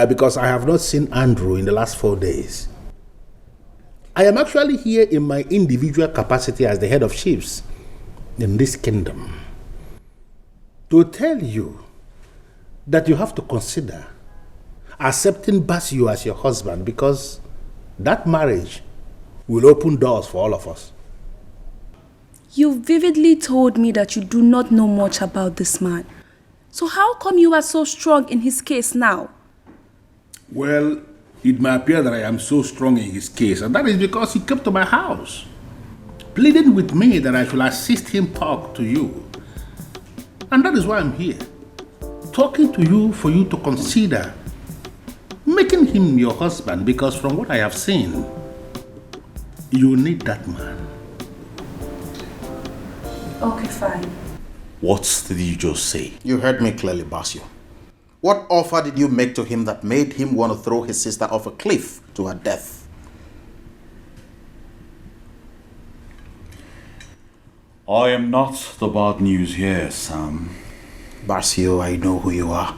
Because I have not seen Andrew in the last 4 days. I am actually here in my individual capacity as the head of chiefs in this kingdom to tell you that you have to consider accepting Basio as your husband, because that marriage will open doors for all of us. You vividly told me that you do not know much about this man. So how come you are so strong in his case now? Well, it may appear that I am so strong in his case, and that is because he came to my house, pleading with me that I should assist him talk to you. And that is why I'm here, talking to you for you to consider making him your husband, because from what I have seen, you need that man. Okay, fine. What did you just say? You heard me clearly, Basio. What offer did you make to him that made him want to throw his sister off a cliff to her death? I am not the bad news here, Sam. Basio, I know who you are.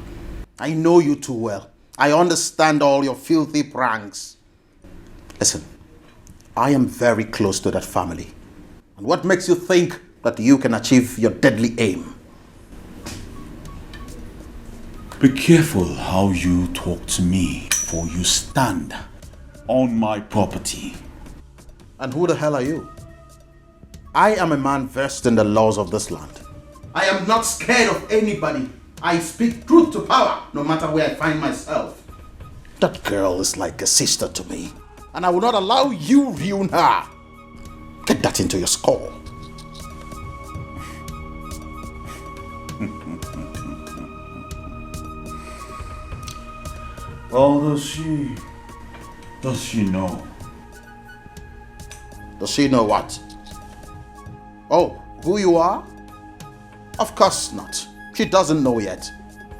I know you too well. I understand all your filthy pranks. Listen, I am very close to that family. And what makes you think that you can achieve your deadly aim? Be careful how you talk to me, for you stand on my property. And who the hell are you? I am a man versed in the laws of this land. I am not scared of anybody. I speak truth to power, no matter where I find myself. That girl is like a sister to me, and I will not allow you ruin her. Get that into your skull. Well, does she know? Does she know what? Oh, who you are? Of course not. She doesn't know yet.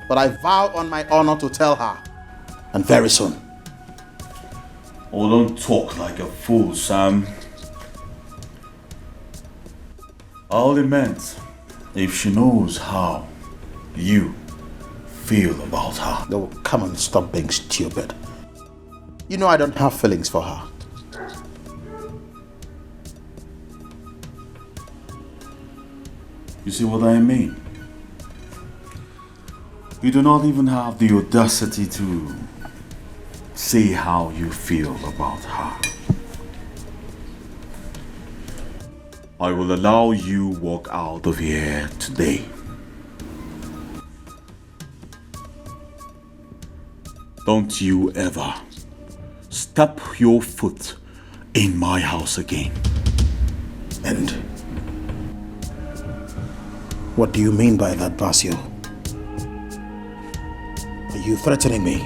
But I vow on my honor to tell her. And very soon. Oh, don't talk like a fool, Sam. All it meant if she knows how you feel about her. No, come on, stop being stupid. You know I don't have feelings for her. You see what I mean? You do not even have the audacity to say how you feel about her. I will allow you walk out of here today. Don't you ever step your foot in my house again. And what do you mean by that, Basio? Are you threatening me?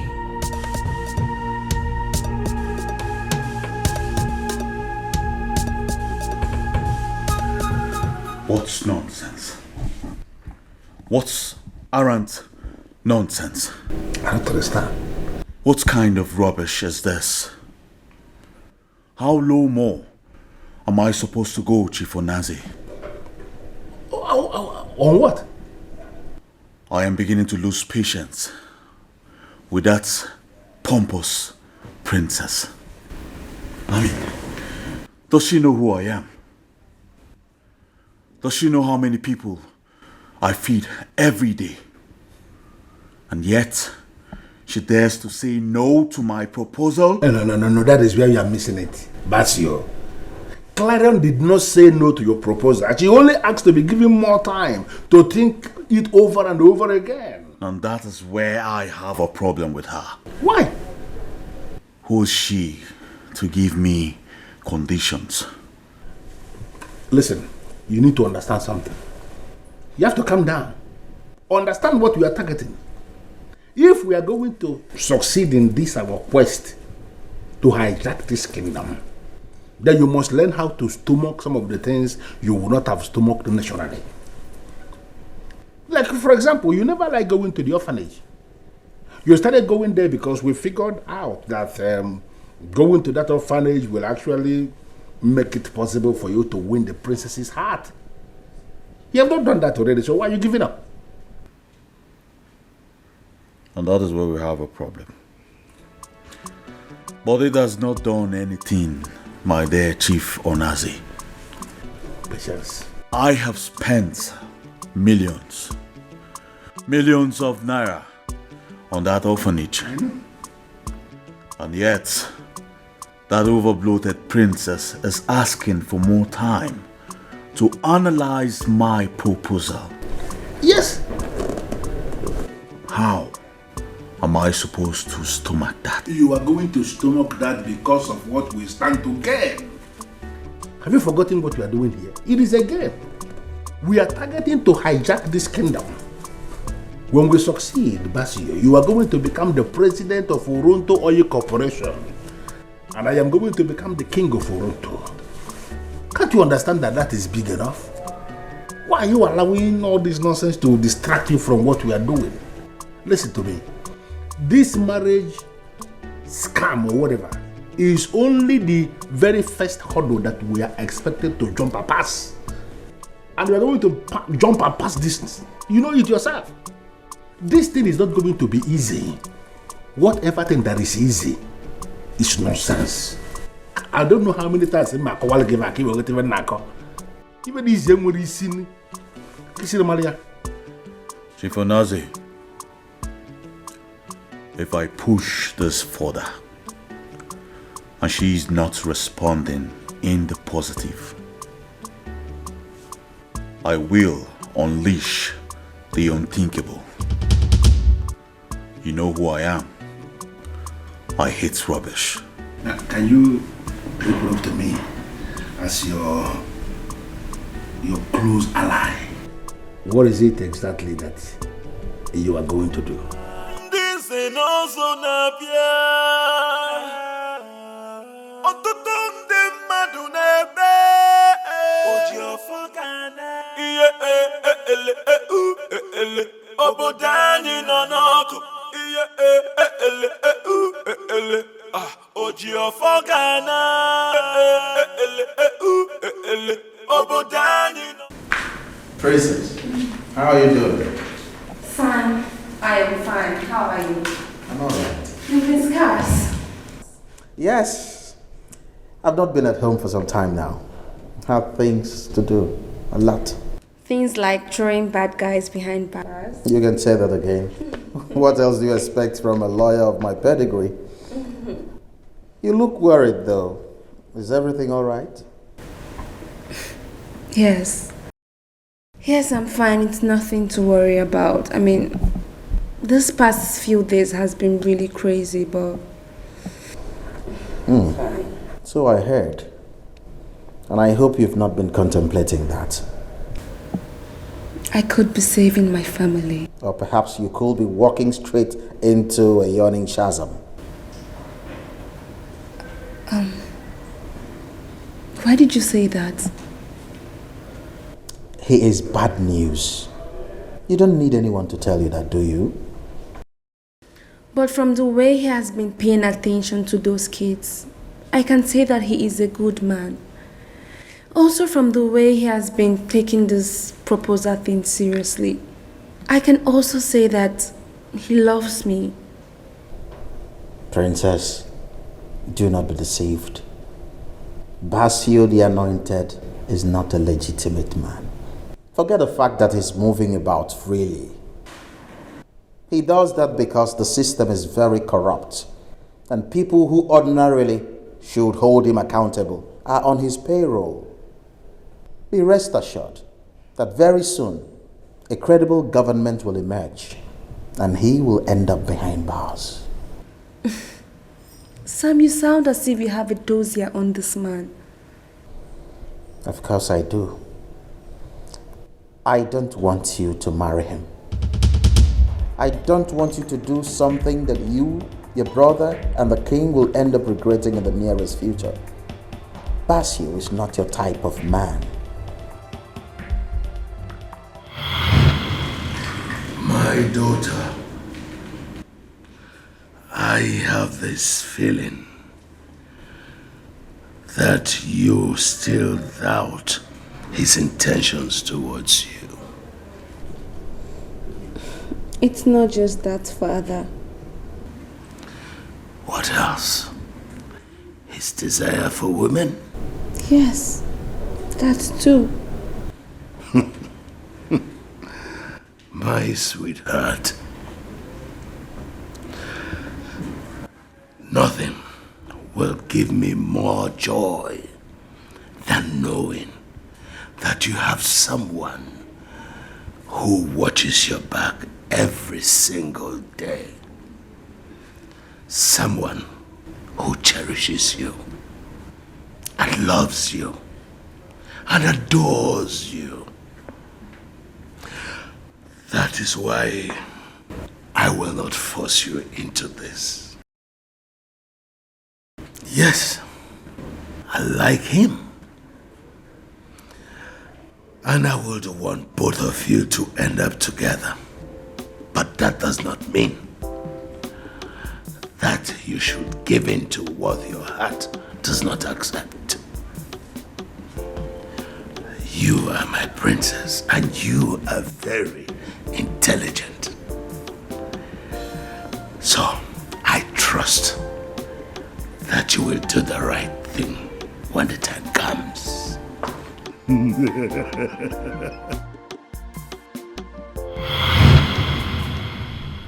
What's nonsense? What's arrant nonsense? I don't understand. What kind of rubbish is this? How low more am I supposed to go, Chief Onazi? On what? I am beginning to lose patience with that pompous princess. I mean, does she know who I am? Does she know how many people I feed every day? And yet, she dares to say no to my proposal? No, that is where you are missing it. Basio. Clarion did not say no to your proposal. She only asked to be given more time to think it over and over again. And that is where I have a problem with her. Why? Who is she to give me conditions? Listen, you need to understand something. You have to calm down. Understand what we are targeting. If we are going to succeed in this our quest to hijack this kingdom, then you must learn how to stomach some of the things you would not have stomached naturally. Like, for example, you never like going to the orphanage. You started going there because we figured out that going to that orphanage will actually make it possible for you to win the princess's heart. You have not done that already, so why are you giving up? And that is where we have a problem. But it has not done anything, my dear Chief Onazi. Patience. I have spent millions of naira on that orphanage. And yet, that overbloated princess is asking for more time to analyze my proposal. Yes. How am I supposed to stomach that? You are going to stomach that because of what we stand to gain. Have you forgotten what we are doing here? It is a game. We are targeting to hijack this kingdom. When we succeed, Basio, you are going to become the president of Oronto Oil Corporation. And I am going to become the king of Oronto. Can't you understand that that is big enough? Why are you allowing all this nonsense to distract you from what we are doing? Listen to me. This marriage scam or whatever is only the very first hurdle that we are expected to jump past. And we are going to jump past this. You know it yourself. This thing is not going to be easy. Whatever thing that is easy is nonsense. I don't know how many times in my call give a key or even nako. Even these young would seen Kissing Maria. Chief Onazi, if I push this further and she is not responding in the positive, I will unleash the unthinkable. You know who I am. I hate rubbish. Now, can you look up to me as your close ally? What is it exactly that you are going to do? This ain't also napia. Ọtụtụ ndị mmadụ na-ebe oji ọfọ gana. Ihe ele obodo anyị nọ n'ọkụ. Ihe ele oji ọfọ gana. Ele obodo anyị nọ. Princess, how are you doing? Fine. I am fine. How are you? I'm alright. You've been scarce. Yes. I've not been at home for some time now. Have things to do. A lot. Things like throwing bad guys behind bars. You can say that again. What else do you expect from a lawyer of my pedigree? You look worried though. Is everything alright? Yes. Yes, I'm fine. It's nothing to worry about. I mean, this past few days has been really crazy, but... So I heard. And I hope you've not been contemplating that. I could be saving my family. Or perhaps you could be walking straight into a yawning chasm. Why did you say that? He is bad news. You don't need anyone to tell you that, do you? But from the way he has been paying attention to those kids, I can say that he is a good man. Also from the way he has been taking this proposal thing seriously, I can also say that he loves me. Princess, do not be deceived. Basio the Anointed is not a legitimate man. Forget the fact that he's moving about freely. He does that because the system is very corrupt, and people who ordinarily should hold him accountable are on his payroll. Be rest assured that very soon a credible government will emerge, and he will end up behind bars. Sam, you sound as if you have a dossier on this man. Of course I do. I don't want you to marry him. I don't want you to do something that you, your brother, and the king will end up regretting in the nearest future. Basio is not your type of man. My daughter, I have this feeling that you still doubt his intentions towards you. It's not just that, Father. What else? His desire for women? Yes, that too. My sweetheart. Nothing will give me more joy than knowing that you have someone who watches your back every single day. Someone who cherishes you and loves you and adores you. That is why I will not force you into this. Yes, I like him. And I would want both of you to end up together. But that does not mean that you should give in to what your heart does not accept. You are my princess, and you are very intelligent. So, I trust that you will do the right thing when the time comes.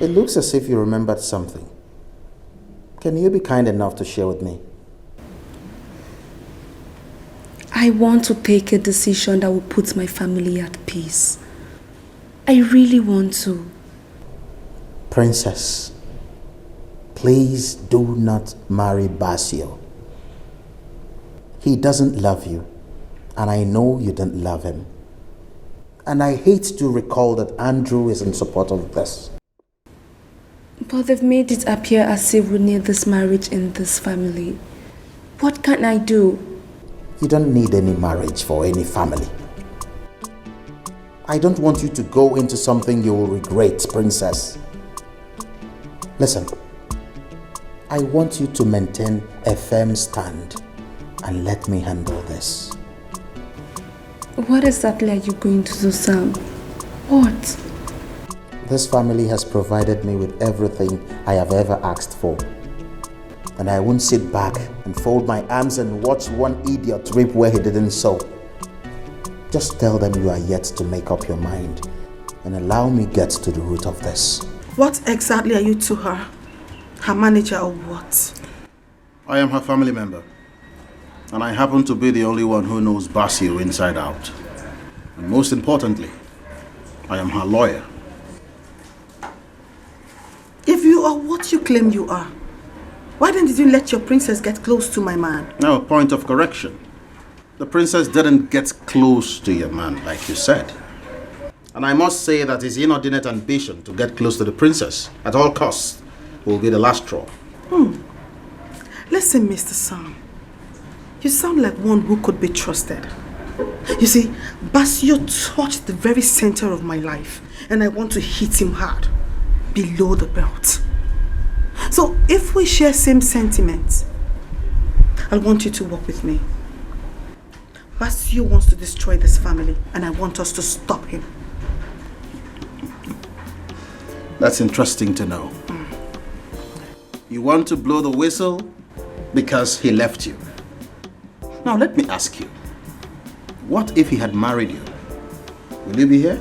It looks as if you remembered something. Can you be kind enough to share with me? I want to take a decision that will put my family at peace. I really want to. Princess, please do not marry Basio. He doesn't love you, and I know you don't love him. And I hate to recall that Andrew is in support of this. But they've made it appear as if we need this marriage in this family. What can I do? You don't need any marriage for any family. I don't want you to go into something you will regret, Princess. Listen, I want you to maintain a firm stand and let me handle this. What exactly are you going to do, Sam? What? This family has provided me with everything I have ever asked for. And I won't sit back and fold my arms and watch one idiot reap where he didn't sow. Just tell them you are yet to make up your mind and allow me get to the root of this. What exactly are you to her? Her manager or what? I am her family member. And I happen to be the only one who knows Basio inside out. And most importantly, I am her lawyer. If you are what you claim you are, why then did you let your princess get close to my man? Now, a point of correction. The princess didn't get close to your man, like you said. And I must say that his inordinate ambition to get close to the princess at all costs will be the last straw. Listen, Mr. Sam. You sound like one who could be trusted. You see, Basio touched the very center of my life, and I want to hit him hard, below the belt. So if we share same sentiments, I want you to work with me. Basio wants to destroy this family, and I want us to stop him. That's interesting to know. You want to blow the whistle because he left you. Now let me ask you, what if he had married you? Will you be here?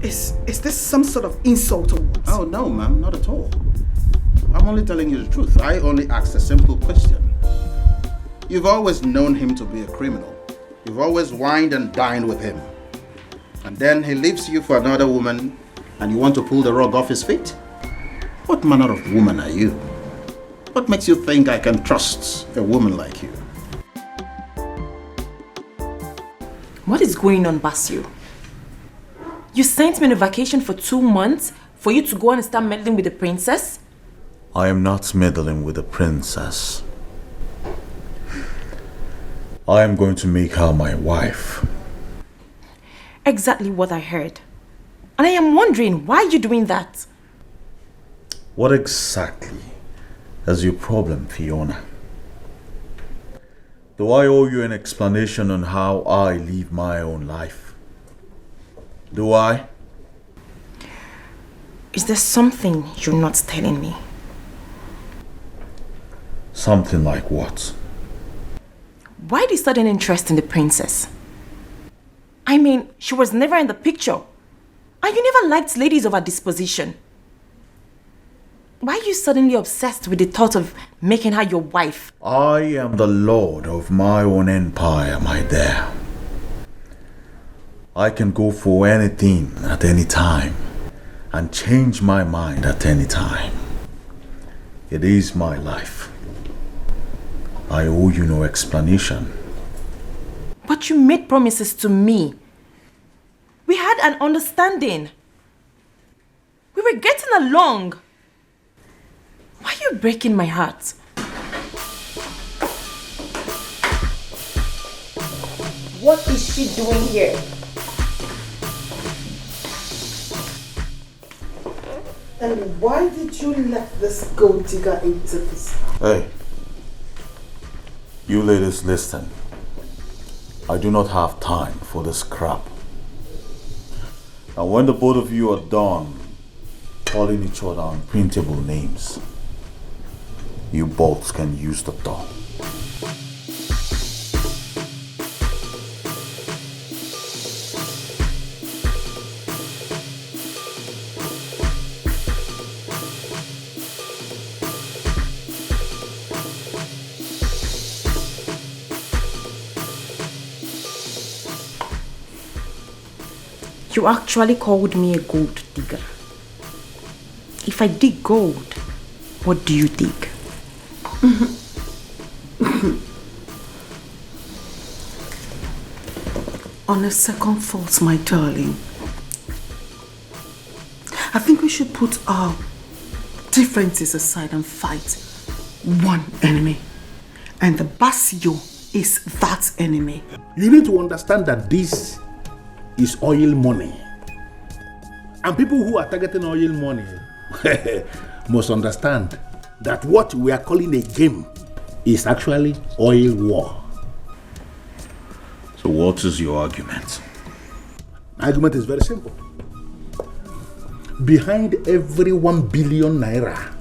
Is this some sort of insult or what? Oh no, ma'am, not at all. I'm only telling you the truth. I only asked a simple question. You've always known him to be a criminal. You've always wined and dined with him. And then he leaves you for another woman and you want to pull the rug off his feet? What manner of woman are you? What makes you think I can trust a woman like you? What is going on, Basio? You sent me on a vacation for 2 months for you to go and start meddling with the princess? I am not meddling with the princess. I am going to make her my wife. Exactly what I heard. And I am wondering, why are you doing that? What exactly is your problem, Fiona? Do I owe you an explanation on how I live my own life? Do I? Is there something you're not telling me? Something like what? Why the sudden interest in the princess? I mean, she was never in the picture. And you never liked ladies of her disposition. Why are you suddenly obsessed with the thought of making her your wife? I am the lord of my own empire, my dear. I can go for anything at any time and change my mind at any time. It is my life. I owe you no explanation. But you made promises to me. We had an understanding. We were getting along. Why are you breaking my heart? What is she doing here? And why did you let this gold digger into this? Hey, you ladies listen. I do not have time for this crap. And when the both of you are done calling each other unprintable names, you both can use the door. You actually called me a gold digger. If I dig gold, what do you dig? On a second thought, my darling, I think we should put our differences aside and fight one enemy. And the Basio is that enemy. You need to understand that this is oil money. And people who are targeting oil money must understand that what we are calling a game is actually oil war. So what is your argument? My argument is very simple. Behind every 1 billion naira,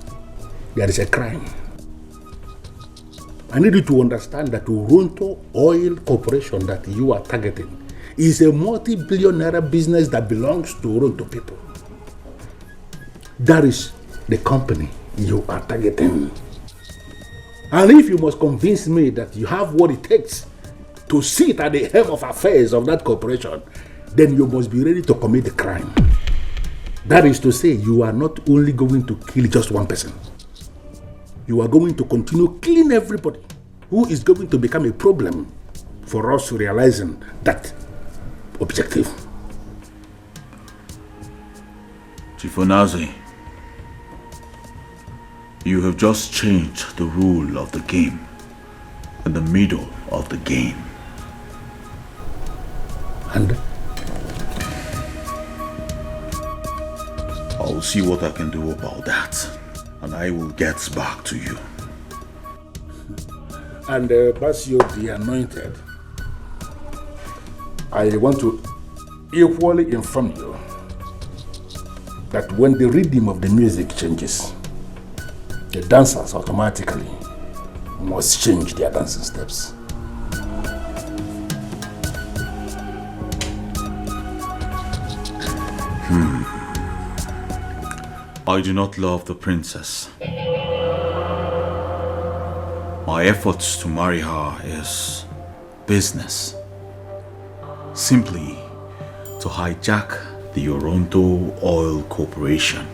there is a crime. I need you to understand that Toronto Oil Corporation that you are targeting is a multi-billion naira business that belongs to Toronto people. That is the company you are targeting. And if you must convince me that you have what it takes to sit at the helm of affairs of that corporation, then you must be ready to commit the crime. That is to say, you are not only going to kill just one person. You are going to continue killing everybody who is going to become a problem for us realizing that objective. Chief Onaze, you have just changed the rule of the game in the middle of the game. And I'll see what I can do about that, and I will get back to you. And Basio the Anointed, I want to equally inform you that when the rhythm of the music changes, the dancers automatically must change their dancing steps. I do not love the princess. My efforts to marry her is business. Simply to hijack the Toronto Oil Corporation.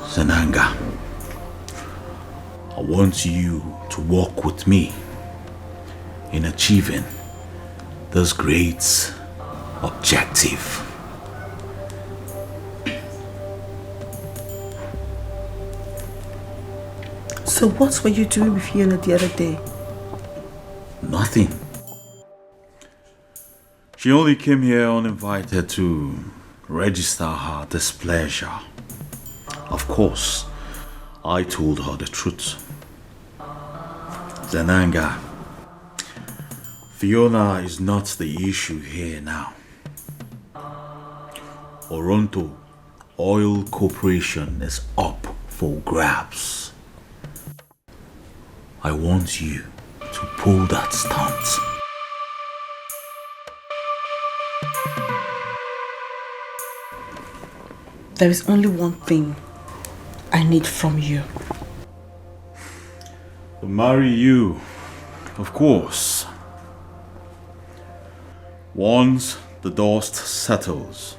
Zenanga, I want you to work with me in achieving this great objective. So what were you doing with Fiona the other day? Nothing. She only came here uninvited to register her displeasure. Of course, I told her the truth. Zenanga, Fiona is not the issue here now. Oronto Oil Corporation is up for grabs. I want you to pull that stunt. There is only one thing I need from you. To marry you, of course. Once the dust settles,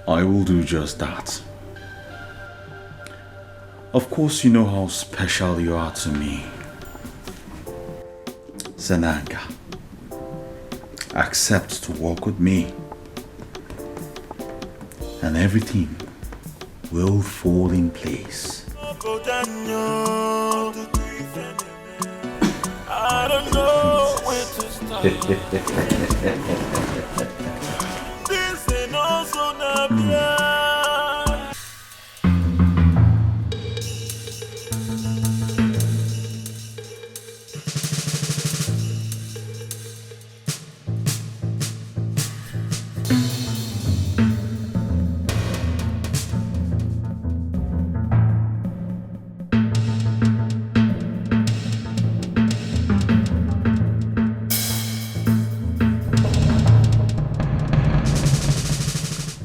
I will do just that. Of course, you know how special you are to me. Zenanga, accept to walk with me, and everything will fall in place. I don't know where to start. This ain't also not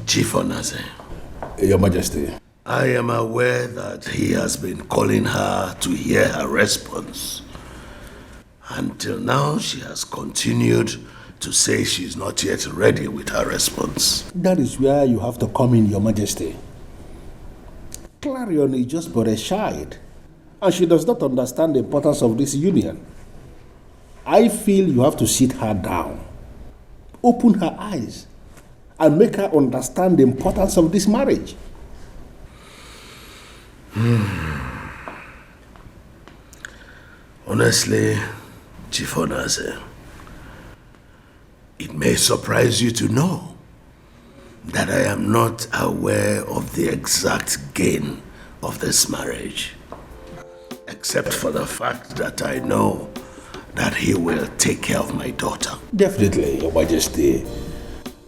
Chief Onaze. Your Majesty. I am aware that he has been calling her to hear her response. Until now, she has continued to say she's not yet ready with her response. That is where you have to come in, Your Majesty. Clarion is just but a child, and she does not understand the importance of this union. I feel you have to sit her down, open her eyes, and make her understand the importance of this marriage. Honestly, Chief Onaze, it may surprise you to know that I am not aware of the exact gain of this marriage, except for the fact that I know that he will take care of my daughter. Definitely, Your Majesty.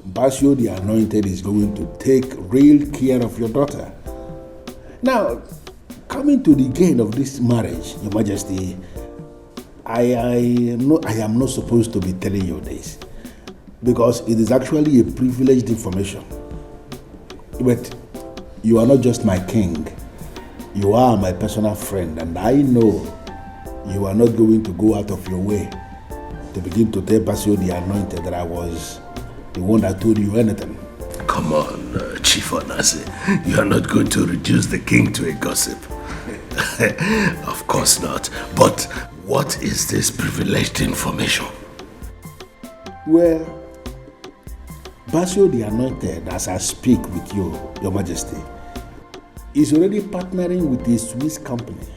Basio the Anointed is going to take real care of your daughter. Now, coming to the gain of this marriage, Your Majesty, I am not supposed to be telling you this, because it is actually a privileged information. But you are not just my king, you are my personal friend, and I know you are not going to go out of your way to begin to tell Basio the Anointed that I was the one that told you anything. Come on, Chief Onaze, you are not going to reduce the king to a gossip. Of course not. But what is this privileged information? Well, Basio the Anointed, as I speak with you, Your Majesty, is already partnering with a Swiss company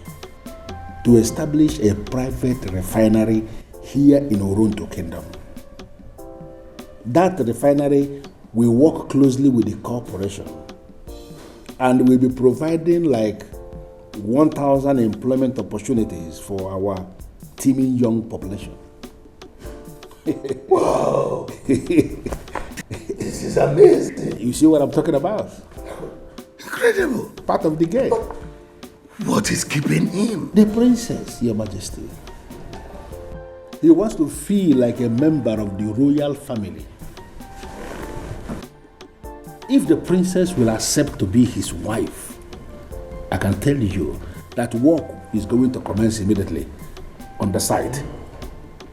to establish a private refinery here in Oronto Kingdom. That refinery will work closely with the corporation and will be providing like 1,000 employment opportunities for our teeming young population. Wow! This is amazing. You see what I'm talking about? Incredible. Part of the game. What is keeping him? The princess, Your Majesty. He wants to feel like a member of the royal family. If the princess will accept to be his wife, I can tell you that work is going to commence immediately on the site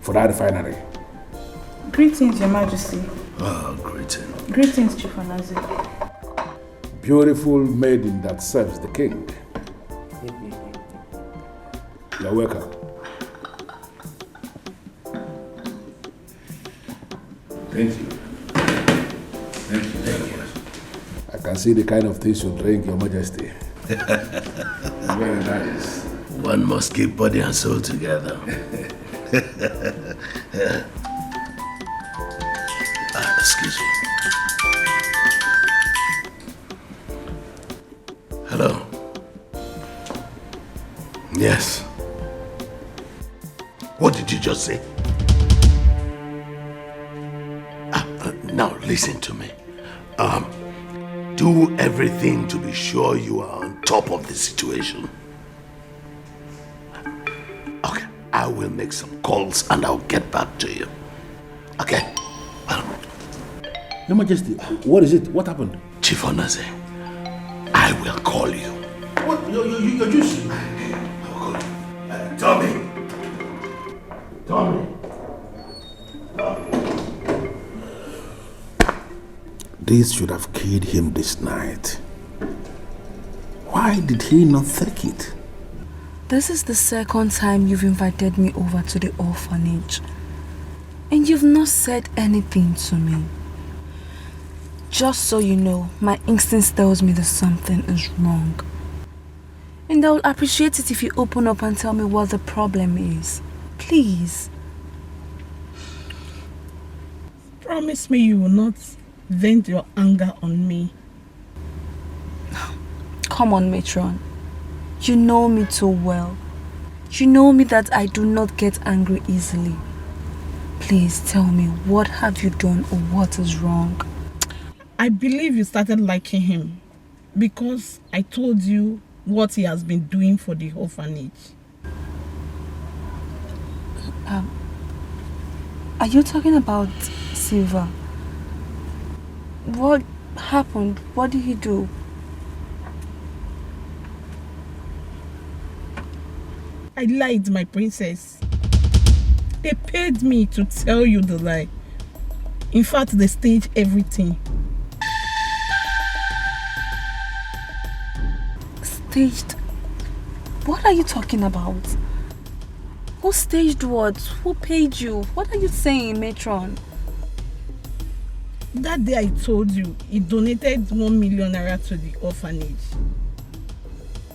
for that refinery. Greetings, Your Majesty. Oh, greetings. Greetings, Chief Onaze. Beautiful maiden that serves the king. You're welcome. Thank you. Thank you very much. I can see the kind of things you drink, Your Majesty. Very nice. One must keep body and soul together. Excuse me. Hello. Yes. What did you just say? Now listen to me. Do everything to be sure you are on top of the situation. Okay, I will make some calls and I'll get back to you. Okay? Your Majesty, what is it? What happened? Chief Onaze, I will call you. What? You're just... Tommy! This should have killed him this night. Why did he not take it? This is the second time you've invited me over to the orphanage. And you've not said anything to me. Just so you know, my instinct tells me that something is wrong. And I will appreciate it if you open up and tell me what the problem is. Please. Promise me you will not vent your anger on me. Come on, Matron. You know me too well. You know me that I do not get angry easily. Please tell me, what have you done or what is wrong? I believe you started liking him because I told you what he has been doing for the orphanage. Are you talking about Silva? What happened? What did he do? I lied, my princess. They paid me to tell you the lie. In fact, they staged everything. Staged? What are you talking about? Who staged what? Who paid you? What are you saying, Matron? That day I told you he donated 1 million naira to the orphanage.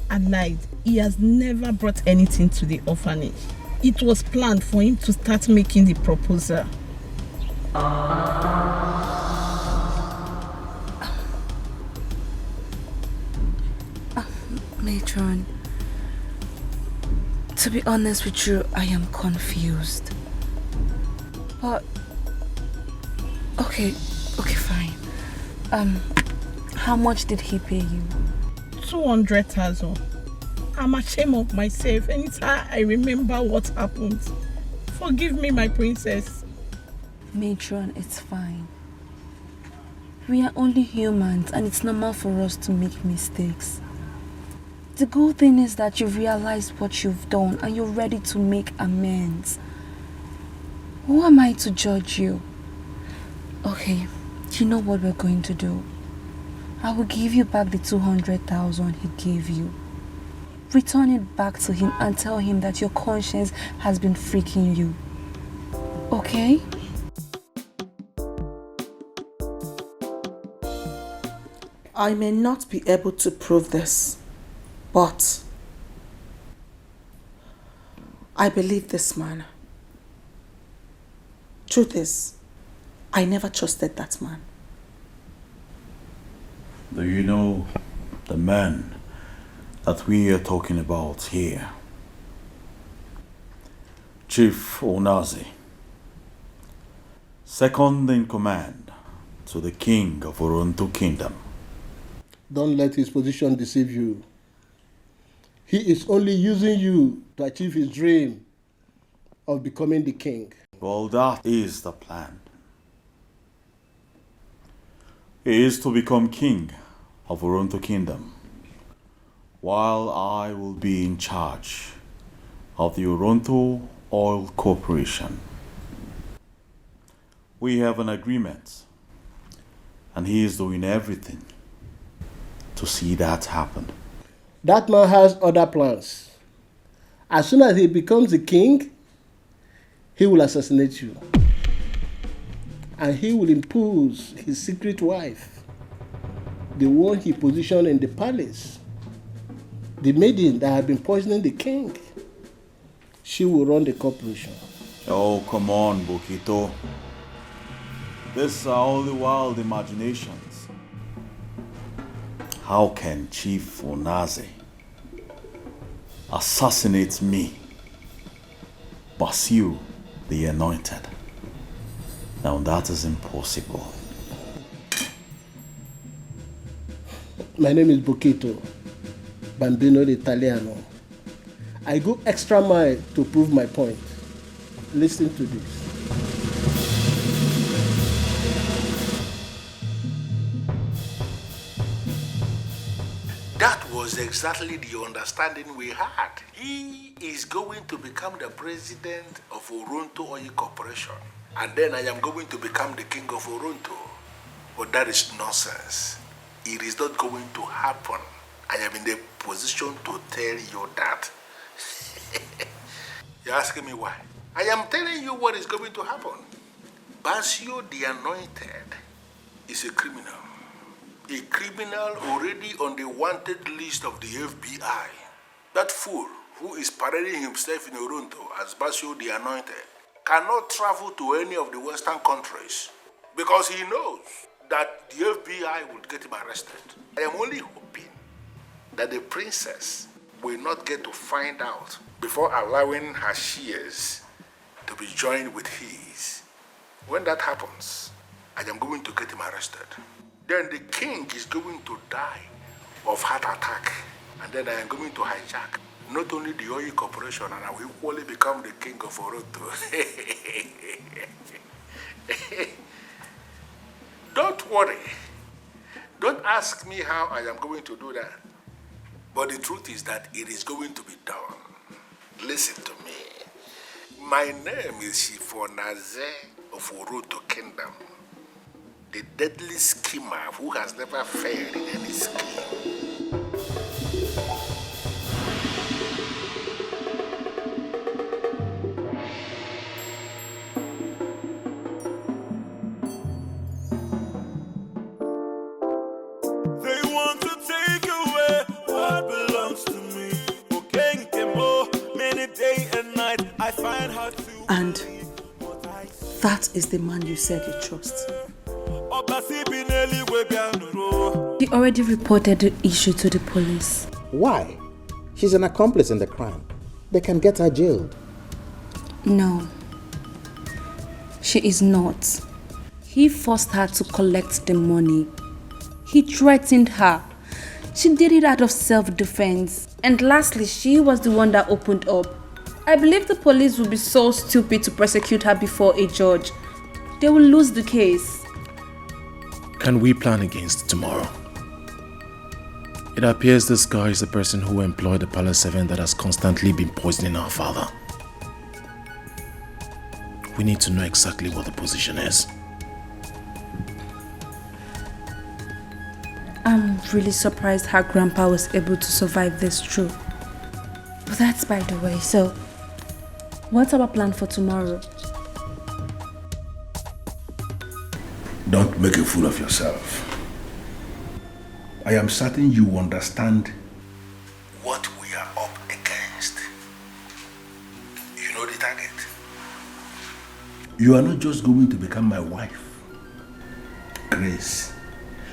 I lied. He has never brought anything to the orphanage. It was planned for him to start making the proposal. Matron, to be honest with you, I am confused. But okay, fine. How much did he pay you? 200,000. I'm ashamed of myself anytime I remember what happened. Forgive me, my princess. Matron, it's fine. We are only humans and it's normal for us to make mistakes. The good thing is that you've realized what you've done and you're ready to make amends. Who am I to judge you? Okay, you know what we're going to do? I will give you back the 200,000 he gave you. Return it back to him and tell him that your conscience has been freaking you. Okay? I may not be able to prove this, but I believe this man. Truth is, I never trusted that man. Do you know the man that we are talking about here? Chief Onaze, second in command to the king of Oronto Kingdom. Don't let his position deceive you. He is only using you to achieve his dream of becoming the king. Well, that is the plan. He is to become king of Oronto Kingdom, while I will be in charge of the Oronto Oil Corporation. We have an agreement, and he is doing everything to see that happen. That man has other plans. As soon as he becomes the king, he will assassinate you. And he will impose his secret wife, the one he positioned in the palace, the maiden that had been poisoning the king. She will run the corporation. Oh, come on, Bukito. These are only wild imaginations. How can Chief Onaze assassinate me, Basil the Anointed? Now that is impossible. My name is Bocchito, Bambino l'Italiano. I go extra mile to prove my point. Listen to this. That was exactly the understanding we had. He is going to become the president of Oronto Oil Corporation. And then I am going to become the king of Oronto. But that is nonsense. It is not going to happen. I am in the position to tell you that. You're asking me why? I am telling you what is going to happen. Basio the Anointed is a criminal. A criminal already on the wanted list of the FBI. That fool who is parading himself in Oronto as Basio the Anointed cannot travel to any of the Western countries because he knows that the FBI would get him arrested. I am only hoping that the princess will not get to find out before allowing her shares to be joined with his. When that happens, I am going to get him arrested. Then the king is going to die of heart attack. And then I am going to hijack not only the oil corporation, and I will equally become the king of Oronto. Don't worry. Don't ask me how I am going to do that. But the truth is that it is going to be done. Listen to me. My name is Chifonaze of Oronto Kingdom. The deadly schemer who has never failed in any scheme. They want to take away what belongs to me. Many day and night I find hard to. And that is the man you said you trust. He already reported the issue to the police. Why? She's an accomplice in the crime. They can get her jailed. No, she is not. He forced her to collect the money. He threatened her. She did it out of self-defense. And lastly, she was the one that opened up. I believe the police would be so stupid to prosecute her before a judge. They will lose the case. Can we plan against tomorrow? It appears this guy is the person who employed the palace servant that has constantly been poisoning our father. We need to know exactly what the position is. I'm really surprised her grandpa was able to survive this trip. But that's by the way. So, what's our plan for tomorrow? Don't make a fool of yourself. I am certain you understand what we are up against. You know the target. You are not just going to become my wife, Grace.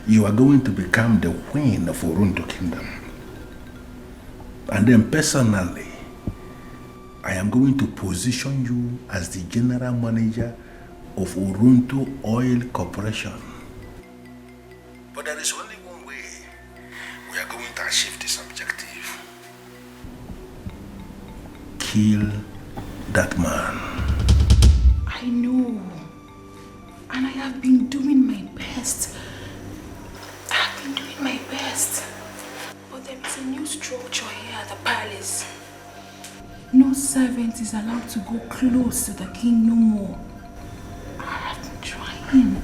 You are going to become the queen of Oronto Kingdom. And then personally, I am going to position you as the general manager of Oronto Oil Corporation. But there is only one way we are going to achieve this objective. Kill that man. I know. And I have been doing my best. But there is a new structure here at the palace. No servant is allowed to go close to the king no more. I have been trying.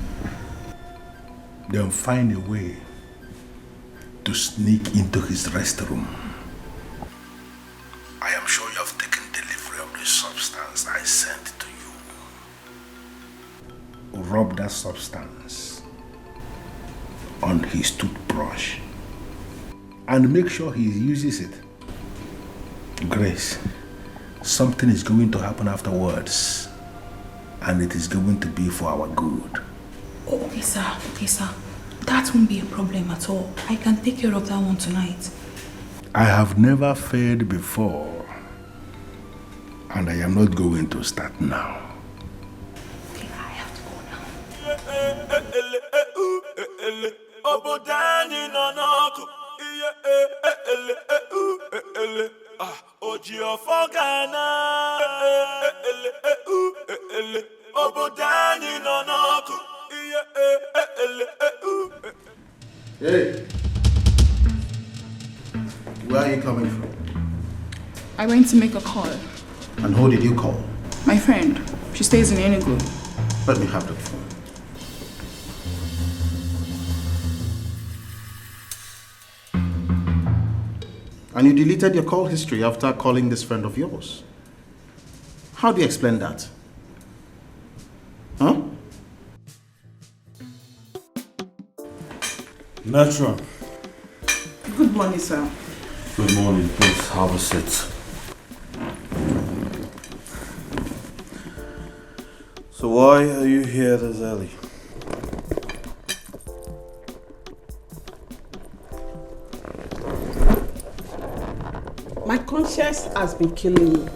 Then find a way to sneak into his restroom. I am sure you have taken delivery of the substance I sent to you. Rub that substance on his toothbrush and make sure he uses it. Grace, something is going to happen afterwards, and it is going to be for our good. Okay, sir. Okay, sir. That won't be a problem at all. I can take care of that one tonight. I have never failed before, and I am not going to start now. Okay, I have to go now. Hey! Where are you coming from? I went to make a call. And who did you call? My friend. She stays in Enugu. Let me have the phone. And you deleted your call history after calling this friend of yours. How do you explain that? Huh? Matron. Good morning, sir. Good morning. Please have a seat. So why are you here this early? My conscience has been killing me.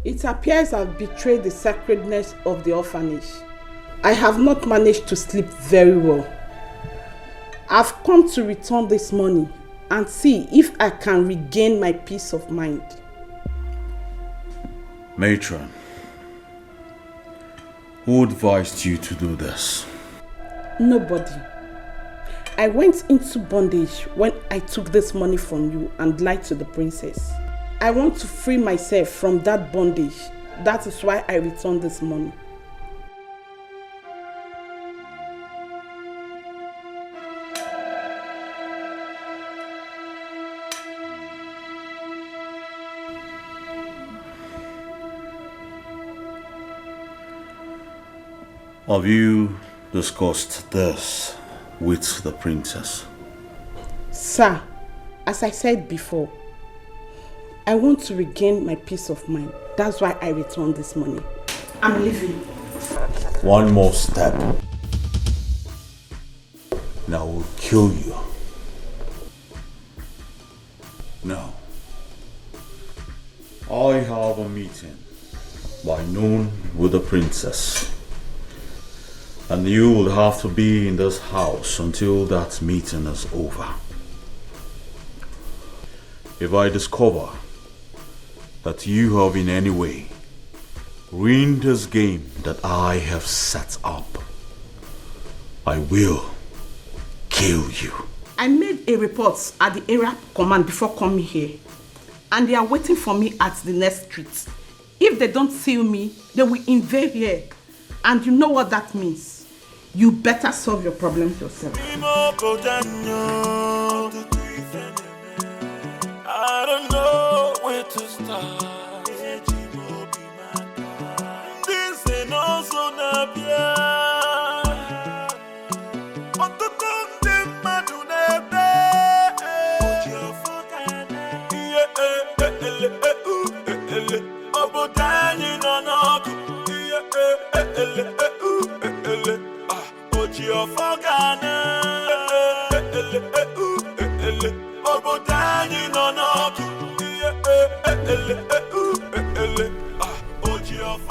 It appears I've betrayed the sacredness of the orphanage. I have not managed to sleep very well. I've come to return this money and see if I can regain my peace of mind. Matron, who advised you to do this? Nobody. I went into bondage when I took this money from you and lied to the princess. I want to free myself from that bondage. That is why I returned this money. Have you discussed this with the princess? Sir, as I said before, I want to regain my peace of mind. That's why I returned this money. I'm leaving. One more step, and I will kill you. Now, I have a meeting by noon with the princess. And you will have to be in this house until that meeting is over. If I discover that you have in any way ruined this game that I have set up, I will kill you. I made a report at the area command before coming here. And they are waiting for me at the next street. If they don't see me, they will invade here. And you know what that means. You better solve your problems yourself. I don't know where to start. This ain't also Nabia.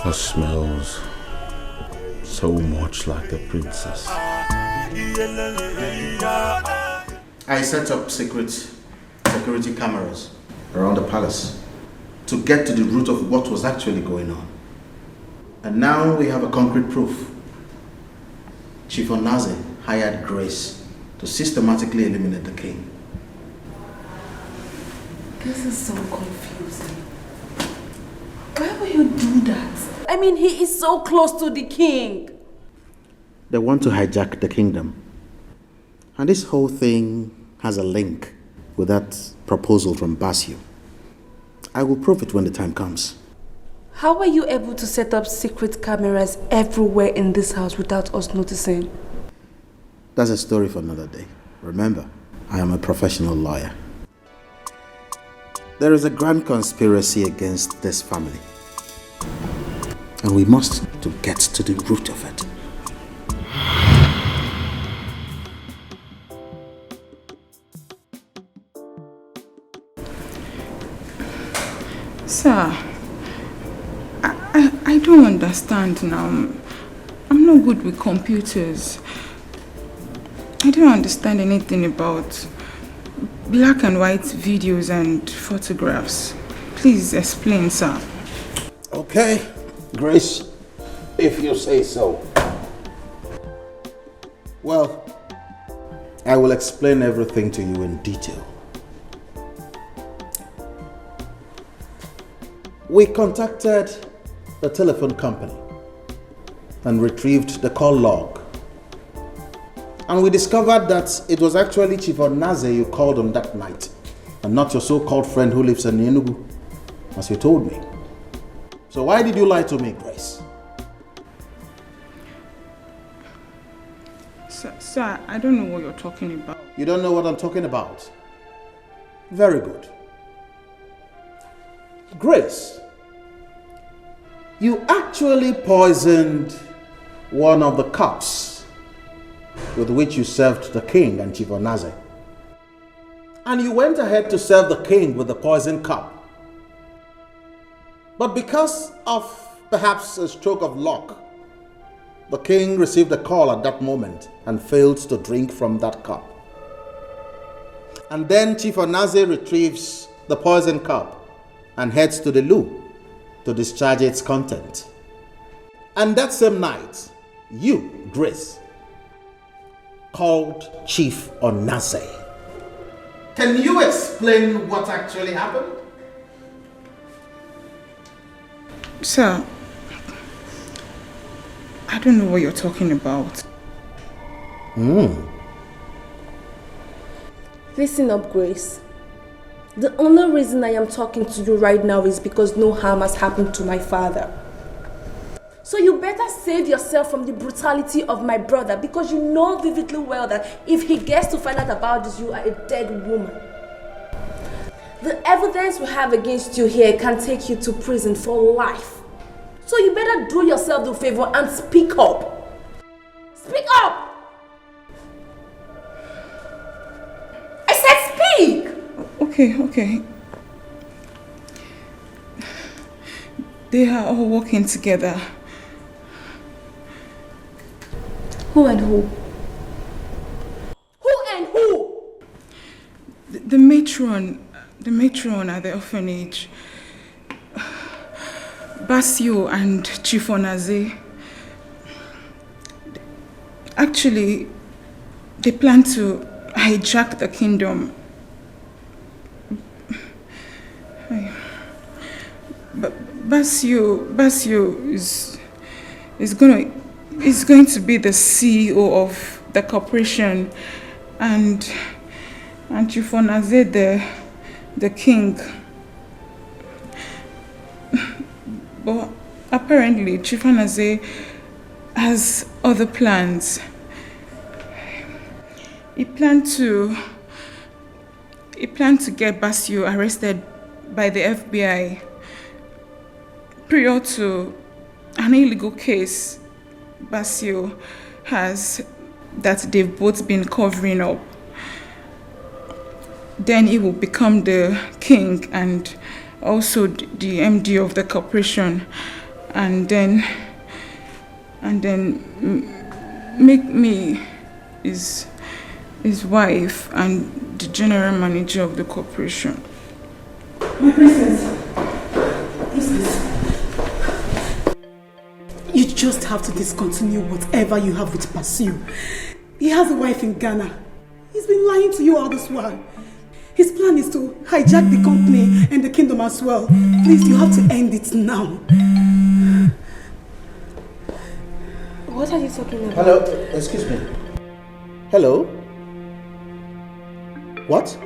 It smells so much like the princess. I set up security cameras around the palace to get to the root of what was actually going on. And now we have a concrete proof. Chief Onaze hired Grace to systematically eliminate the king. This is so confusing. Why would you do that? I mean, he is so close to the king. They want to hijack the kingdom. And this whole thing has a link with that proposal from Basio. I will prove it when the time comes. How were you able to set up secret cameras everywhere in this house without us noticing? That's a story for another day. Remember, I am a professional lawyer. There is a grand conspiracy against this family. And we must to get to the root of it. Sir, I don't understand now. I'm not good with computers. I don't understand anything about black and white videos and photographs. Please explain, sir. Okay, Grace, if you say so. Well, I will explain everything to you in detail. We contacted the telephone company and retrieved the call log. And we discovered that it was actually Chief Onaze you called on that night, and not your so-called friend who lives in Enugu, as you told me. So why did you lie to me, Grace? Sir, I don't know what you're talking about. You don't know what I'm talking about? Very good. Grace, you actually poisoned one of the cups with which you served the king and Chief Onaze. And you went ahead to serve the king with the poison cup. But because of perhaps a stroke of luck, the king received a call at that moment and failed to drink from that cup. And then Chief Onaze retrieves the poison cup and heads to the loo to discharge its content. And that same night, you, Grace, called Chief Onaze. Can you explain what actually happened? Sir, I don't know what you're talking about. Listen up, Grace. The only reason I am talking to you right now is because no harm has happened to my father. So you better save yourself from the brutality of my brother, because you know vividly well that if he gets to find out about this, you are a dead woman. The evidence we have against you here can take you to prison for life. So you better do yourself the favor and speak up. Speak up! I said speak! Okay. They are all working together. Who and who? Who and who? The matron at the orphanage, Basio and Chief Onaze. Actually, they plan to hijack the kingdom. Basio is going to be the CEO of the corporation, and Chief Onaze the king. But apparently Chief Onaze has other plans. He planned to get Basio arrested by the FBI prior to an illegal case Basio has that they've both been covering up. Then he will become the king and also the MD of the corporation, and then make me his wife and the general manager of the corporation. My princess, you just have to discontinue whatever you have with Basio. He has a wife in Ghana. He's been lying to you all this while. His plan is to hijack the company and the kingdom as well. Please, you have to end it now. What are you talking about? Hello, excuse me. Hello? What?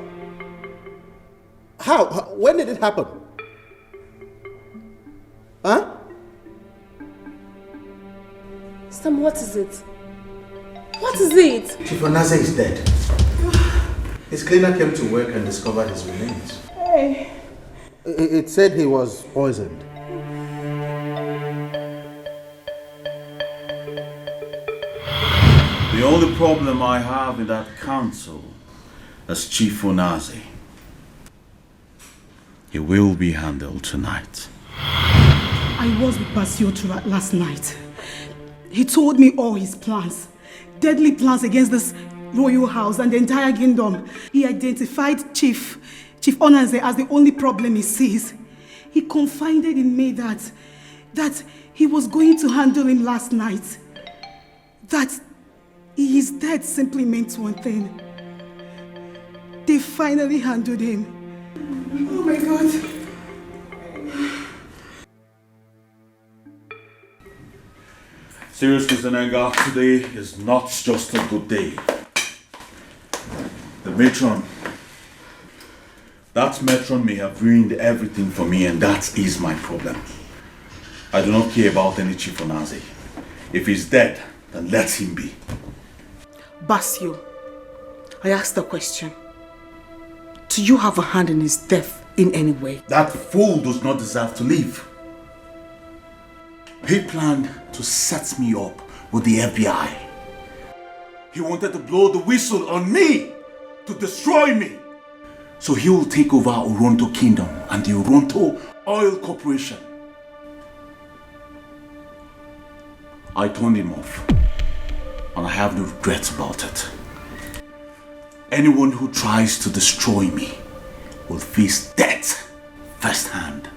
How? When did it happen? Huh? Sam, what is it? What is it? Chief Onaze is dead. His cleaner came to work and discovered his remains. Hey. It said he was poisoned. The only problem I have in that council is Chief Onaze. It will be handled tonight. I was with Basio last night. He told me all his plans. Deadly plans against this royal house and the entire kingdom. He identified Chief Onaze as the only problem he sees. He confided in me that he was going to handle him last night. That he is dead simply meant one thing. They finally handled him. Oh my God. Seriously, Zenenga, today is not just a good day. The matron. That matron may have ruined everything for me, and that is my problem. I do not care about any Chief Onaze. If he's dead, then let him be. Basio, I asked a question. Do you have a hand in his death in any way? That fool does not deserve to live. He planned to set me up with the FBI. He wanted to blow the whistle on me, to destroy me. So he will take over Oronto Kingdom and the Oronto Oil Corporation. I turned him off, and I have no regrets about it. Anyone who tries to destroy me will face death firsthand.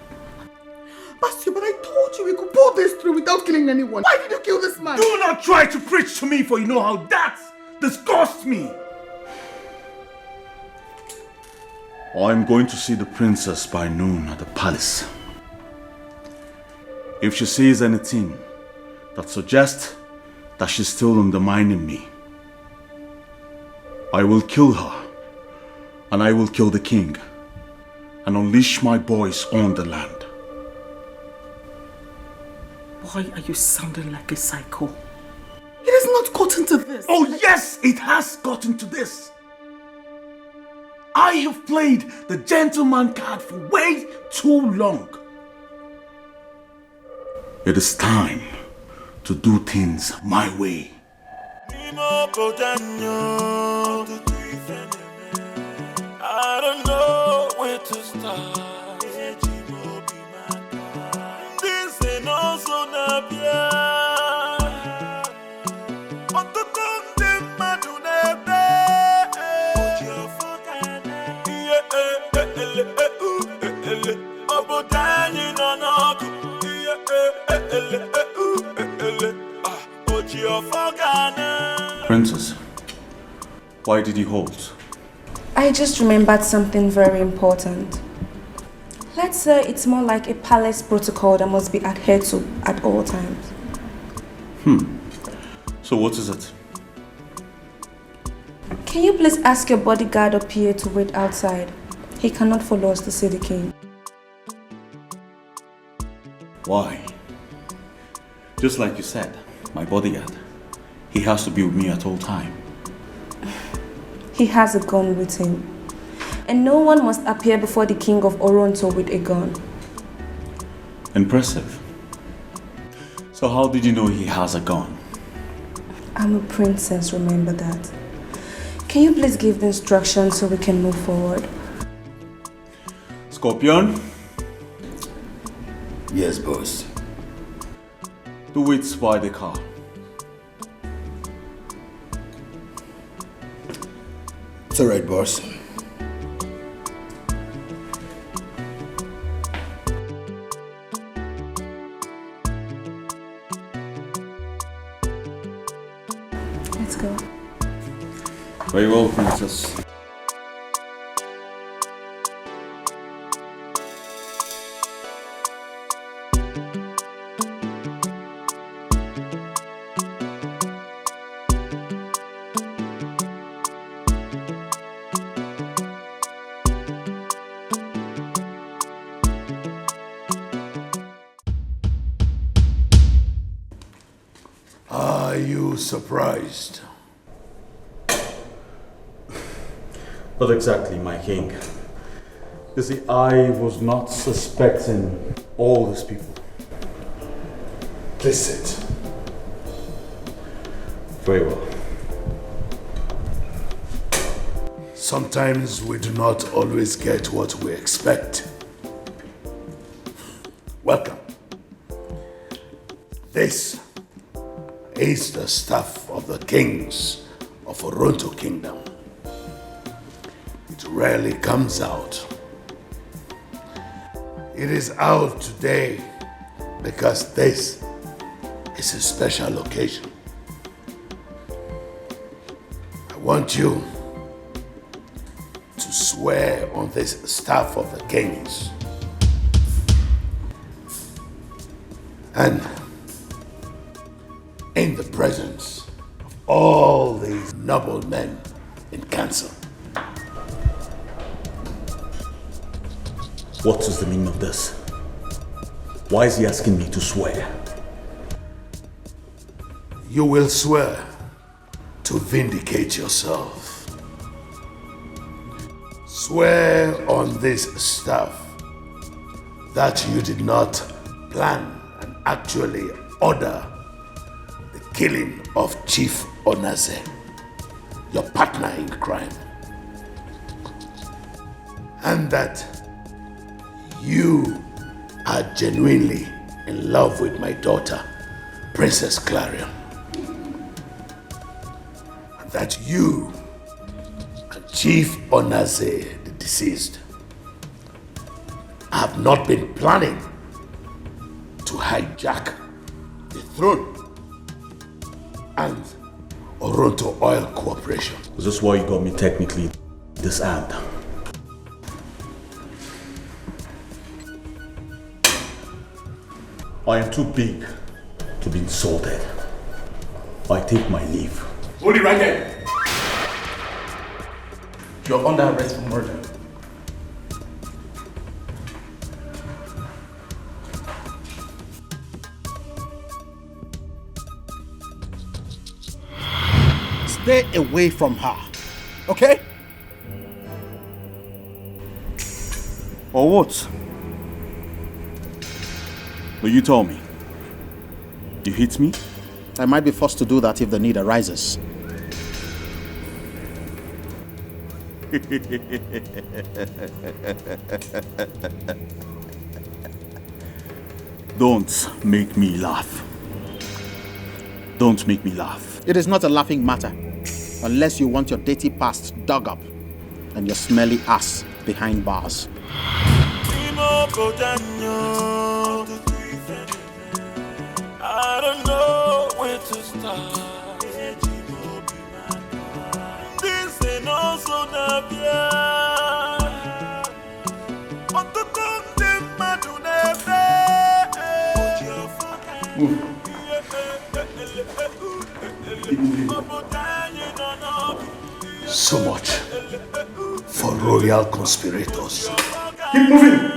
Basio, but I told you we could pull this through without killing anyone. Why did you kill this man? Do not try to preach to me, for you know how that disgusts me. I'm going to see the princess by noon at the palace. If she says anything that suggests that she's still undermining me, I will kill her, and I will kill the king, and unleash my boys on the land. Why are you sounding like a psycho? It has not gotten to this. Oh yes, it has gotten to this. I have played the gentleman card for way too long. It is time to do things my way. I don't know where to start. This ain't also Nabia. But the Tundem Madunebe. Princess, why did you halt? I just remembered something very important. Let's say it's more like a palace protocol that must be adhered to at all times. So what is it? Can you please ask your bodyguard up here to wait outside? He cannot follow us to see the king. Why? Just like you said, my bodyguard. He has to be with me at all time. He has a gun with him. And no one must appear before the king of Oronto with a gun. Impressive. So how did you know he has a gun? I'm a princess, remember that. Can you please give the instructions so we can move forward? Scorpion? Yes, boss. Do it by the car. It's alright, boss. Let's go. Very well, princess. Are you surprised? Not exactly, my king. You see, I was not suspecting all these people. Please sit. Very well. Sometimes we do not always get what we expect. This is the staff of the kings of Oronto Kingdom. It rarely comes out. It is out today because this is a special occasion. I want you to swear on this staff of the kings. And in the presence of all these noble men in council. What is the meaning of this? Why is he asking me to swear? You will swear to vindicate yourself. Swear on this staff that you did not plan and actually order the killing of Chief Onaze, your partner in crime. And that you are genuinely in love with my daughter, Princess Clarion. And that you and Chief Onaze, the deceased, have not been planning to hijack the throne and Oronto Oil Corporation. Is this why you got me technically disarmed? I am too big to be insulted. I take my leave. Hold it right there. You're under arrest for murder. Stay away from her, okay? Or what? Will you tell me? You hit me? I might be forced to do that if the need arises. Don't make me laugh. Don't make me laugh. It is not a laughing matter, unless you want your dirty past dug up and your smelly ass behind bars. I don't know where to start. This ain't also the but the So much for royal conspirators. Keep moving!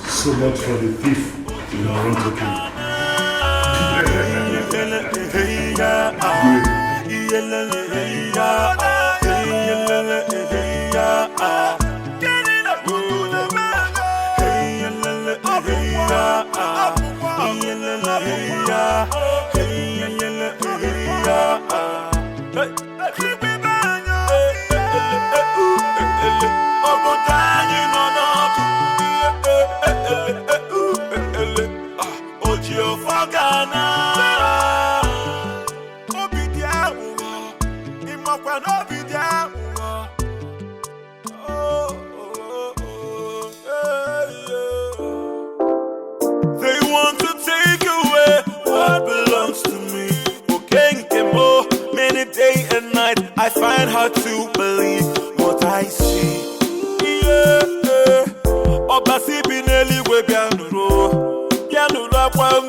So much for the thief in Oronto Kingdom. They want to take away what belongs to me. Many day and night I find hard to believe what I see. Obasi bineli we bianuro kwa